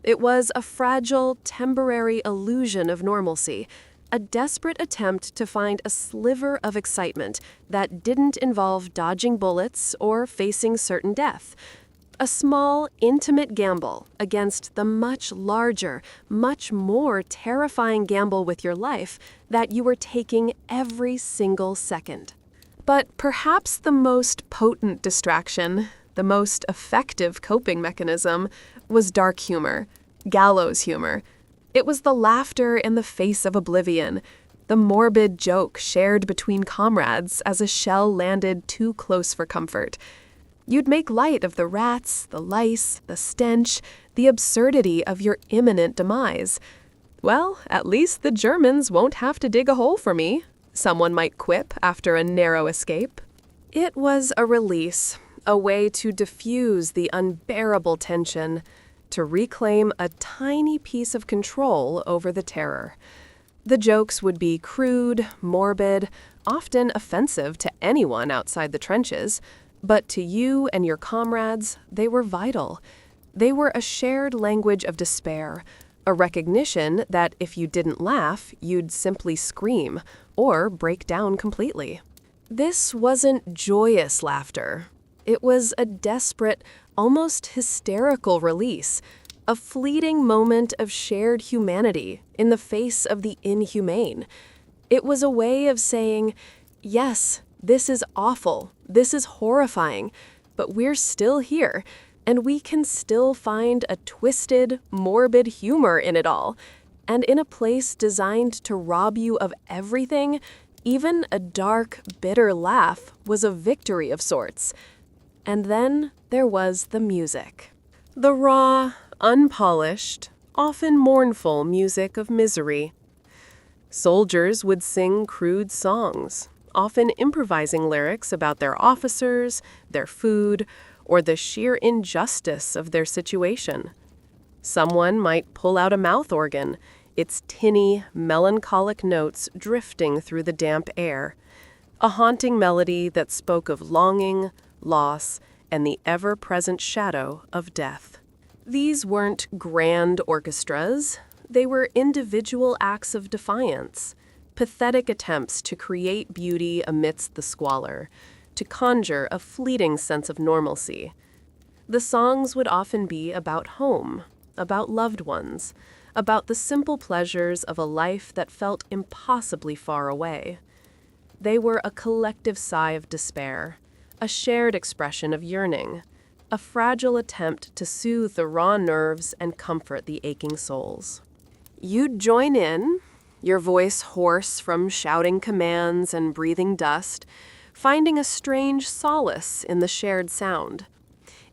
It was a fragile, temporary illusion of normalcy, a desperate attempt to find a sliver of excitement that didn't involve dodging bullets or facing certain death. A small, intimate gamble against the much larger, much more terrifying gamble with your life that you were taking every single second. But perhaps the most potent distraction, the most effective coping mechanism, was dark humor, gallows humor. It was the laughter in the face of oblivion, the morbid joke shared between comrades as a shell landed too close for comfort. You'd make light of the rats, the lice, the stench, the absurdity of your imminent demise. Well, at least the Germans won't have to dig a hole for me, someone might quip after a narrow escape. It was a release, a way to diffuse the unbearable tension, to reclaim a tiny piece of control over the terror. The jokes would be crude, morbid, often offensive to anyone outside the trenches, but to you and your comrades, they were vital. They were a shared language of despair, a recognition that if you didn't laugh, you'd simply scream or break down completely. This wasn't joyous laughter. It was a desperate, almost hysterical release, a fleeting moment of shared humanity in the face of the inhumane. It was a way of saying, yes, this is awful, this is horrifying, but we're still here, and we can still find a twisted, morbid humor in it all. And in a place designed to rob you of everything, even a dark, bitter laugh was a victory of sorts. And then there was the music. The raw, unpolished, often mournful music of misery. Soldiers would sing crude songs, often improvising lyrics about their officers, their food, or the sheer injustice of their situation. Someone might pull out a mouth organ, its tinny, melancholic notes drifting through the damp air, a haunting melody that spoke of longing, loss, and the ever-present shadow of death. These weren't grand orchestras. They were individual acts of defiance, pathetic attempts to create beauty amidst the squalor, to conjure a fleeting sense of normalcy. The songs would often be about home, about loved ones, about the simple pleasures of a life that felt impossibly far away. They were a collective sigh of despair, a shared expression of yearning, a fragile attempt to soothe the raw nerves and comfort the aching souls. You'd join in, your voice hoarse from shouting commands and breathing dust, finding a strange solace in the shared sound.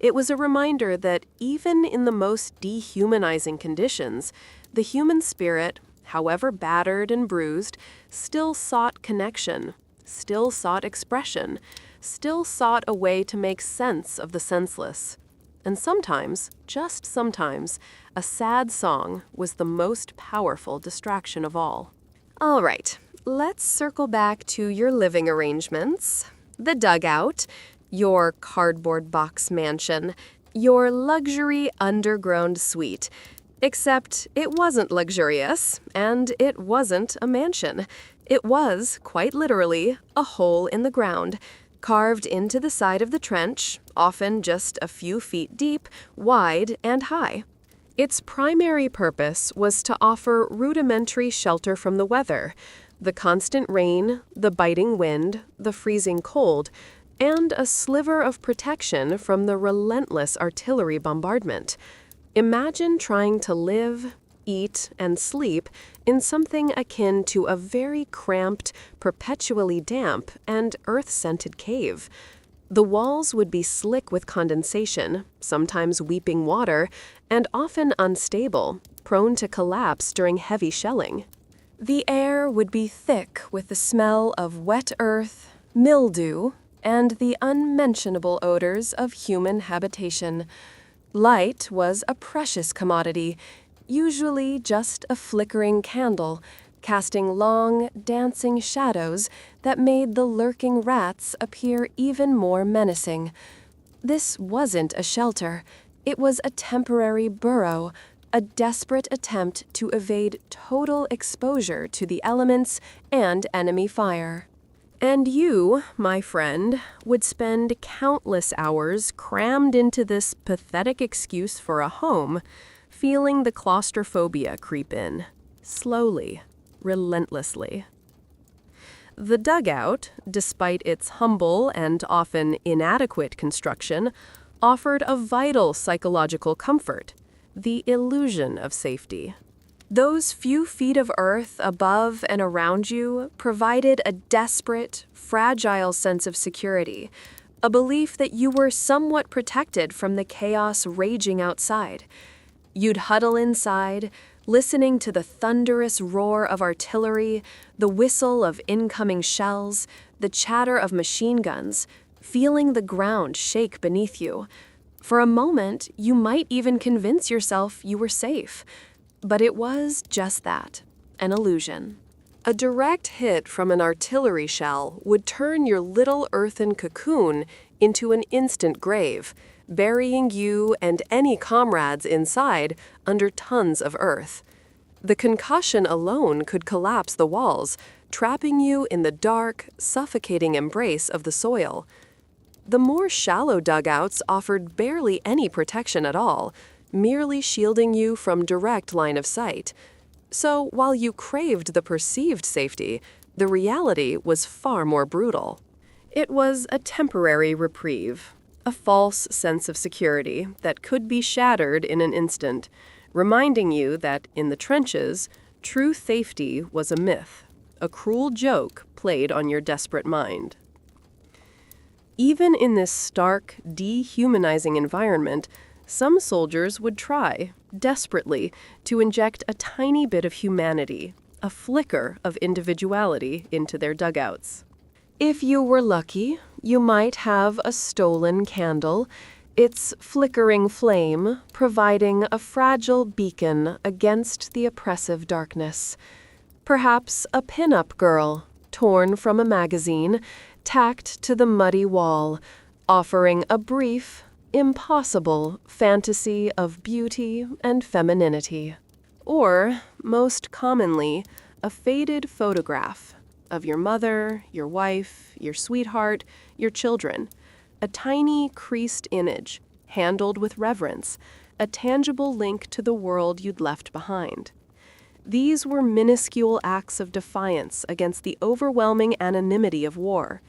It was a reminder that even in the most dehumanizing conditions, the human spirit, however battered and bruised, still sought connection, still sought expression, still sought a way to make sense of the senseless. And sometimes, just sometimes, a sad song was the most powerful distraction of all. All right, let's circle back to your living arrangements. The dugout, your cardboard box mansion, your luxury underground suite. Except it wasn't luxurious, and it wasn't a mansion. It was, quite literally, a hole in the ground, carved into the side of the trench, often just a few feet deep, wide, and high. Its primary purpose was to offer rudimentary shelter from the weather, the constant rain, the biting wind, the freezing cold, and a sliver of protection from the relentless artillery bombardment. Imagine trying to live, eat, and sleep in something akin to a very cramped, perpetually damp, and earth-scented cave. The walls would be slick with condensation, sometimes weeping water, and often unstable, prone to collapse during heavy shelling. The air would be thick with the smell of wet earth, mildew, and the unmentionable odors of human habitation. Light was a precious commodity, usually just a flickering candle, casting long, dancing shadows that made the lurking rats appear even more menacing. This wasn't a shelter. It was a temporary burrow, a desperate attempt to evade total exposure to the elements and enemy fire. And you, my friend, would spend countless hours crammed into this pathetic excuse for a home, feeling the claustrophobia creep in, slowly, relentlessly. The dugout, despite its humble and often inadequate construction, offered a vital psychological comfort, the illusion of safety. Those few feet of earth above and around you provided a desperate, fragile sense of security, a belief that you were somewhat protected from the chaos raging outside. You'd huddle inside, listening to the thunderous roar of artillery, the whistle of incoming shells, the chatter of machine guns, feeling the ground shake beneath you. For a moment, you might even convince yourself you were safe. But it was just that, an illusion. A direct hit from an artillery shell would turn your little earthen cocoon into an instant grave, burying you and any comrades inside under tons of earth. The concussion alone could collapse the walls, trapping you in the dark, suffocating embrace of the soil. The more shallow dugouts offered barely any protection at all, merely shielding you from direct line of sight. So while you craved the perceived safety, the reality was far more brutal. It was a temporary reprieve, a false sense of security that could be shattered in an instant, reminding you that in the trenches, true safety was a myth, a cruel joke played on your desperate mind. Even in this stark, dehumanizing environment, some soldiers would try, desperately, to inject a tiny bit of humanity, a flicker of individuality into their dugouts. If you were lucky, you might have a stolen candle, its flickering flame providing a fragile beacon against the oppressive darkness. Perhaps a pin-up girl, torn from a magazine, tacked to the muddy wall, offering a brief, impossible fantasy of beauty and femininity. Or, most commonly, a faded photograph of your mother, your wife, your sweetheart, your children. A tiny, creased image, handled with reverence, a tangible link to the world you'd left behind. These were minuscule acts of defiance against the overwhelming anonymity of war,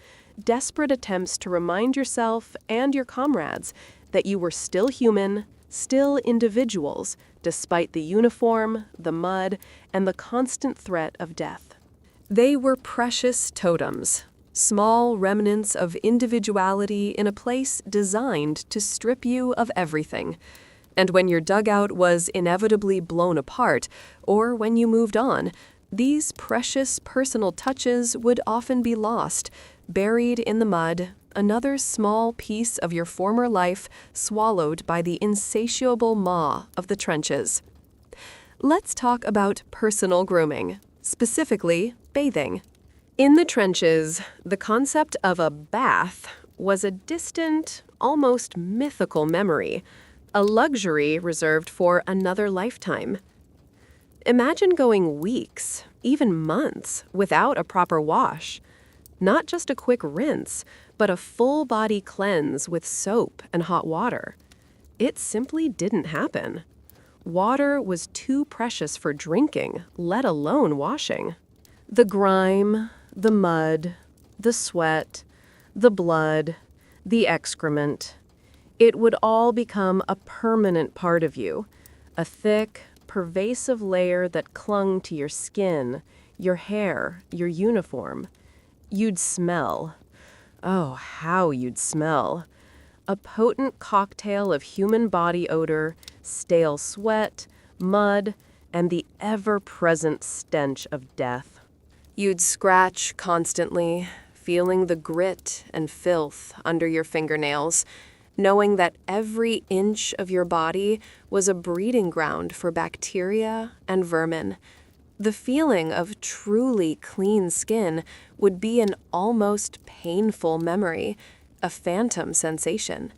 desperate attempts to remind yourself and your comrades that you were still human, still individuals, despite the uniform, the mud, and the constant threat of death. They were precious totems, small remnants of individuality in a place designed to strip you of everything. And when your dugout was inevitably blown apart, or when you moved on, these precious personal touches would often be lost, buried in the mud, another small piece of your former life swallowed by the insatiable maw of the trenches. Let's talk about personal grooming, specifically bathing. In the trenches, the concept of a bath was a distant, almost mythical memory, a luxury reserved for another lifetime. Imagine going weeks, even months, without a proper wash. Not just a quick rinse, but a full-body cleanse with soap and hot water. It simply didn't happen. Water was too precious for drinking, let alone washing. The grime, the mud, the sweat, the blood, the excrement. It would all become a permanent part of you, a thick, pervasive layer that clung to your skin, your hair, your uniform. You'd smell. Oh, how you'd smell. A potent cocktail of human body odor, stale sweat, mud, and the ever-present stench of death. You'd scratch constantly, feeling the grit and filth under your fingernails, knowing that every inch of your body was a breeding ground for bacteria and vermin. The feeling of truly clean skin would be an almost painful memory, a phantom sensation.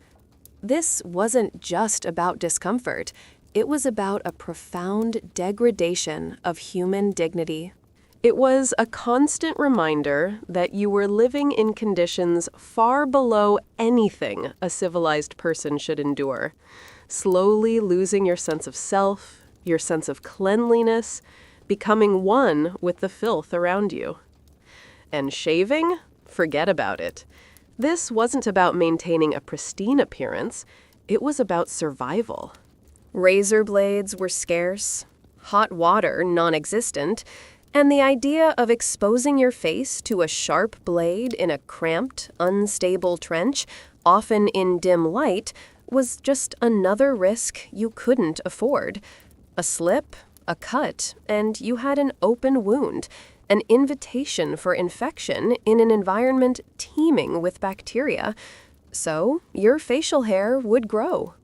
This wasn't just about discomfort. It was about a profound degradation of human dignity. It was a constant reminder that you were living in conditions far below anything a civilized person should endure, slowly losing your sense of self, your sense of cleanliness, becoming one with the filth around you. And shaving? Forget about it. This wasn't about maintaining a pristine appearance. It was about survival. Razor blades were scarce, hot water non-existent, and the idea of exposing your face to a sharp blade in a cramped, unstable trench, often in dim light, was just another risk you couldn't afford. A slip, a cut, and you had an open wound, an invitation for infection in an environment teeming with bacteria. So your facial hair would grow.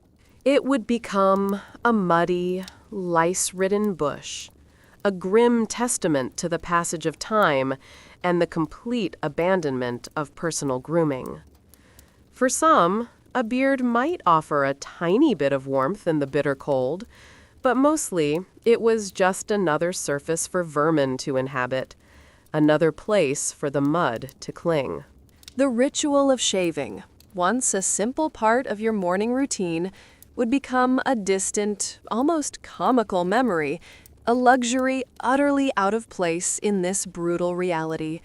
It would become a muddy, lice-ridden bush. A grim testament to the passage of time and the complete abandonment of personal grooming. For some, a beard might offer a tiny bit of warmth in the bitter cold, but mostly it was just another surface for vermin to inhabit, another place for the mud to cling. The ritual of shaving, once a simple part of your morning routine, would become a distant, almost comical memory, a luxury utterly out of place in this brutal reality.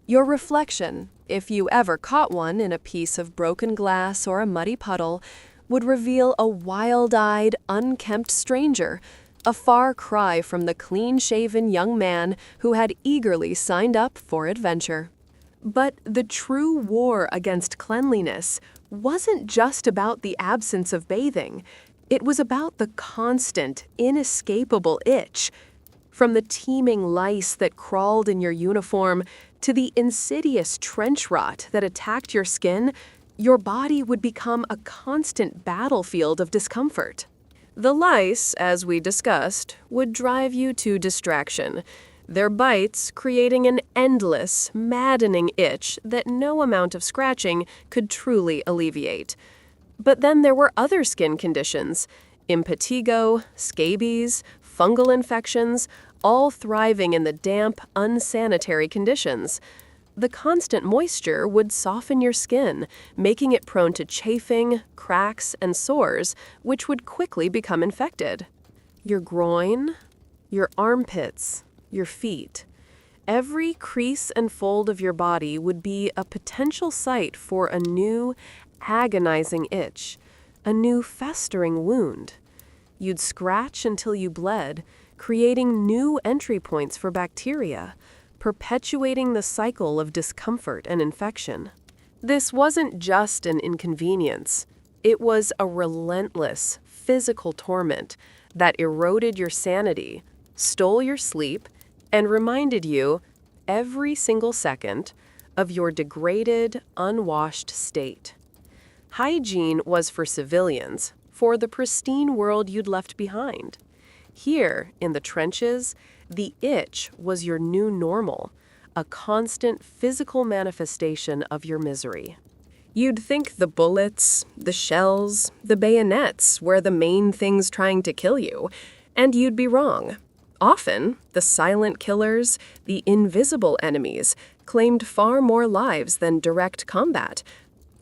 Your reflection, if you ever caught one in a piece of broken glass or a muddy puddle, would reveal a wild-eyed, unkempt stranger, a far cry from the clean-shaven young man who had eagerly signed up for adventure. But the true war against cleanliness wasn't just about the absence of bathing. It was about the constant, inescapable itch. From the teeming lice that crawled in your uniform to the insidious trench rot that attacked your skin, your body would become a constant battlefield of discomfort. The lice, as we discussed, would drive you to distraction, their bites creating an endless, maddening itch that no amount of scratching could truly alleviate. But then there were other skin conditions: impetigo, scabies, fungal infections, all thriving in the damp, unsanitary conditions. The constant moisture would soften your skin, making it prone to chafing, cracks, and sores, which would quickly become infected. Your groin, your armpits, your feet. Every crease and fold of your body would be a potential site for a new, agonizing itch, a new festering wound. You'd scratch until you bled, creating new entry points for bacteria, perpetuating the cycle of discomfort and infection. This wasn't just an inconvenience. It was a relentless physical torment that eroded your sanity, stole your sleep, and reminded you, every single second, of your degraded, unwashed state. Hygiene was for civilians, for the pristine world you'd left behind. Here, in the trenches, the itch was your new normal, a constant physical manifestation of your misery. You'd think the bullets, the shells, the bayonets were the main things trying to kill you, and you'd be wrong. Often, the silent killers, the invisible enemies, claimed far more lives than direct combat.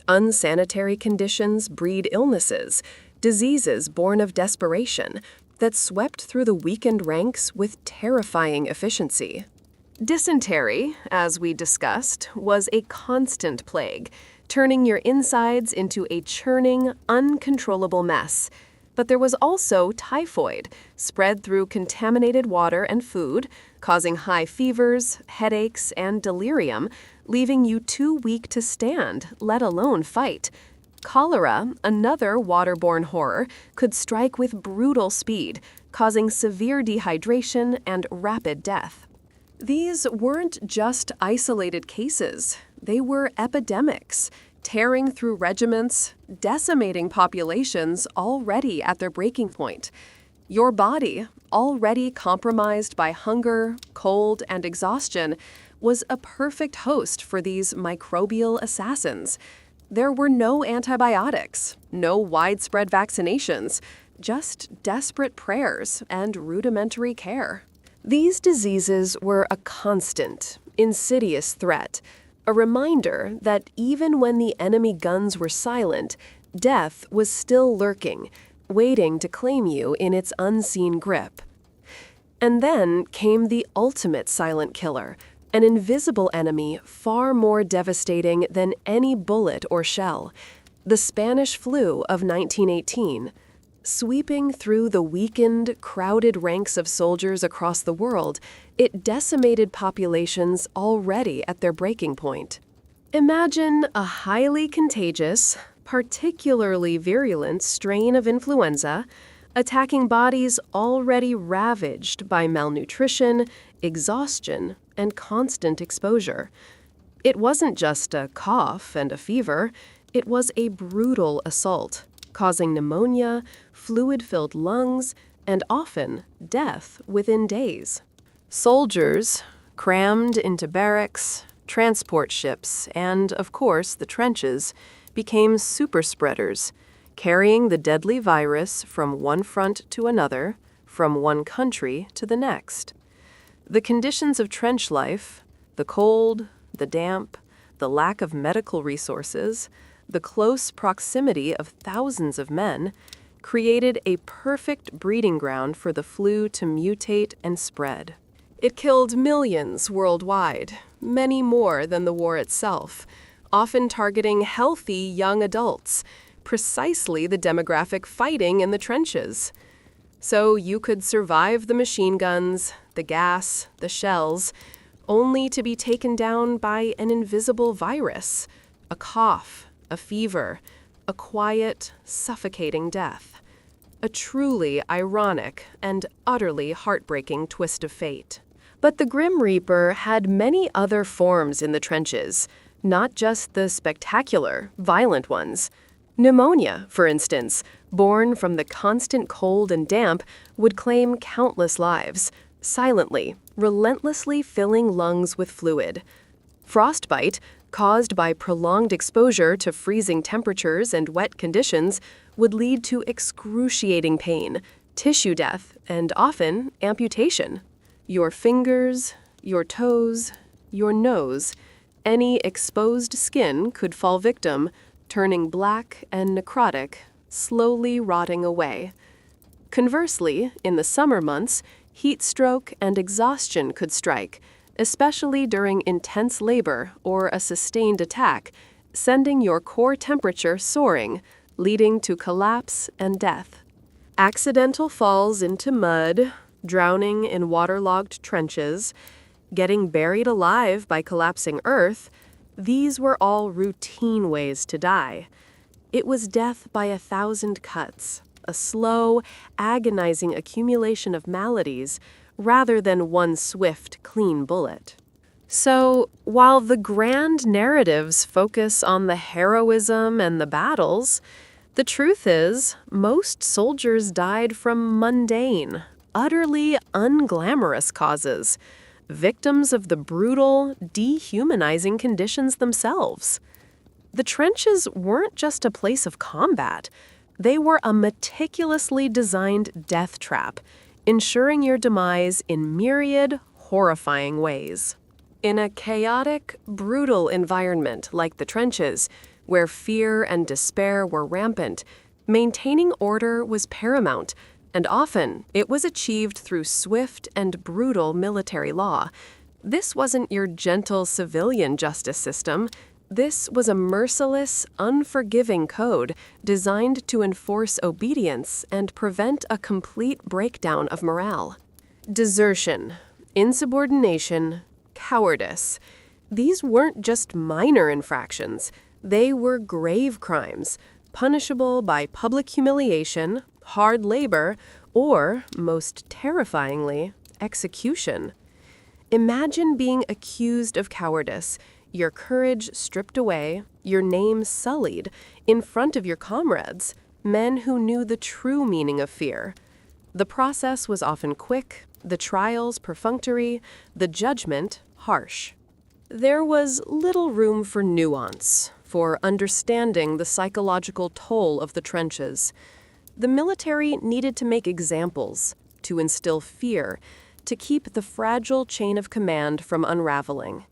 Unsanitary conditions breed illnesses, diseases born of desperation, that swept through the weakened ranks with terrifying efficiency. Dysentery, as we discussed, was a constant plague, turning your insides into a churning, uncontrollable mess. But there was also typhoid, spread through contaminated water and food, causing high fevers, headaches, and delirium, leaving you too weak to stand, let alone fight. Cholera, another waterborne horror, could strike with brutal speed, causing severe dehydration and rapid death. These weren't just isolated cases. They were epidemics, tearing through regiments, decimating populations already at their breaking point. Your body, already compromised by hunger, cold, and exhaustion, was a perfect host for these microbial assassins. There were no antibiotics, no widespread vaccinations, just desperate prayers and rudimentary care. These diseases were a constant, insidious threat, a reminder that even when the enemy guns were silent, death was still lurking, waiting to claim you in its unseen grip. And then came the ultimate silent killer, an invisible enemy far more devastating than any bullet or shell, the Spanish flu of 1918. Sweeping through the weakened, crowded ranks of soldiers across the world, it decimated populations already at their breaking point. Imagine a highly contagious, particularly virulent strain of influenza attacking bodies already ravaged by malnutrition, exhaustion, and constant exposure. It wasn't just a cough and a fever, it was a brutal assault, causing pneumonia, fluid-filled lungs, and often death within days. Soldiers, crammed into barracks, transport ships, and, of course, the trenches, became super spreaders, carrying the deadly virus from one front to another, from one country to the next. The conditions of trench life, the cold, the damp, the lack of medical resources, the close proximity of thousands of men, created a perfect breeding ground for the flu to mutate and spread. It killed millions worldwide, many more than the war itself, often targeting healthy young adults, precisely the demographic fighting in the trenches. So you could survive the machine guns, the gas, the shells, only to be taken down by an invisible virus, a cough, a fever, a quiet, suffocating death. a truly ironic and utterly heartbreaking twist of fate. But the Grim Reaper had many other forms in the trenches, not just the spectacular, violent ones. Pneumonia, for instance, born from the constant cold and damp, would claim countless lives, silently, relentlessly filling lungs with fluid. Frostbite, caused by prolonged exposure to freezing temperatures and wet conditions, would lead to excruciating pain, tissue death, and often amputation. Your fingers, your toes, your nose, any exposed skin could fall victim, turning black and necrotic, slowly rotting away. Conversely, in the summer months, heat stroke and exhaustion could strike, especially during intense labor or a sustained attack, sending your core temperature soaring, leading to collapse and death. Accidental falls into mud, drowning in waterlogged trenches, getting buried alive by collapsing earth, these were all routine ways to die. It was death by 1,000 cuts, a slow, agonizing accumulation of maladies, rather than one swift, clean bullet. So, while the grand narratives focus on the heroism and the battles, the truth is, most soldiers died from mundane, utterly unglamorous causes, victims of the brutal, dehumanizing conditions themselves. The trenches weren't just a place of combat. They were a meticulously designed death trap, ensuring your demise in myriad, horrifying ways. In a chaotic, brutal environment like the trenches, where fear and despair were rampant, maintaining order was paramount, and often it was achieved through swift and brutal military law. This wasn't your gentle civilian justice system. This was a merciless, unforgiving code designed to enforce obedience and prevent a complete breakdown of morale. Desertion, insubordination, cowardice. These weren't just minor infractions. They were grave crimes, punishable by public humiliation, hard labor, or, most terrifyingly, execution. Imagine being accused of cowardice, your courage stripped away, your name sullied, in front of your comrades, men who knew the true meaning of fear. The process was often quick, the trials perfunctory, the judgment harsh. There was little room for nuance, for understanding the psychological toll of the trenches. The military needed to make examples, to instill fear, to keep the fragile chain of command from unraveling.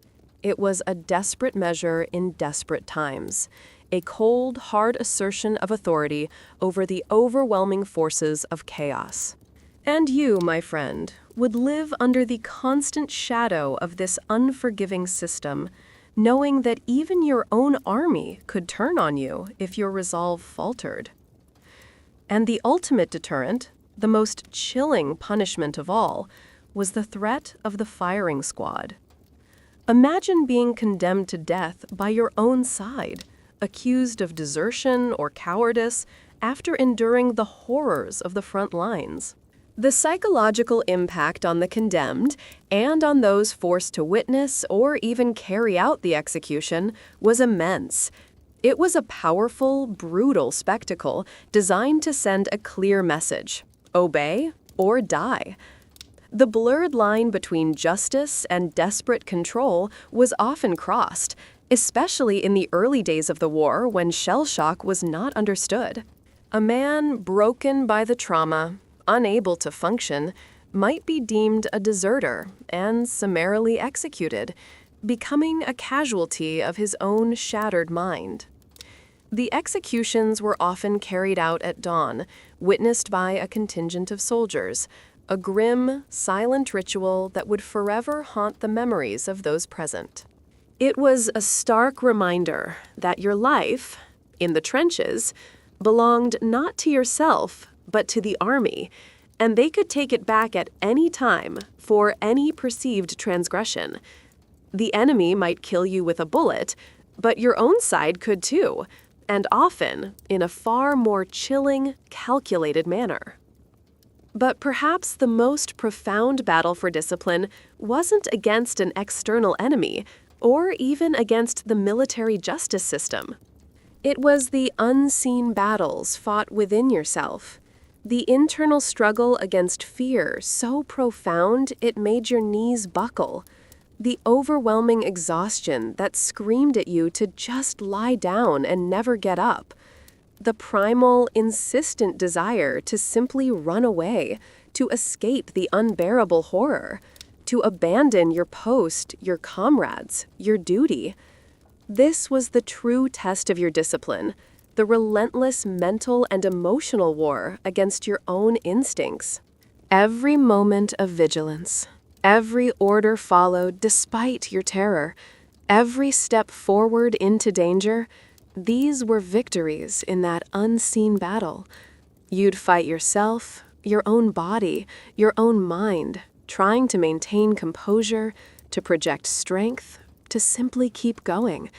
It was a desperate measure in desperate times, a cold, hard assertion of authority over the overwhelming forces of chaos. And you, my friend, would live under the constant shadow of this unforgiving system, knowing that even your own army could turn on you if your resolve faltered. And the ultimate deterrent, the most chilling punishment of all, was the threat of the firing squad. Imagine being condemned to death by your own side, accused of desertion or cowardice after enduring the horrors of the front lines. The psychological impact on the condemned and on those forced to witness or even carry out the execution was immense. It was a powerful, brutal spectacle designed to send a clear message: obey or die. The blurred line between justice and desperate control was often crossed, especially in the early days of the war when shell shock was not understood. A man broken by the trauma, unable to function, might be deemed a deserter and summarily executed, becoming a casualty of his own shattered mind. The executions were often carried out at dawn, witnessed by a contingent of soldiers, a grim, silent ritual that would forever haunt the memories of those present. It was a stark reminder that your life, in the trenches, belonged not to yourself, but to the army, and they could take it back at any time for any perceived transgression. The enemy might kill you with a bullet, but your own side could too, and often in a far more chilling, calculated manner. But perhaps the most profound battle for discipline wasn't against an external enemy or even against the military justice system. It was the unseen battles fought within yourself, the internal struggle against fear so profound it made your knees buckle, the overwhelming exhaustion that screamed at you to just lie down and never get up, the primal, insistent desire to simply run away, to escape the unbearable horror, to abandon your post, your comrades, your duty. This was the true test of your discipline, the relentless mental and emotional war against your own instincts. Every moment of vigilance, every order followed despite your terror, every step forward into danger, these were victories in that unseen battle. You'd fight yourself, your own body, your own mind, trying to maintain composure, to project strength, to simply keep going.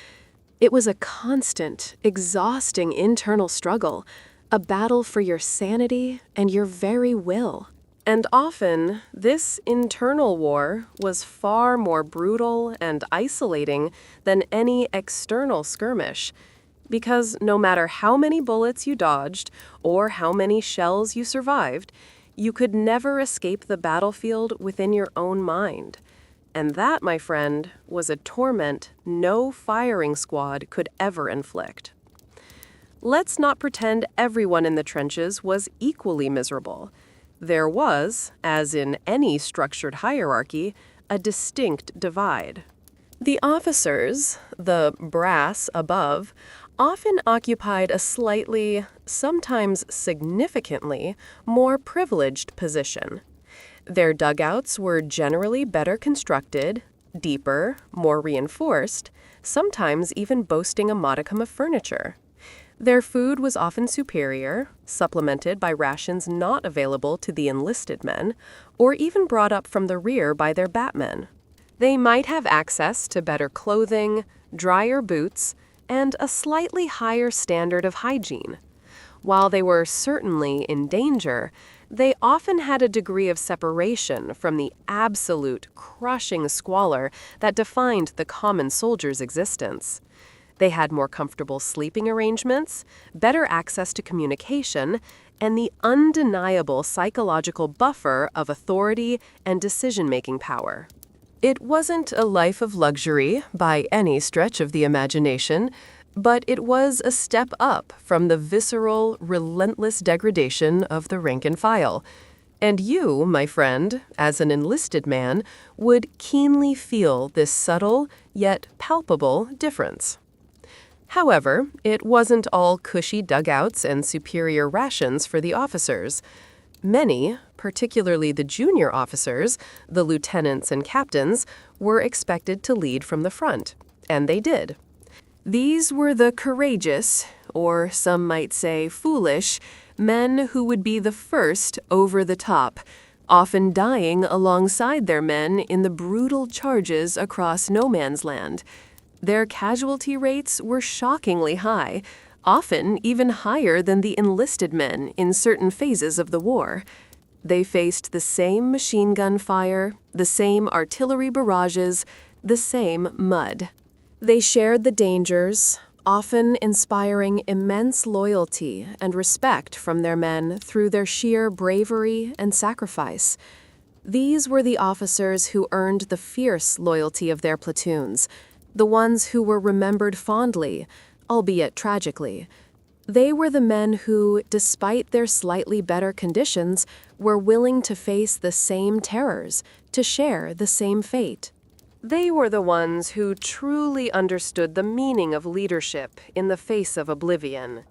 It was a constant, exhausting internal struggle, a battle for your sanity and your very will. And often, this internal war was far more brutal and isolating than any external skirmish, because no matter how many bullets you dodged or how many shells you survived, you could never escape the battlefield within your own mind. And that, my friend, was a torment no firing squad could ever inflict. Let's not pretend everyone in the trenches was equally miserable. There was, as in any structured hierarchy, a distinct divide. The officers, the brass above, often occupied a slightly, sometimes significantly, more privileged position. Their dugouts were generally better constructed, deeper, more reinforced, sometimes even boasting a modicum of furniture. Their food was often superior, supplemented by rations not available to the enlisted men, or even brought up from the rear by their batmen. They might have access to better clothing, drier boots, and a slightly higher standard of hygiene. While they were certainly in danger, they often had a degree of separation from the absolute, crushing squalor that defined the common soldier's existence. They had more comfortable sleeping arrangements, better access to communication, and the undeniable psychological buffer of authority and decision-making power. It wasn't a life of luxury by any stretch of the imagination, but it was a step up from the visceral, relentless degradation of the rank and file. And you, my friend, as an enlisted man, would keenly feel this subtle, yet palpable difference. However, it wasn't all cushy dugouts and superior rations for the officers. Many, particularly the junior officers, the lieutenants and captains, were expected to lead from the front, and they did. These were the courageous, or some might say foolish, men who would be the first over the top, often dying alongside their men in the brutal charges across no man's land. Their casualty rates were shockingly high, often even higher than the enlisted men in certain phases of the war. They faced the same machine gun fire, the same artillery barrages, the same mud. They shared the dangers, often inspiring immense loyalty and respect from their men through their sheer bravery and sacrifice. These were the officers who earned the fierce loyalty of their platoons, the ones who were remembered fondly, albeit tragically. They were the men who, despite their slightly better conditions, were willing to face the same terrors, to share the same fate. They were the ones who truly understood the meaning of leadership in the face of oblivion.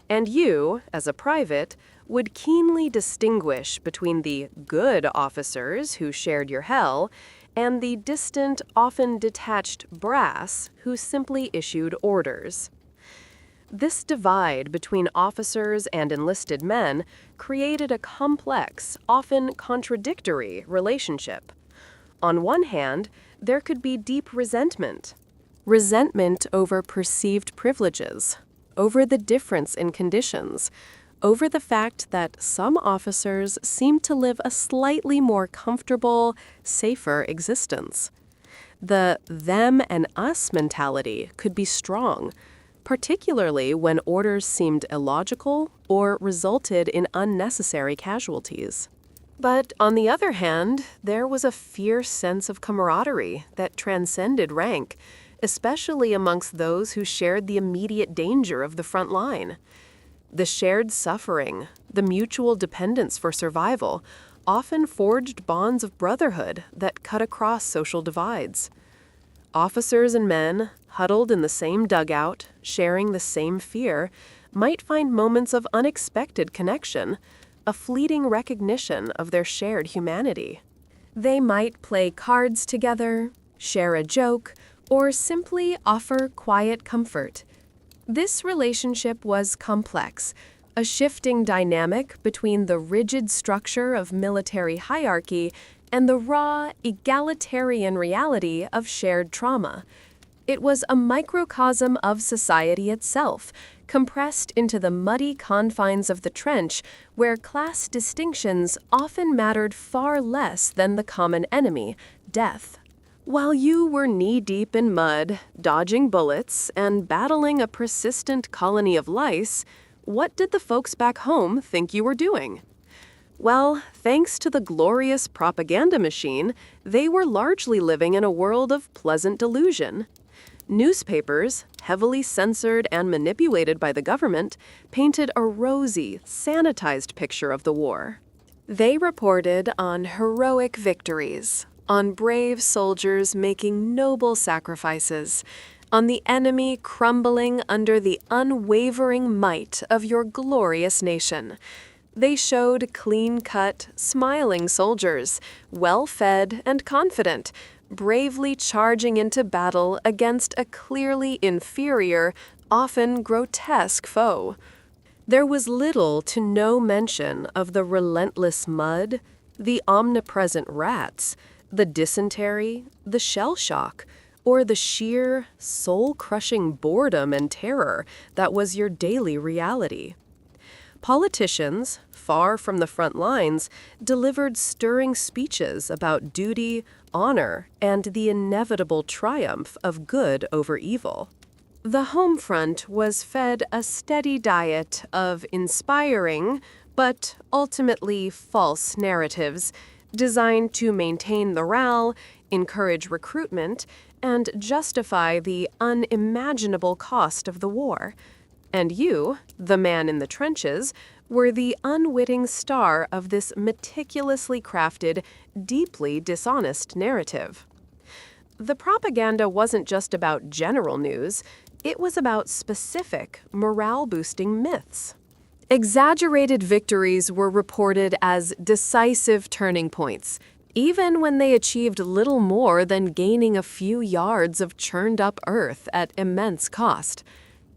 And you, as a private, would keenly distinguish between the good officers who shared your hell and the distant, often detached brass who simply issued orders. This divide between officers and enlisted men created a complex, often contradictory relationship. On one hand, there could be deep resentment. Resentment over perceived privileges, over the difference in conditions, over the fact that some officers seemed to live a slightly more comfortable, safer existence. The them and us mentality could be strong, particularly when orders seemed illogical or resulted in unnecessary casualties. But on the other hand, there was a fierce sense of camaraderie that transcended rank, especially amongst those who shared the immediate danger of the front line. The shared suffering, the mutual dependence for survival, often forged bonds of brotherhood that cut across social divides. Officers and men, huddled in the same dugout, sharing the same fear, might find moments of unexpected connection, a fleeting recognition of their shared humanity. They might play cards together, share a joke, or simply offer quiet comfort. This relationship was complex, a shifting dynamic between the rigid structure of military hierarchy and the raw, egalitarian reality of shared trauma. It was a microcosm of society itself, compressed into the muddy confines of the trench, where class distinctions often mattered far less than the common enemy, death. While you were knee-deep in mud, dodging bullets, and battling a persistent colony of lice, what did the folks back home think you were doing? Well, thanks to the glorious propaganda machine, they were largely living in a world of pleasant delusion. Newspapers, heavily censored and manipulated by the government, painted a rosy, sanitized picture of the war. They reported on heroic victories, on brave soldiers making noble sacrifices, on the enemy crumbling under the unwavering might of your glorious nation. They showed clean-cut, smiling soldiers, well-fed and confident, bravely charging into battle against a clearly inferior, often grotesque foe. There was little to no mention of the relentless mud, the omnipresent rats, the dysentery, the shell shock, or the sheer, soul-crushing boredom and terror that was your daily reality. Politicians, far from the front lines, delivered stirring speeches about duty, honor, and the inevitable triumph of good over evil. The home front was fed a steady diet of inspiring, but ultimately false narratives designed to maintain morale, encourage recruitment, and justify the unimaginable cost of the war. And you, the man in the trenches, were the unwitting star of this meticulously crafted, deeply dishonest narrative. The propaganda wasn't just about general news, it was about specific, morale-boosting myths. Exaggerated victories were reported as decisive turning points, even when they achieved little more than gaining a few yards of churned-up earth at immense cost.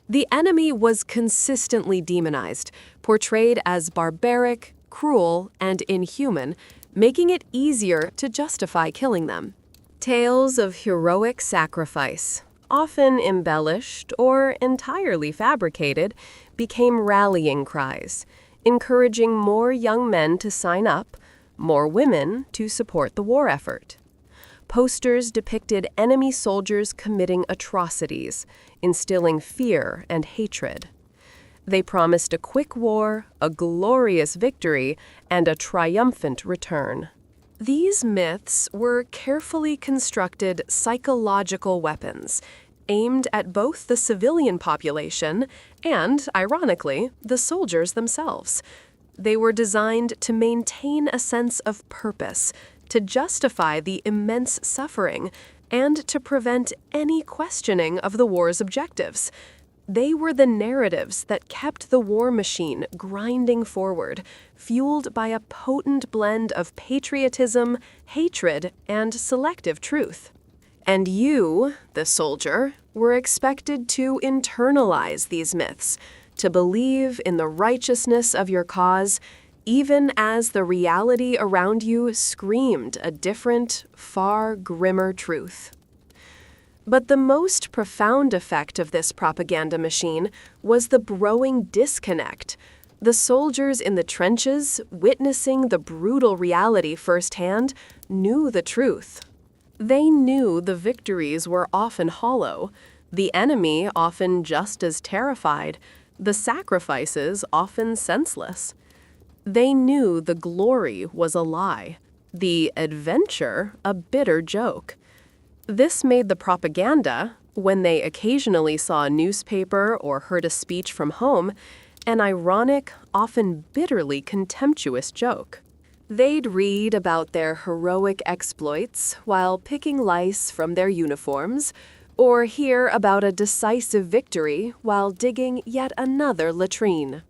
The enemy was consistently demonized, portrayed as barbaric, cruel, and inhuman, making it easier to justify killing them. Tales of heroic sacrifice, often embellished or entirely fabricated, became rallying cries, encouraging more young men to sign up, more women to support the war effort. Posters depicted enemy soldiers committing atrocities, instilling fear and hatred. They promised a quick war, a glorious victory, and a triumphant return. These myths were carefully constructed psychological weapons, aimed at both the civilian population and, ironically, the soldiers themselves. They were designed to maintain a sense of purpose, to justify the immense suffering, and to prevent any questioning of the war's objectives. They were the narratives that kept the war machine grinding forward, fueled by a potent blend of patriotism, hatred, and selective truth. And you, the soldier, were expected to internalize these myths, to believe in the righteousness of your cause, even as the reality around you screamed a different, far grimmer truth. But the most profound effect of this propaganda machine was the growing disconnect. The soldiers in the trenches, witnessing the brutal reality firsthand, knew the truth. They knew the victories were often hollow, the enemy often just as terrified, the sacrifices often senseless. They knew the glory was a lie, the adventure a bitter joke. This made the propaganda, when they occasionally saw a newspaper or heard a speech from home, an ironic, often bitterly contemptuous joke. They'd read about their heroic exploits while picking lice from their uniforms, or hear about a decisive victory while digging yet another latrine.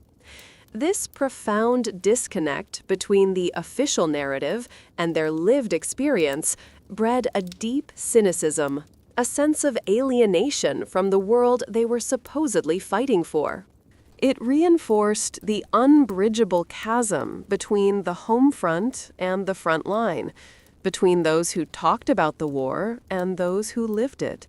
This profound disconnect between the official narrative and their lived experience bred a deep cynicism, a sense of alienation from the world they were supposedly fighting for. It reinforced the unbridgeable chasm between the home front and the front line, between those who talked about the war and those who lived it.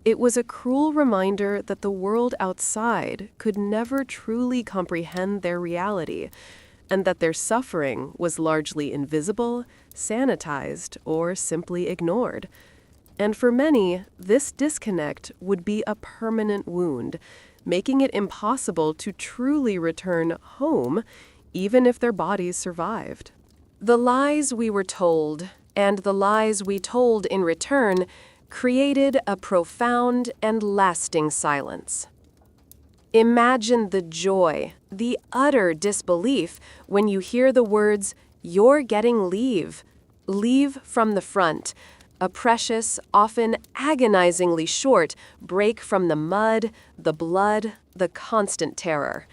It was a cruel reminder that the world outside could never truly comprehend their reality, and that their suffering was largely invisible, sanitized, or simply ignored. And for many, this disconnect would be a permanent wound, making it impossible to truly return home, even if their bodies survived. The lies we were told, and the lies we told in return, created a profound and lasting silence. Imagine the joy, the utter disbelief when you hear the words, "You're getting leave." Leave from the front, a precious, often agonizingly short break from the mud, the blood, the constant terror.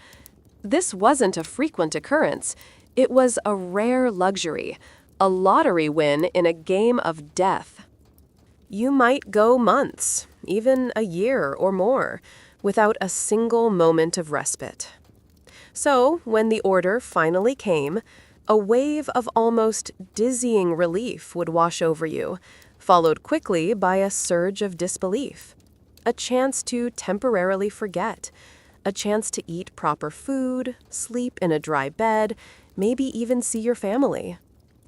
This wasn't a frequent occurrence. It was a rare luxury, a lottery win in a game of death. You might go months, even a year or more, without a single moment of respite. So, when the order finally came, a wave of almost dizzying relief would wash over you, followed quickly by a surge of disbelief. A chance to temporarily forget, a chance to eat proper food, sleep in a dry bed, maybe even see your family.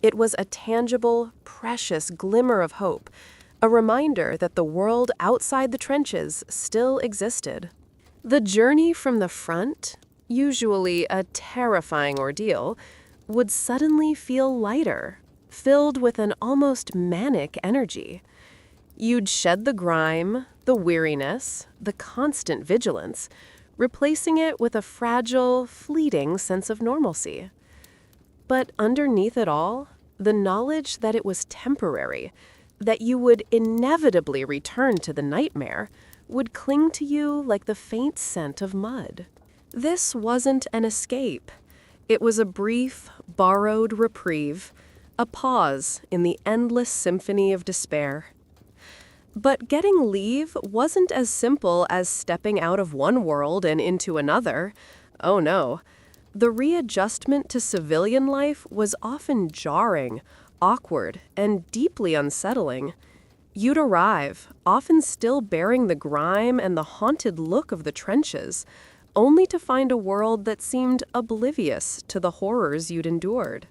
It was a tangible, precious glimmer of hope, a reminder that the world outside the trenches still existed. The journey from the front, usually a terrifying ordeal, would suddenly feel lighter, filled with an almost manic energy. You'd shed the grime, the weariness, the constant vigilance, replacing it with a fragile, fleeting sense of normalcy. But underneath it all, the knowledge that it was temporary, that you would inevitably return to the nightmare, would cling to you like the faint scent of mud. This wasn't an escape. It was a brief, borrowed reprieve, a pause in the endless symphony of despair. But getting leave wasn't as simple as stepping out of one world and into another. Oh no. The readjustment to civilian life was often jarring, awkward, and deeply unsettling. You'd arrive, often still bearing the grime and the haunted look of the trenches, only to find a world that seemed oblivious to the horrors you'd endured.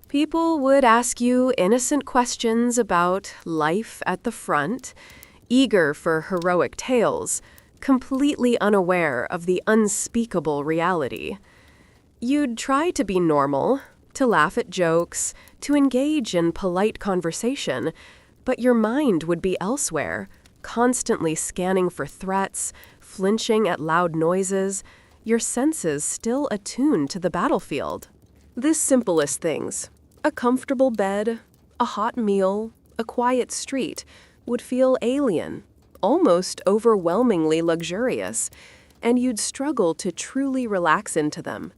People would ask you innocent questions about life at the front, eager for heroic tales, completely unaware of the unspeakable reality. You'd try to be normal, to laugh at jokes, to engage in polite conversation, but your mind would be elsewhere, constantly scanning for threats, flinching at loud noises, your senses still attuned to the battlefield. The simplest things, a comfortable bed, a hot meal, a quiet street, would feel alien, almost overwhelmingly luxurious, and you'd struggle to truly relax into them.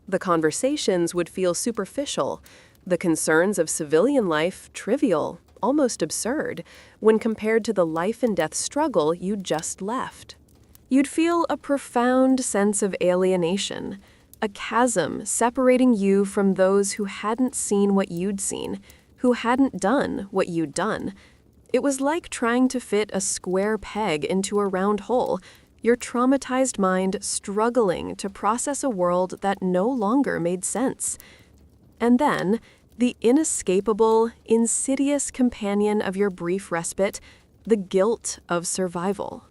The conversations would feel superficial, the concerns of civilian life trivial, almost absurd, when compared to the life and death struggle you'd just left. You'd feel a profound sense of alienation, a chasm separating you from those who hadn't seen what you'd seen, who hadn't done what you'd done. It was like trying to fit a square peg into a round hole, your traumatized mind struggling to process a world that no longer made sense. And then, the inescapable, insidious companion of your brief respite, the guilt of survival.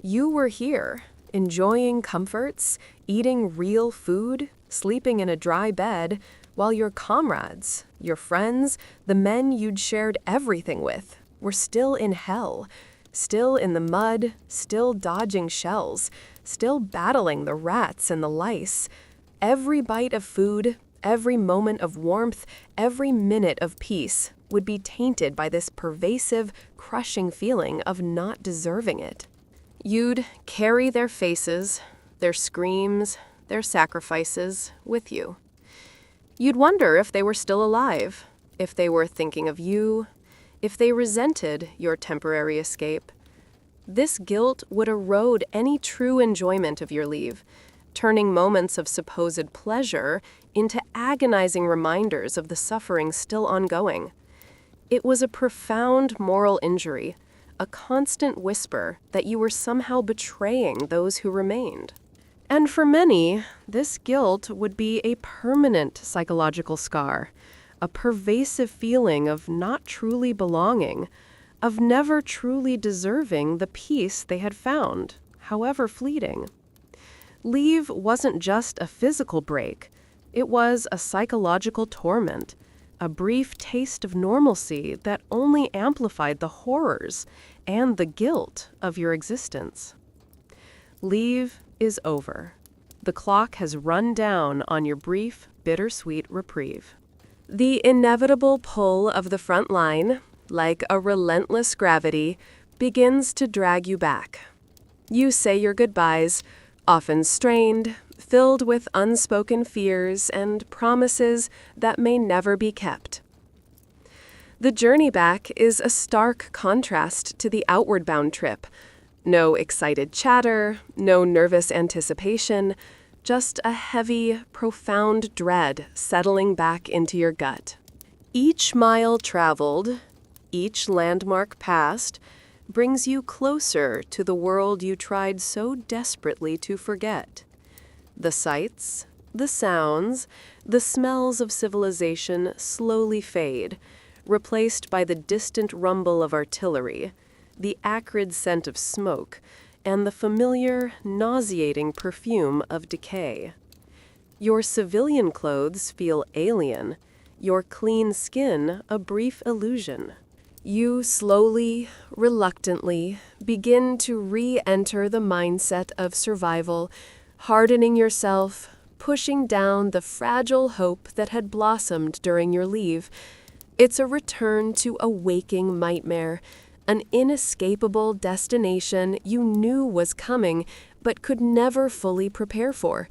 You were here, enjoying comforts, eating real food, sleeping in a dry bed, while your comrades, your friends, the men you'd shared everything with, were still in hell, still in the mud, still dodging shells, still battling the rats and the lice. Every bite of food, every moment of warmth, every minute of peace would be tainted by this pervasive, crushing feeling of not deserving it. You'd carry their faces, their screams, their sacrifices with you. You'd wonder if they were still alive, if they were thinking of you, if they resented your temporary escape. This guilt would erode any true enjoyment of your leave, turning moments of supposed pleasure into agonizing reminders of the suffering still ongoing. It was a profound moral injury, a constant whisper that you were somehow betraying those who remained. And for many, this guilt would be a permanent psychological scar, a pervasive feeling of not truly belonging, of never truly deserving the peace they had found, however fleeting. Leave wasn't just a physical break, it was a psychological torment, a brief taste of normalcy that only amplified the horrors and the guilt of your existence. Leave is over. The clock has run down on your brief, bittersweet reprieve. The inevitable pull of the front line, like a relentless gravity, begins to drag you back. You say your goodbyes, often strained, filled with unspoken fears and promises that may never be kept. The journey back is a stark contrast to the outward-bound trip. No excited chatter, no nervous anticipation, just a heavy, profound dread settling back into your gut. Each mile traveled, each landmark passed, brings you closer to the world you tried so desperately to forget. The sights, the sounds, the smells of civilization slowly fade, replaced by the distant rumble of artillery, the acrid scent of smoke, and the familiar, nauseating perfume of decay. Your civilian clothes feel alien, your clean skin a brief illusion. You slowly, reluctantly, begin to re-enter the mindset of survival, hardening yourself, pushing down the fragile hope that had blossomed during your leave. It's a return to a waking nightmare, an inescapable destination you knew was coming but could never fully prepare for.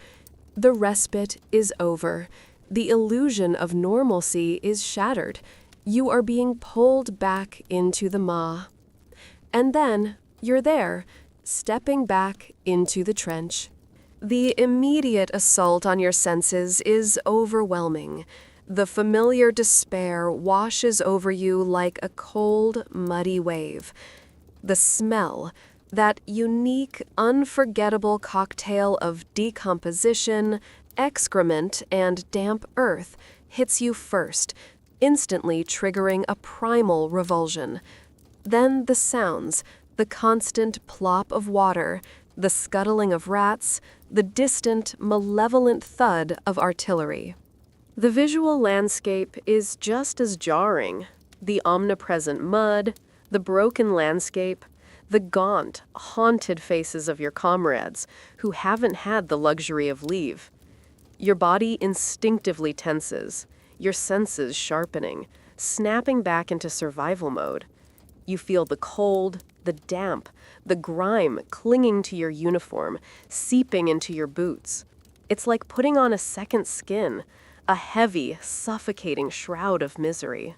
The respite is over. The illusion of normalcy is shattered. You are being pulled back into the maw. And then you're there, stepping back into the trench. The immediate assault on your senses is overwhelming. The familiar despair washes over you like a cold, muddy wave. The smell, that unique, unforgettable cocktail of decomposition, excrement, and damp earth, hits you first, instantly triggering a primal revulsion. Then the sounds, the constant plop of water, the scuttling of rats, the distant, malevolent thud of artillery. The visual landscape is just as jarring. The omnipresent mud, the broken landscape, the gaunt, haunted faces of your comrades who haven't had the luxury of leave. Your body instinctively tenses, your senses sharpening, snapping back into survival mode. You feel the cold, the damp, the grime clinging to your uniform, seeping into your boots. It's like putting on a second skin, a heavy, suffocating shroud of misery.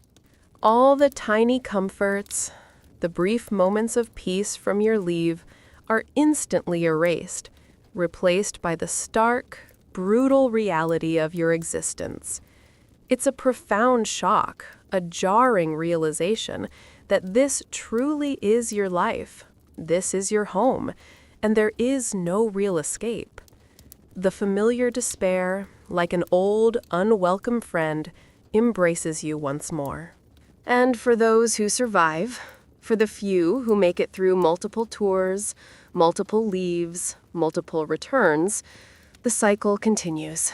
All the tiny comforts, the brief moments of peace from your leave, are instantly erased, replaced by the stark, brutal reality of your existence. It's a profound shock, a jarring realization that this truly is your life, this is your home, and there is no real escape. The familiar despair, like an old, unwelcome friend, embraces you once more. And for those who survive, for the few who make it through multiple tours, multiple leaves, multiple returns, the cycle continues.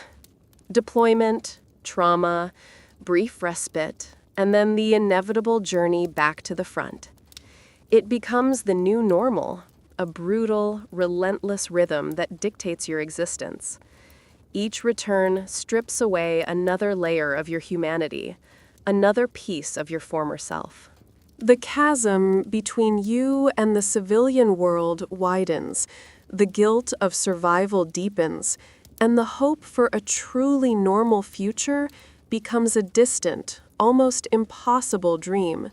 Deployment, trauma, brief respite, and then the inevitable journey back to the front. It becomes the new normal, a brutal, relentless rhythm that dictates your existence. Each return strips away another layer of your humanity, another piece of your former self. The chasm between you and the civilian world widens, the guilt of survival deepens, and the hope for a truly normal future becomes a distant, almost impossible dream.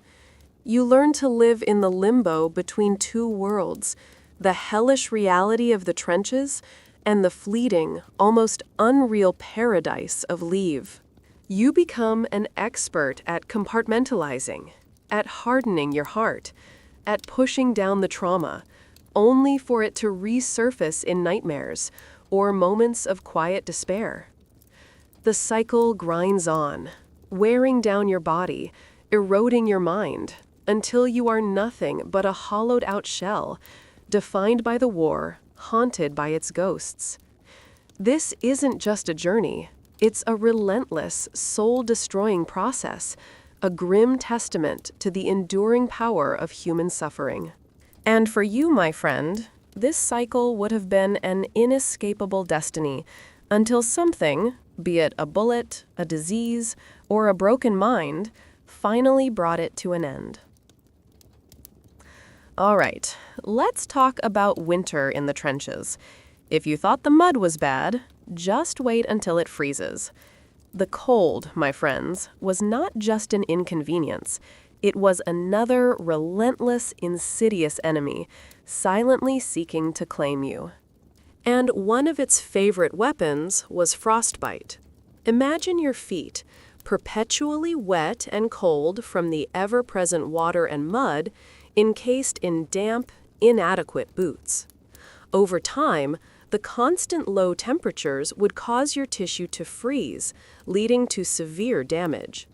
You learn to live in the limbo between two worlds, the hellish reality of the trenches and the fleeting, almost unreal paradise of leave. You become an expert at compartmentalizing, at hardening your heart, at pushing down the trauma, only for it to resurface in nightmares or moments of quiet despair. The cycle grinds on, wearing down your body, eroding your mind, until you are nothing but a hollowed-out shell, defined by the war, haunted by its ghosts. This isn't just a journey. It's a relentless, soul-destroying process, a grim testament to the enduring power of human suffering. And for you, my friend, this cycle would have been an inescapable destiny until something, be it a bullet, a disease, or a broken mind, finally brought it to an end. All right, let's talk about winter in the trenches. If you thought the mud was bad, just wait until it freezes. The cold, my friends, was not just an inconvenience. It was another relentless, insidious enemy, silently seeking to claim you. And one of its favorite weapons was frostbite. Imagine your feet, perpetually wet and cold from the ever-present water and mud, encased in damp, inadequate boots. Over time, the constant low temperatures would cause your tissue to freeze, leading to severe damage.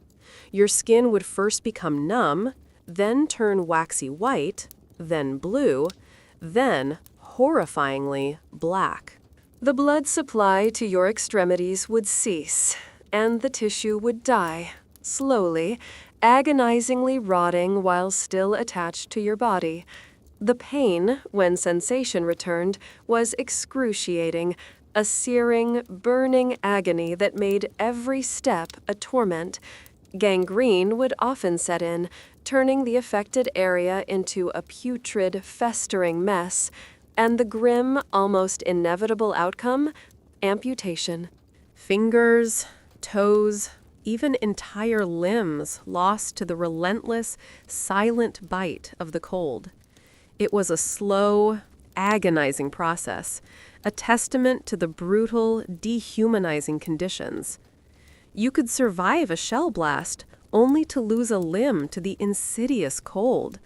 Your skin would first become numb, then turn waxy white, then blue, then, horrifyingly, black. The blood supply to your extremities would cease, and the tissue would die, slowly, agonizingly rotting while still attached to your body. The pain, when sensation returned, was excruciating, a searing, burning agony that made every step a torment. Gangrene would often set in, turning the affected area into a putrid, festering mess, and the grim, almost inevitable outcome, amputation. Fingers, toes, even entire limbs lost to the relentless, silent bite of the cold. It was a slow, agonizing process, a testament to the brutal, dehumanizing conditions. You could survive a shell blast only to lose a limb to the insidious cold,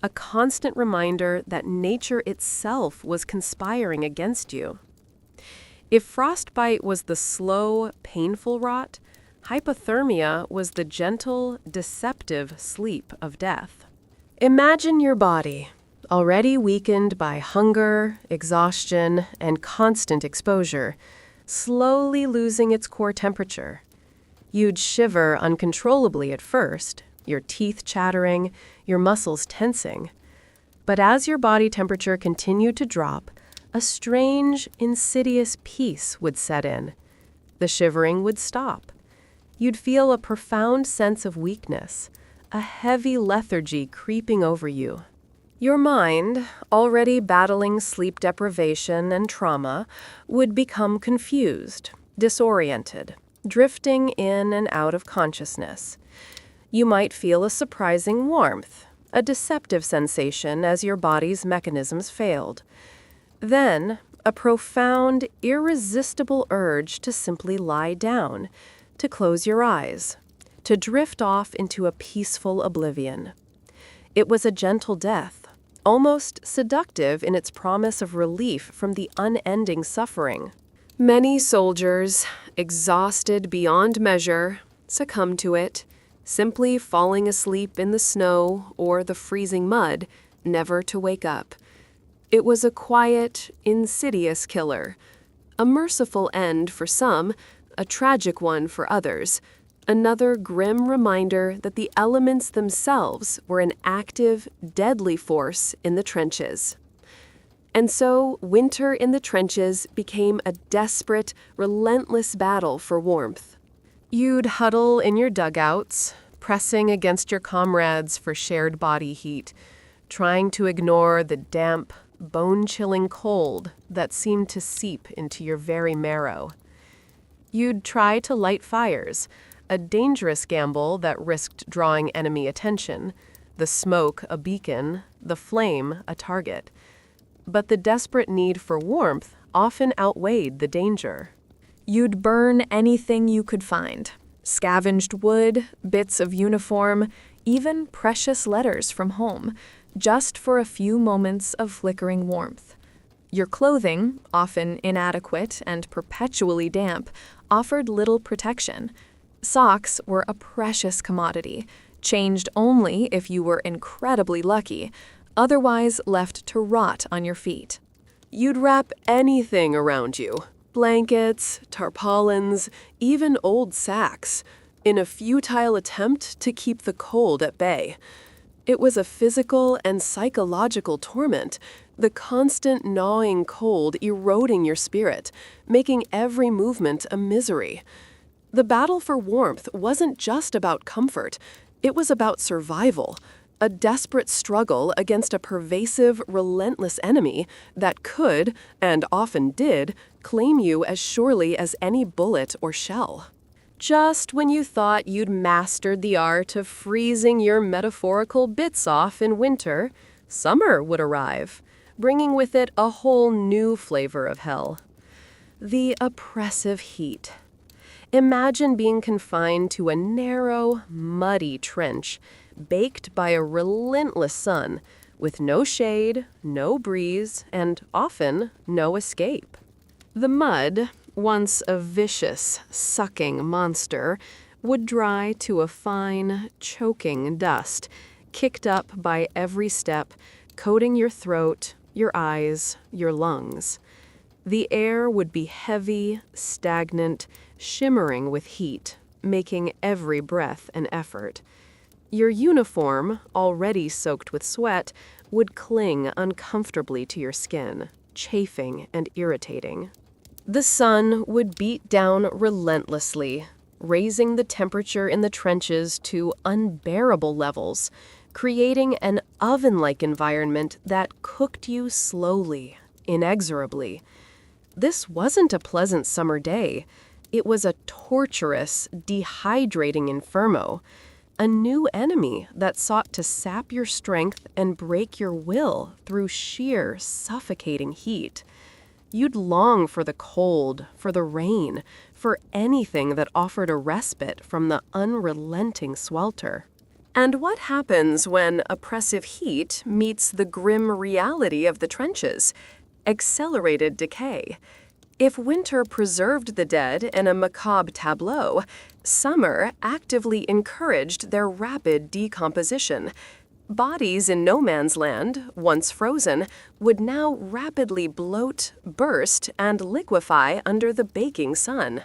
a constant reminder that nature itself was conspiring against you. If frostbite was the slow, painful rot, hypothermia was the gentle, deceptive sleep of death. Imagine your body, already weakened by hunger, exhaustion, and constant exposure, slowly losing its core temperature. You'd shiver uncontrollably at first, your teeth chattering, your muscles tensing. But as your body temperature continued to drop, a strange, insidious peace would set in. The shivering would stop. You'd feel a profound sense of weakness, a heavy lethargy creeping over you. Your mind, already battling sleep deprivation and trauma, would become confused, disoriented, drifting in and out of consciousness. You might feel a surprising warmth, a deceptive sensation as your body's mechanisms failed. Then, a profound, irresistible urge to simply lie down, to close your eyes, to drift off into a peaceful oblivion. It was a gentle death, almost seductive in its promise of relief from the unending suffering. Many soldiers, exhausted beyond measure, succumbed to it, simply falling asleep in the snow or the freezing mud, never to wake up. It was a quiet, insidious killer, a merciful end for some, a tragic one for others, another grim reminder that the elements themselves were an active, deadly force in the trenches. And so, winter in the trenches became a desperate, relentless battle for warmth. You'd huddle in your dugouts, pressing against your comrades for shared body heat, trying to ignore the damp, bone-chilling cold that seemed to seep into your very marrow. You'd try to light fires, a dangerous gamble that risked drawing enemy attention, the smoke a beacon, the flame a target. But the desperate need for warmth often outweighed the danger. You'd burn anything you could find. Scavenged wood, bits of uniform, even precious letters from home, just for a few moments of flickering warmth. Your clothing, often inadequate and perpetually damp, offered little protection. Socks were a precious commodity, changed only if you were incredibly lucky, otherwise left to rot on your feet. You'd wrap anything around you, blankets, tarpaulins, even old sacks, in a futile attempt to keep the cold at bay. It was a physical and psychological torment, the constant gnawing cold eroding your spirit, making every movement a misery. The battle for warmth wasn't just about comfort, it was about survival, a desperate struggle against a pervasive, relentless enemy that could, and often did, claim you as surely as any bullet or shell. Just when you thought you'd mastered the art of freezing your metaphorical bits off in winter, summer would arrive, bringing with it a whole new flavor of hell. The oppressive heat. Imagine being confined to a narrow, muddy trench, baked by a relentless sun, with no shade, no breeze, and often no escape. The mud, once a vicious, sucking monster, would dry to a fine, choking dust, kicked up by every step, coating your throat, your eyes, your lungs. The air would be heavy, stagnant, shimmering with heat, making every breath an effort. Your uniform, already soaked with sweat, would cling uncomfortably to your skin, chafing and irritating. The sun would beat down relentlessly, raising the temperature in the trenches to unbearable levels, creating an oven-like environment that cooked you slowly, inexorably. This wasn't a pleasant summer day. It was a torturous, dehydrating inferno, a new enemy that sought to sap your strength and break your will through sheer, suffocating heat. You'd long for the cold, for the rain, for anything that offered a respite from the unrelenting swelter. And what happens when oppressive heat meets the grim reality of the trenches? Accelerated decay. If winter preserved the dead in a macabre tableau, summer actively encouraged their rapid decomposition. Bodies in no man's land, once frozen, would now rapidly bloat, burst, and liquefy under the baking sun.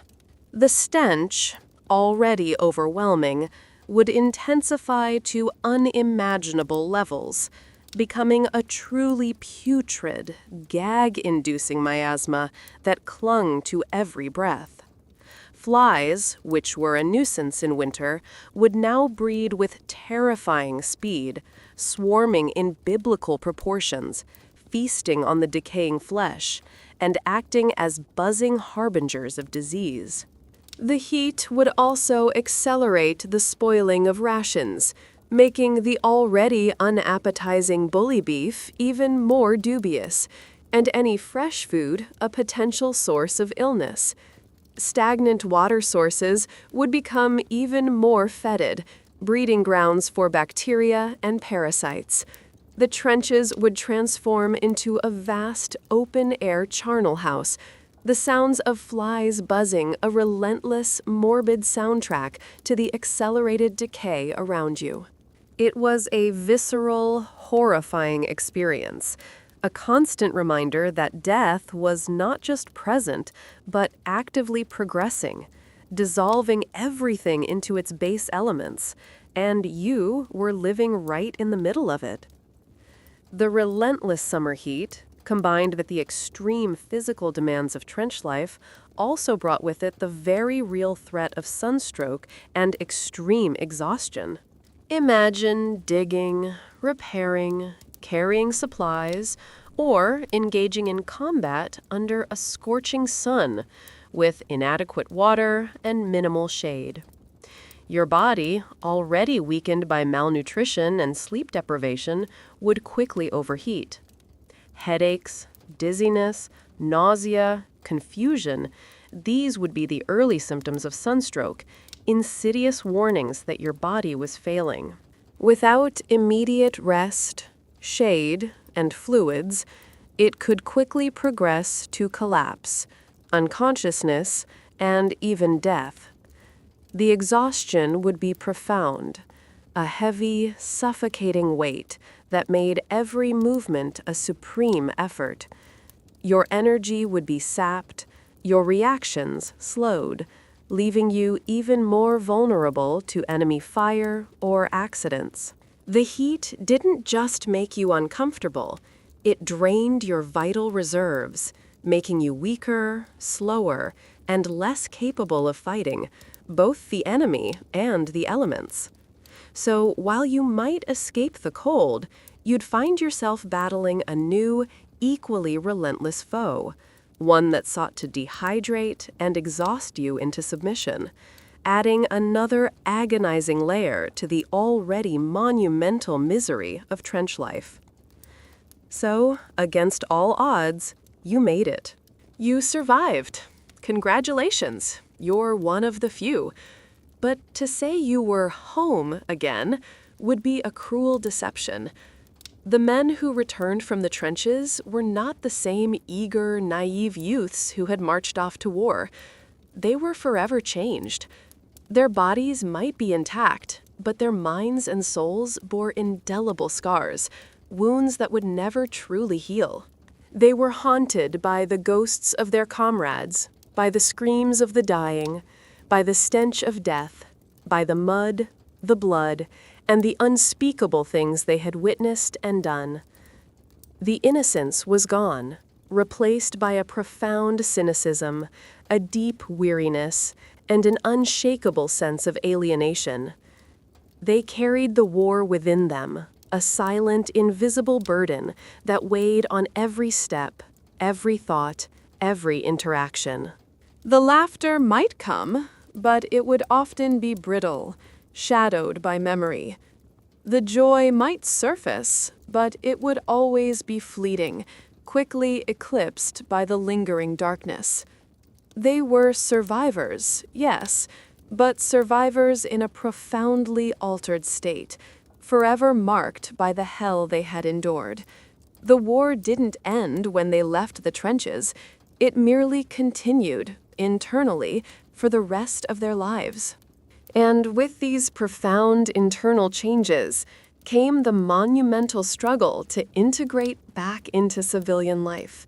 The stench, already overwhelming, would intensify to unimaginable levels, becoming a truly putrid, gag-inducing miasma that clung to every breath. Flies, which were a nuisance in winter, would now breed with terrifying speed, swarming in biblical proportions, feasting on the decaying flesh, and acting as buzzing harbingers of disease. The heat would also accelerate the spoiling of rations, making the already unappetizing bully beef even more dubious, and any fresh food a potential source of illness. Stagnant water sources would become even more fetid, breeding grounds for bacteria and parasites. The trenches would transform into a vast open-air charnel house, the sounds of flies buzzing a relentless, morbid soundtrack to the accelerated decay around you. It was a visceral, horrifying experience, a constant reminder that death was not just present, but actively progressing, dissolving everything into its base elements, and you were living right in the middle of it. The relentless summer heat, combined with the extreme physical demands of trench life, also brought with it the very real threat of sunstroke and extreme exhaustion. Imagine digging, repairing, carrying supplies, or engaging in combat under a scorching sun with inadequate water and minimal shade. Your body, already weakened by malnutrition and sleep deprivation, would quickly overheat. Headaches, dizziness, nausea, confusion, these would be the early symptoms of sunstroke, insidious warnings that your body was failing. Without immediate rest, shade, and fluids, it could quickly progress to collapse, unconsciousness, and even death. The exhaustion would be profound, a heavy, suffocating weight that made every movement a supreme effort. Your energy would be sapped, your reactions slowed, leaving you even more vulnerable to enemy fire or accidents. The heat didn't just make you uncomfortable, it drained your vital reserves, making you weaker, slower, and less capable of fighting both the enemy and the elements. So while you might escape the cold, you'd find yourself battling a new, equally relentless foe, one that sought to dehydrate and exhaust you into submission, adding another agonizing layer to the already monumental misery of trench life. So, against all odds, you made it. You survived. Congratulations, you're one of the few. But to say you were home again would be a cruel deception. The men who returned from the trenches were not the same eager, naive youths who had marched off to war. They were forever changed. Their bodies might be intact, but their minds and souls bore indelible scars, wounds that would never truly heal. They were haunted by the ghosts of their comrades, by the screams of the dying, by the stench of death, by the mud, the blood, and the unspeakable things they had witnessed and done. The innocence was gone, replaced by a profound cynicism, a deep weariness, and an unshakable sense of alienation. They carried the war within them, a silent, invisible burden that weighed on every step, every thought, every interaction. The laughter might come, but it would often be brittle, shadowed by memory. The joy might surface, but it would always be fleeting, quickly eclipsed by the lingering darkness. They were survivors, yes, but survivors in a profoundly altered state, forever marked by the hell they had endured. The war didn't end when they left the trenches. It merely continued, internally, for the rest of their lives. And with these profound internal changes came the monumental struggle to integrate back into civilian life.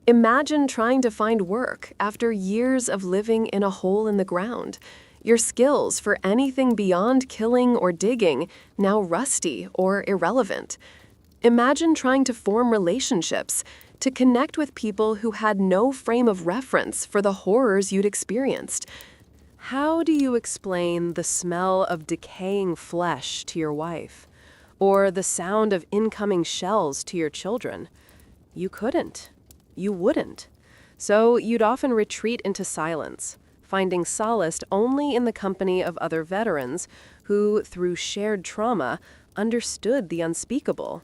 Imagine trying to find work after years of living in a hole in the ground. Your skills for anything beyond killing or digging now rusty or irrelevant. Imagine trying to form relationships, to connect with people who had no frame of reference for the horrors you'd experienced. How do you explain the smell of decaying flesh to your wife? Or the sound of incoming shells to your children? You couldn't. You wouldn't. So you'd often retreat into silence, finding solace only in the company of other veterans who, through shared trauma, understood the unspeakable.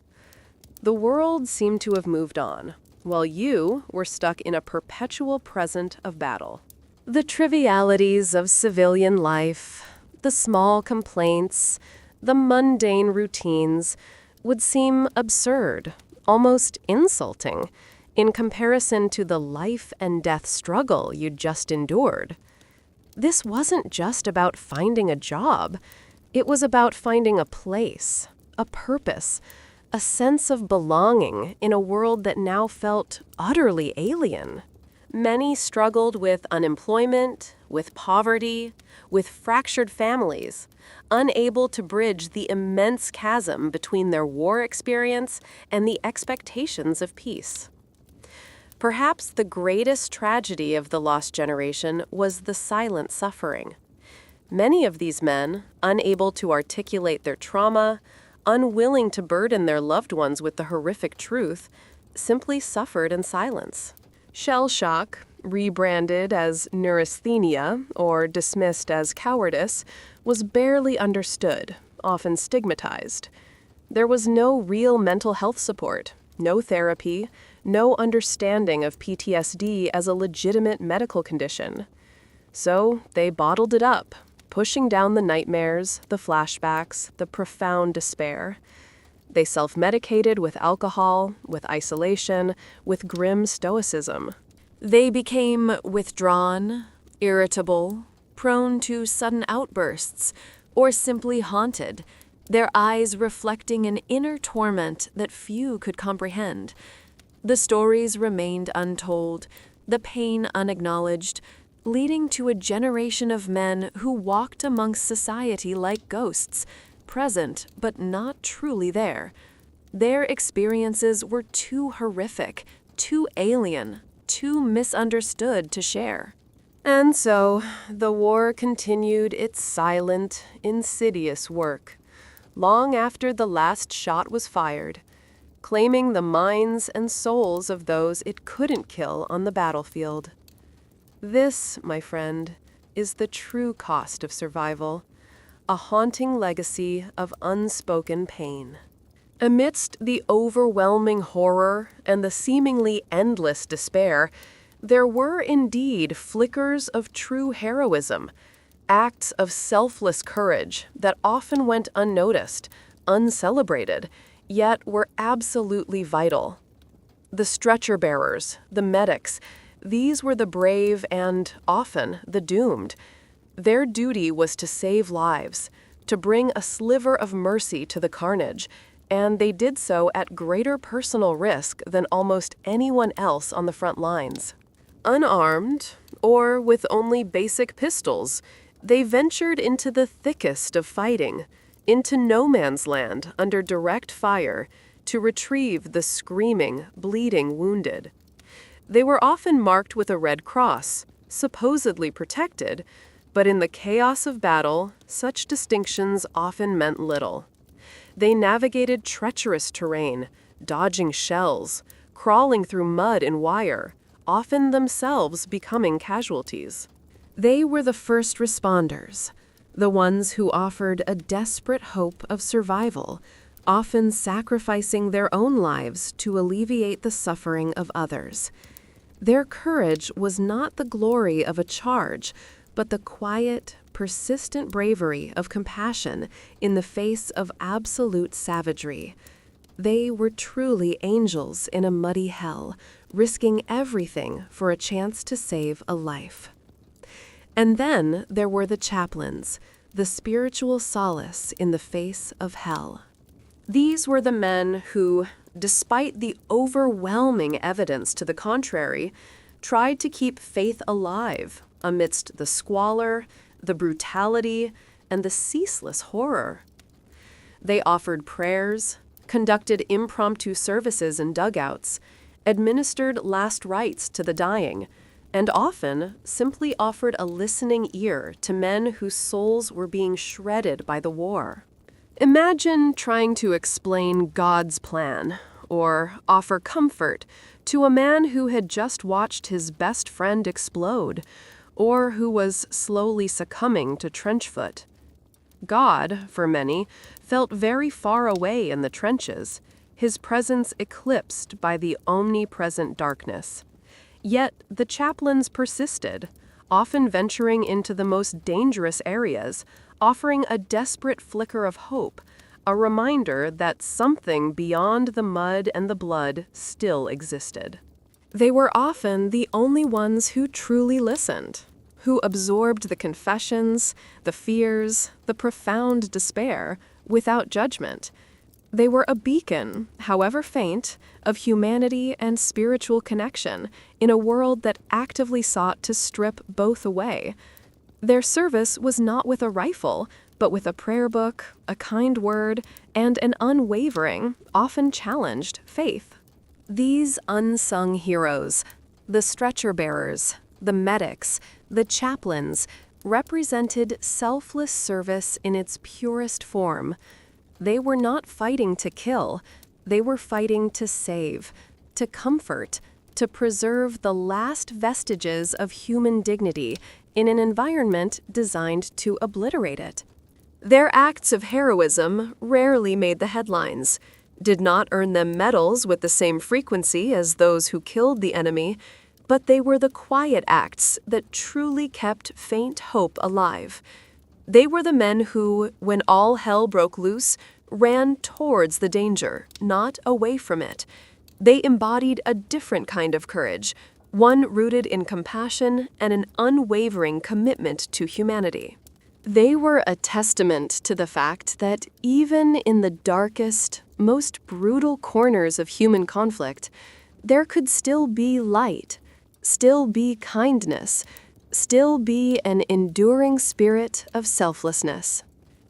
The world seemed to have moved on, while you were stuck in a perpetual present of battle. The trivialities of civilian life, The small complaints, the mundane routines would seem absurd, almost insulting, in comparison to the life and death struggle you'd just endured. This wasn't just about finding a job. It was about finding a place, a purpose, a sense of belonging in a world that now felt utterly alien. Many struggled with unemployment, with poverty, with fractured families, unable to bridge the immense chasm between their war experience and the expectations of peace. Perhaps the greatest tragedy of the lost generation was the silent suffering. Many of these men, unable to articulate their trauma, unwilling to burden their loved ones with the horrific truth, simply suffered in silence. Shell shock, rebranded as neurasthenia or dismissed as cowardice, was barely understood, often stigmatized. There was no real mental health support, no therapy, no understanding of PTSD as a legitimate medical condition. So they bottled it up, pushing down the nightmares, the flashbacks, the profound despair. They self-medicated with alcohol, with isolation, with grim stoicism. They became withdrawn, irritable, prone to sudden outbursts, or simply haunted, their eyes reflecting an inner torment that few could comprehend. The stories remained untold, the pain unacknowledged, leading to a generation of men who walked amongst society like ghosts, present but not truly there. Their experiences were too horrific, too alien, too misunderstood to share. And so, the war continued its silent, insidious work, long after the last shot was fired, claiming the minds and souls of those it couldn't kill on the battlefield. This, my friend, is the true cost of survival, a haunting legacy of unspoken pain. Amidst the overwhelming horror and the seemingly endless despair, there were indeed flickers of true heroism, acts of selfless courage that often went unnoticed, uncelebrated, yet were absolutely vital. The stretcher bearers, the medics, these were the brave and, often, the doomed. Their duty was to save lives, to bring a sliver of mercy to the carnage, and they did so at greater personal risk than almost anyone else on the front lines. Unarmed, or with only basic pistols, they ventured into the thickest of fighting, into no man's land under direct fire, to retrieve the screaming, bleeding wounded. They were often marked with a red cross, supposedly protected, but in the chaos of battle, such distinctions often meant little. They navigated treacherous terrain, dodging shells, crawling through mud and wire, often themselves becoming casualties. They were the first responders, the ones who offered a desperate hope of survival, often sacrificing their own lives to alleviate the suffering of others. Their courage was not the glory of a charge, but the quiet, persistent bravery of compassion in the face of absolute savagery. They were truly angels in a muddy hell, risking everything for a chance to save a life. And then there were the chaplains, the spiritual solace in the face of hell. These were the men who, despite the overwhelming evidence to the contrary, tried to keep faith alive amidst the squalor, the brutality, and the ceaseless horror. They offered prayers, conducted impromptu services in dugouts, administered last rites to the dying, and often simply offered a listening ear to men whose souls were being shredded by the war. Imagine trying to explain God's plan or offer comfort to a man who had just watched his best friend explode or who was slowly succumbing to trench foot. God, for many, felt very far away in the trenches, his presence eclipsed by the omnipresent darkness. Yet the chaplains persisted, often venturing into the most dangerous areas, offering a desperate flicker of hope, a reminder that something beyond the mud and the blood still existed. They were often the only ones who truly listened, who absorbed the confessions, the fears, the profound despair, without judgment. They were a beacon, however faint, of humanity and spiritual connection in a world that actively sought to strip both away. Their service was not with a rifle, but with a prayer book, a kind word, and an unwavering, often challenged, faith. These unsung heroes, the stretcher bearers, the medics, the chaplains, represented selfless service in its purest form. They were not fighting to kill, they were fighting to save, to comfort, to preserve the last vestiges of human dignity in an environment designed to obliterate it. Their acts of heroism rarely made the headlines, did not earn them medals with the same frequency as those who killed the enemy, but they were the quiet acts that truly kept faint hope alive. They were the men who, when all hell broke loose, ran towards the danger, not away from it. They embodied a different kind of courage, one rooted in compassion and an unwavering commitment to humanity. They were a testament to the fact that even in the darkest, most brutal corners of human conflict, there could still be light, still be kindness, still be an enduring spirit of selflessness.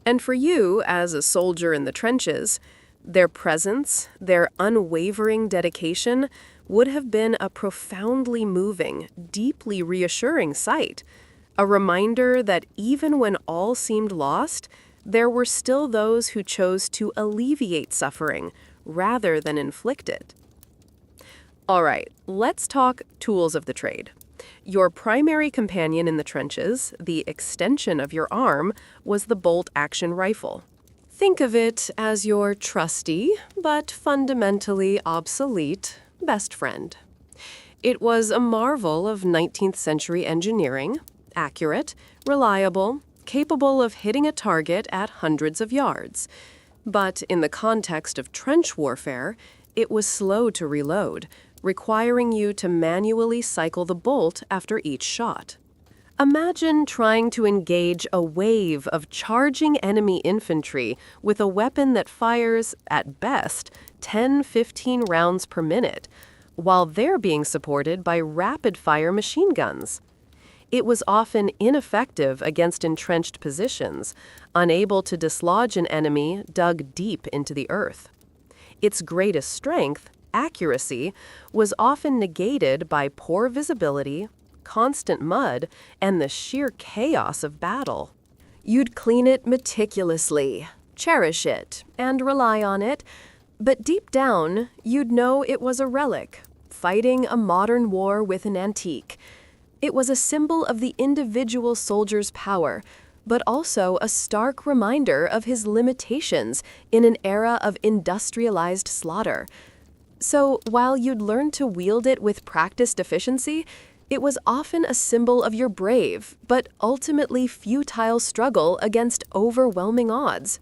And for you, as a soldier in the trenches, their presence, their unwavering dedication would have been a profoundly moving, deeply reassuring sight, a reminder that even when all seemed lost, there were still those who chose to alleviate suffering rather than inflict it. All right, let's talk tools of the trade. Your primary companion in the trenches, the extension of your arm, was the bolt-action rifle. Think of it as your trusty, but fundamentally obsolete, best friend. It was a marvel of 19th century engineering, accurate, reliable, capable of hitting a target at hundreds of yards. But in the context of trench warfare, it was slow to reload, requiring you to manually cycle the bolt after each shot. Imagine trying to engage a wave of charging enemy infantry with a weapon that fires, at best, 10-15 rounds per minute, while they're being supported by rapid-fire machine guns. It was often ineffective against entrenched positions, unable to dislodge an enemy dug deep into the earth. Its greatest strength, accuracy, was often negated by poor visibility, constant mud, and the sheer chaos of battle. You'd clean it meticulously, cherish it, and rely on it, but deep down, you'd know it was a relic, fighting a modern war with an antique. It was a symbol of the individual soldier's power, but also a stark reminder of his limitations in an era of industrialized slaughter. So while you'd learn to wield it with practiced efficiency, it was often a symbol of your brave, but ultimately futile struggle against overwhelming odds.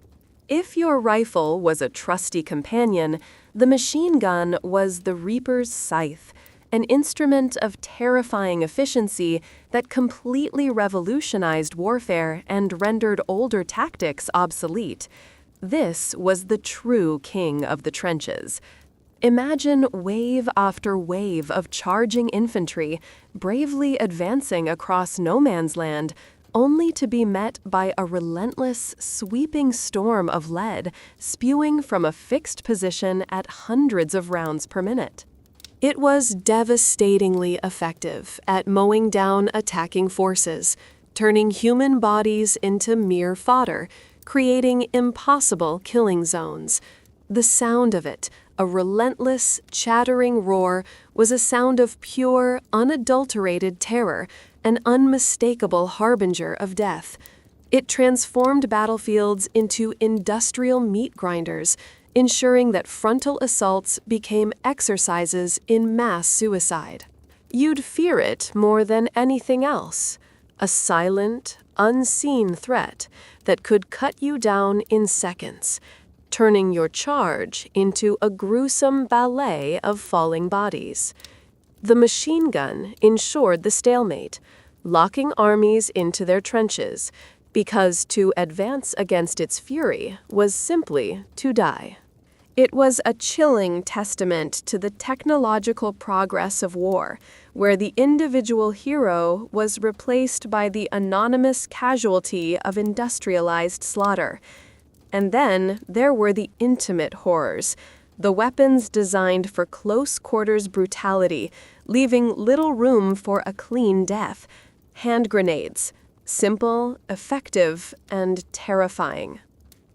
If your rifle was a trusty companion, the machine gun was the reaper's scythe, an instrument of terrifying efficiency that completely revolutionized warfare and rendered older tactics obsolete. This was the true king of the trenches. Imagine wave after wave of charging infantry, bravely advancing across no man's land, only to be met by a relentless, sweeping storm of lead spewing from a fixed position at hundreds of rounds per minute. It was devastatingly effective at mowing down attacking forces, turning human bodies into mere fodder, creating impossible killing zones. The sound of it, a relentless, chattering roar, was a sound of pure, unadulterated terror, an unmistakable harbinger of death. It transformed battlefields into industrial meat grinders, ensuring that frontal assaults became exercises in mass suicide. You'd fear it more than anything else. A silent, unseen threat that could cut you down in seconds, turning your charge into a gruesome ballet of falling bodies. The machine gun ensured the stalemate, locking armies into their trenches, because to advance against its fury was simply to die. It was a chilling testament to the technological progress of war, where the individual hero was replaced by the anonymous casualty of industrialized slaughter. And then there were the intimate horrors, the weapons designed for close quarters brutality, leaving little room for a clean death. Hand grenades, simple, effective, and terrifying.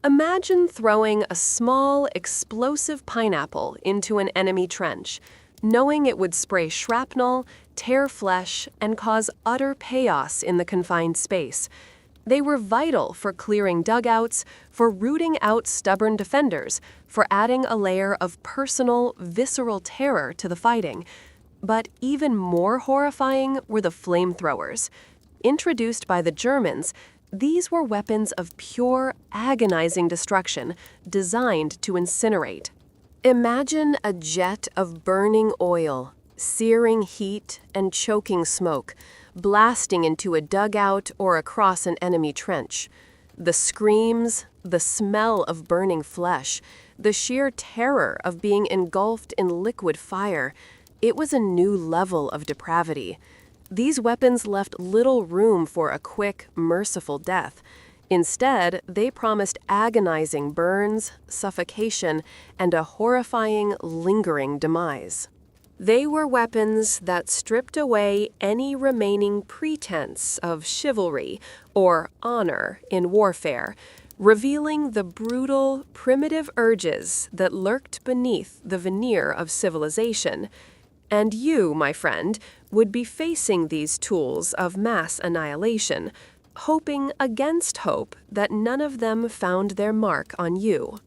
Imagine throwing a small, explosive pineapple into an enemy trench, knowing it would spray shrapnel, tear flesh, and cause utter chaos in the confined space. They were vital for clearing dugouts, for rooting out stubborn defenders, for adding a layer of personal, visceral terror to the fighting. But even more horrifying were the flamethrowers. Introduced by the Germans, these were weapons of pure, agonizing destruction, designed to incinerate. Imagine a jet of burning oil, searing heat, and choking smoke, blasting into a dugout or across an enemy trench. The screams, the smell of burning flesh, the sheer terror of being engulfed in liquid fire. It was a new level of depravity. These weapons left little room for a quick, merciful death. Instead, they promised agonizing burns, suffocation, and a horrifying, lingering demise. They were weapons that stripped away any remaining pretense of chivalry or honor in warfare, revealing the brutal, primitive urges that lurked beneath the veneer of civilization. And you, my friend, would be facing these tools of mass annihilation, hoping against hope that none of them found their mark on you.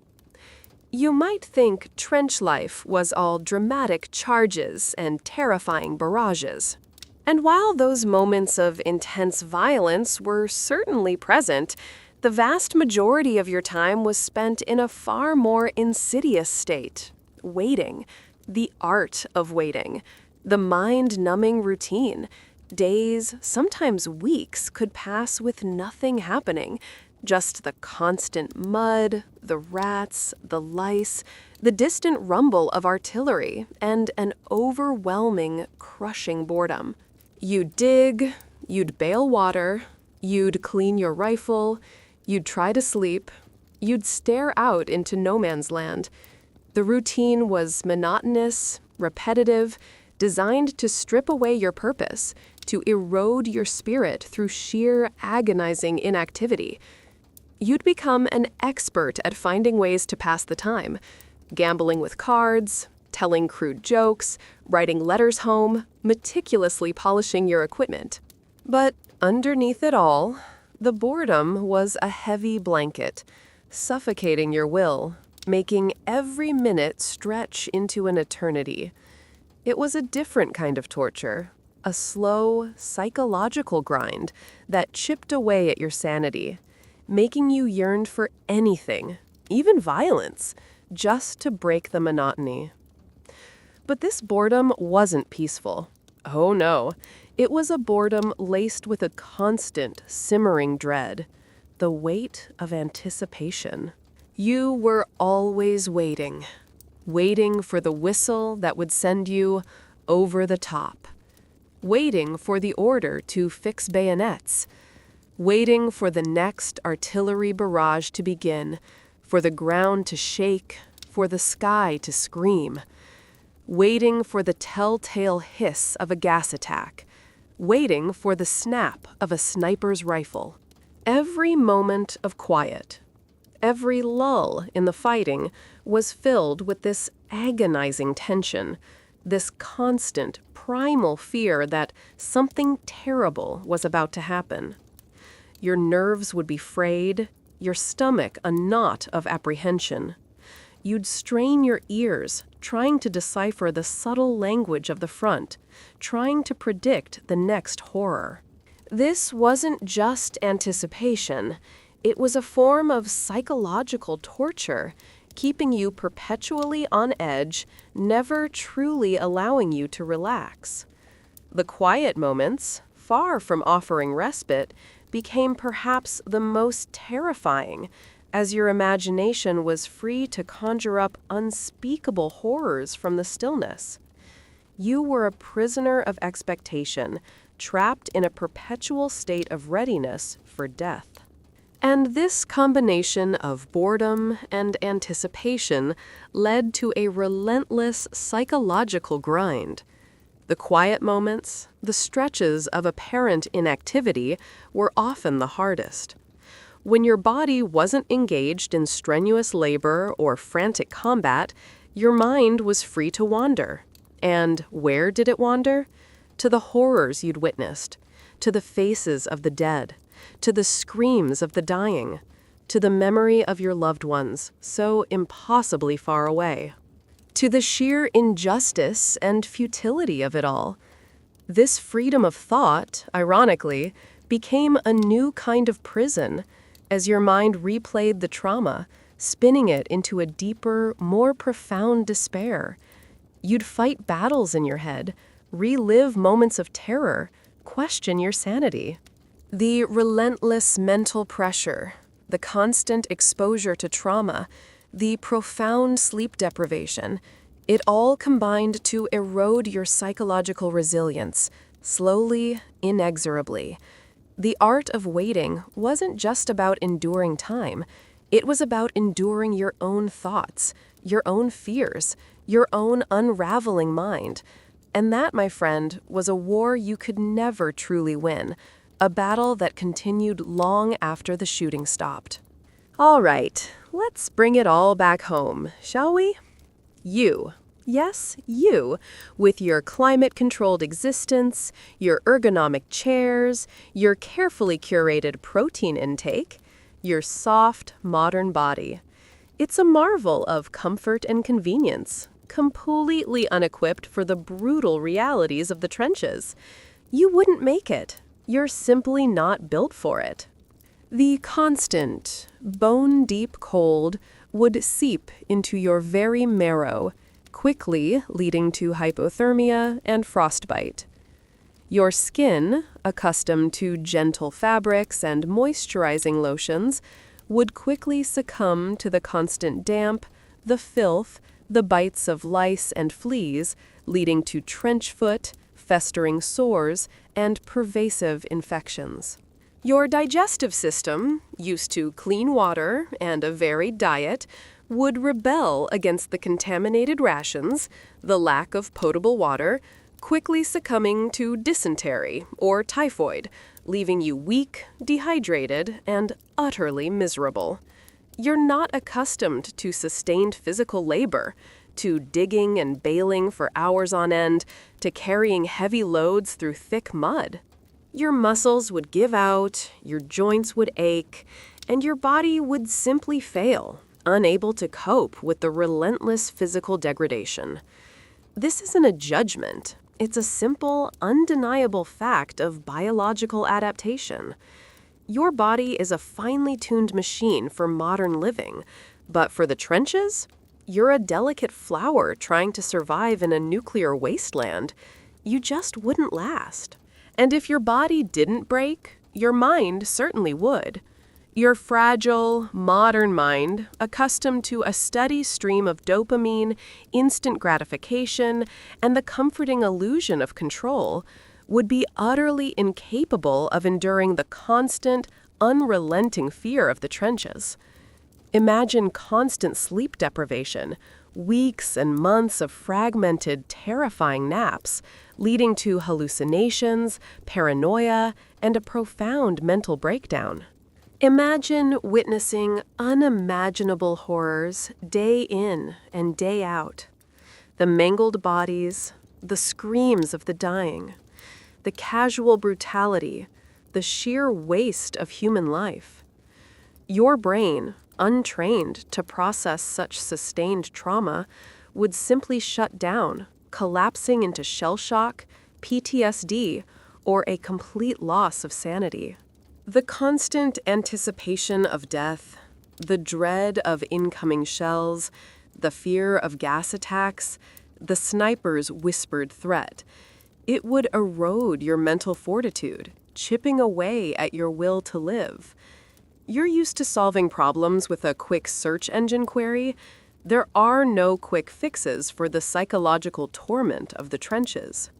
You might think trench life was all dramatic charges and terrifying barrages. And while those moments of intense violence were certainly present, the vast majority of your time was spent in a far more insidious state, waiting. The art of waiting, the mind-numbing routine. Days, sometimes weeks, could pass with nothing happening. Just the constant mud, the rats, the lice, the distant rumble of artillery, and an overwhelming, crushing boredom. You'd dig, you'd bail water, you'd clean your rifle, you'd try to sleep, you'd stare out into no man's land. The routine was monotonous, repetitive, designed to strip away your purpose, to erode your spirit through sheer agonizing inactivity. You'd become an expert at finding ways to pass the time, gambling with cards, telling crude jokes, writing letters home, meticulously polishing your equipment. But underneath it all, the boredom was a heavy blanket, suffocating your will, making every minute stretch into an eternity. It was a different kind of torture, a slow, psychological grind that chipped away at your sanity, making you yearn for anything, even violence, just to break the monotony. But this boredom wasn't peaceful. Oh no, it was a boredom laced with a constant, simmering dread, the weight of anticipation. You were always waiting, waiting for the whistle that would send you over the top, waiting for the order to fix bayonets, waiting for the next artillery barrage to begin, for the ground to shake, for the sky to scream, waiting for the telltale hiss of a gas attack, waiting for the snap of a sniper's rifle. Every moment of quiet, every lull in the fighting was filled with this agonizing tension, this constant, primal fear that something terrible was about to happen. Your nerves would be frayed, your stomach a knot of apprehension. You'd strain your ears, trying to decipher the subtle language of the front, trying to predict the next horror. This wasn't just anticipation. It was a form of psychological torture, keeping you perpetually on edge, never truly allowing you to relax. The quiet moments, far from offering respite, became perhaps the most terrifying, as your imagination was free to conjure up unspeakable horrors from the stillness. You were a prisoner of expectation, trapped in a perpetual state of readiness for death. And this combination of boredom and anticipation led to a relentless psychological grind. The quiet moments, the stretches of apparent inactivity, were often the hardest. When your body wasn't engaged in strenuous labor or frantic combat, your mind was free to wander. And where did it wander? To the horrors you'd witnessed, to the faces of the dead, to the screams of the dying, to the memory of your loved ones, so impossibly far away, to the sheer injustice and futility of it all. This freedom of thought, ironically, became a new kind of prison, as your mind replayed the trauma, spinning it into a deeper, more profound despair. You'd fight battles in your head, relive moments of terror, question your sanity. The relentless mental pressure, the constant exposure to trauma, the profound sleep deprivation, it all combined to erode your psychological resilience, slowly, inexorably. The art of waiting wasn't just about enduring time. It was about enduring your own thoughts, your own fears, your own unraveling mind. And that, my friend, was a war you could never truly win, a battle that continued long after the shooting stopped. All right, let's bring it all back home, shall we? You. Yes, you, with your climate-controlled existence, your ergonomic chairs, your carefully curated protein intake, your soft, modern body. It's a marvel of comfort and convenience, completely unequipped for the brutal realities of the trenches. You wouldn't make it. You're simply not built for it. The constant, bone-deep cold would seep into your very marrow, quickly leading to hypothermia and frostbite. Your skin, accustomed to gentle fabrics and moisturizing lotions, would quickly succumb to the constant damp, the filth, the bites of lice and fleas, leading to trench foot, festering sores, and pervasive infections. Your digestive system, used to clean water and a varied diet, would rebel against the contaminated rations, the lack of potable water, quickly succumbing to dysentery or typhoid, leaving you weak, dehydrated, and utterly miserable. You're not accustomed to sustained physical labor, to digging and baling for hours on end, to carrying heavy loads through thick mud. Your muscles would give out, your joints would ache, and your body would simply fail, unable to cope with the relentless physical degradation. This isn't a judgment. It's a simple, undeniable fact of biological adaptation. Your body is a finely tuned machine for modern living, but for the trenches, you're a delicate flower trying to survive in a nuclear wasteland. You just wouldn't last. And if your body didn't break, your mind certainly would. Your fragile, modern mind, accustomed to a steady stream of dopamine, instant gratification, and the comforting illusion of control, would be utterly incapable of enduring the constant, unrelenting fear of the trenches. Imagine constant sleep deprivation, weeks and months of fragmented, terrifying naps, leading to hallucinations, paranoia, and a profound mental breakdown. Imagine witnessing unimaginable horrors day in and day out. The mangled bodies, the screams of the dying, the casual brutality, the sheer waste of human life. Your brain, untrained to process such sustained trauma, would simply shut down, collapsing into shell shock, PTSD, or a complete loss of sanity. The constant anticipation of death, the dread of incoming shells, the fear of gas attacks, the sniper's whispered threat, it would erode your mental fortitude, chipping away at your will to live. You're used to solving problems with a quick search engine query. There are no quick fixes for the psychological torment of the trenches.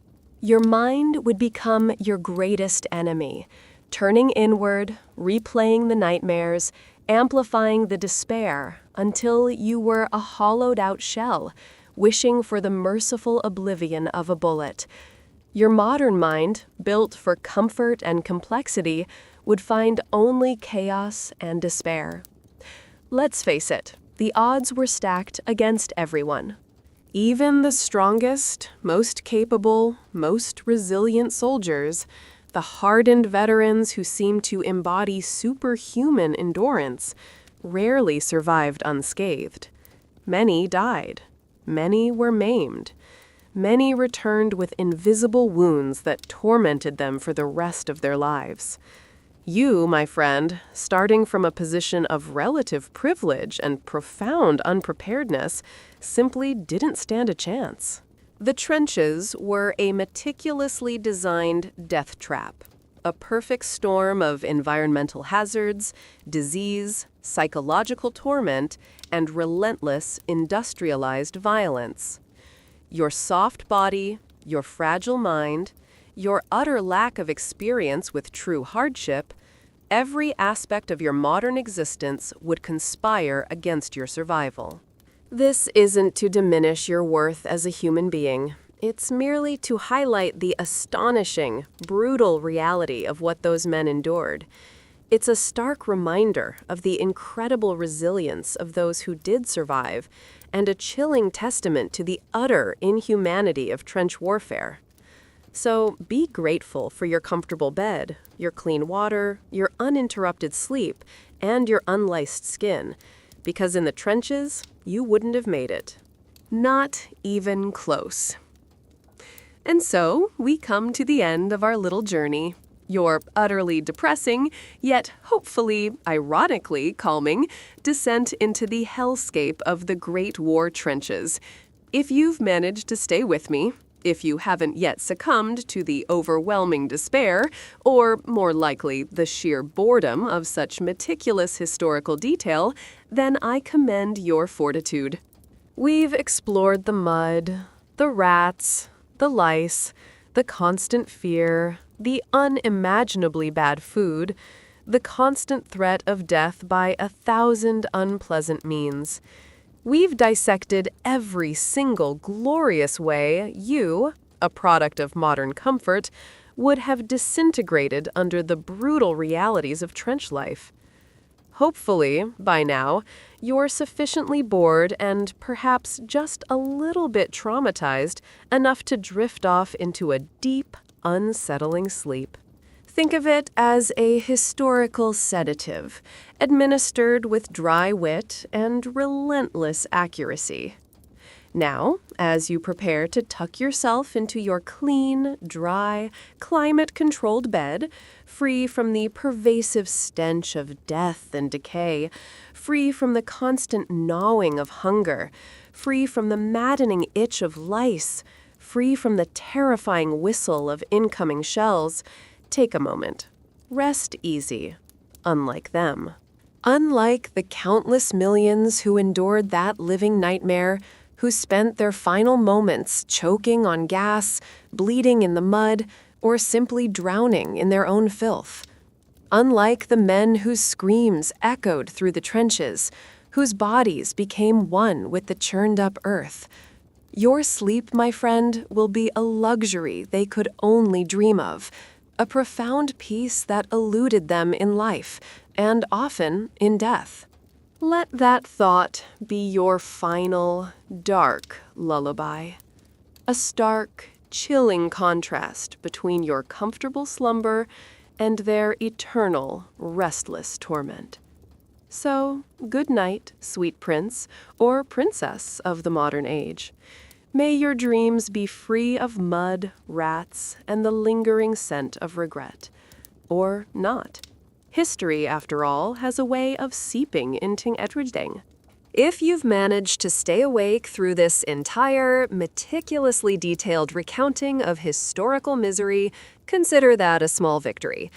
Your mind would become your greatest enemy, turning inward, replaying the nightmares, amplifying the despair until you were a hollowed-out shell, wishing for the merciful oblivion of a bullet. Your modern mind, built for comfort and complexity, would find only chaos and despair. Let's face it, the odds were stacked against everyone. Even the strongest, most capable, most resilient soldiers, the hardened veterans who seemed to embody superhuman endurance, rarely survived unscathed. Many died. Many were maimed. Many returned with invisible wounds that tormented them for the rest of their lives. You, my friend, starting from a position of relative privilege and profound unpreparedness, simply didn't stand a chance. The trenches were a meticulously designed death trap, a perfect storm of environmental hazards, disease, psychological torment, and relentless industrialized violence. Your soft body, your fragile mind, your utter lack of experience with true hardship, every aspect of your modern existence would conspire against your survival. This isn't to diminish your worth as a human being. It's merely to highlight the astonishing, brutal reality of what those men endured. It's a stark reminder of the incredible resilience of those who did survive, and a chilling testament to the utter inhumanity of trench warfare. So be grateful for your comfortable bed, your clean water, your uninterrupted sleep, and your unliced skin, because in the trenches, you wouldn't have made it. Not even close. And so, we come to the end of our little journey. Your utterly depressing, yet hopefully, ironically calming, descent into the hellscape of the Great War trenches. If you've managed to stay with me, if you haven't yet succumbed to the overwhelming despair, or more likely, the sheer boredom of such meticulous historical detail, then I commend your fortitude. We've explored the mud, the rats, the lice, the constant fear, the unimaginably bad food, the constant threat of death by 1,000 unpleasant means. We've dissected every single glorious way you, a product of modern comfort, would have disintegrated under the brutal realities of trench life. Hopefully, by now, you're sufficiently bored and perhaps just a little bit traumatized enough to drift off into a deep, unsettling sleep. Think of it as a historical sedative, administered with dry wit and relentless accuracy. Now, as you prepare to tuck yourself into your clean, dry, climate-controlled bed, free from the pervasive stench of death and decay, free from the constant gnawing of hunger, free from the maddening itch of lice, free from the terrifying whistle of incoming shells, take a moment. Rest easy. Unlike them. Unlike the countless millions who endured that living nightmare, who spent their final moments choking on gas, bleeding in the mud, or simply drowning in their own filth. Unlike the men whose screams echoed through the trenches, whose bodies became one with the churned-up earth. Your sleep, my friend, will be a luxury they could only dream of, a profound peace that eluded them in life, and often in death. Let that thought be your final, dark lullaby. A stark, chilling contrast between your comfortable slumber and their eternal, restless torment. So, good night, sweet prince or princess of the modern age. May your dreams be free of mud, rats, and the lingering scent of regret. Or not. History, after all, has a way of seeping into everything. If you've managed to stay awake through this entire, meticulously detailed recounting of historical misery, consider that a small victory.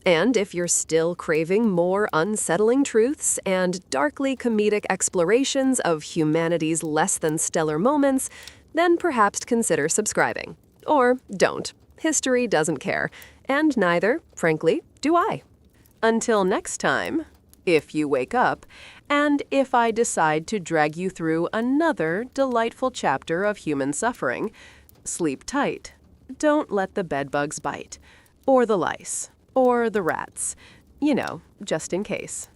And if you're still craving more unsettling truths and darkly comedic explorations of humanity's less-than-stellar moments, then perhaps consider subscribing. Or don't. History doesn't care. And neither, frankly, do I. Until next time, if you wake up, and if I decide to drag you through another delightful chapter of human suffering, sleep tight. Don't let the bedbugs bite. Or the lice. Or the rats. You know, just in case.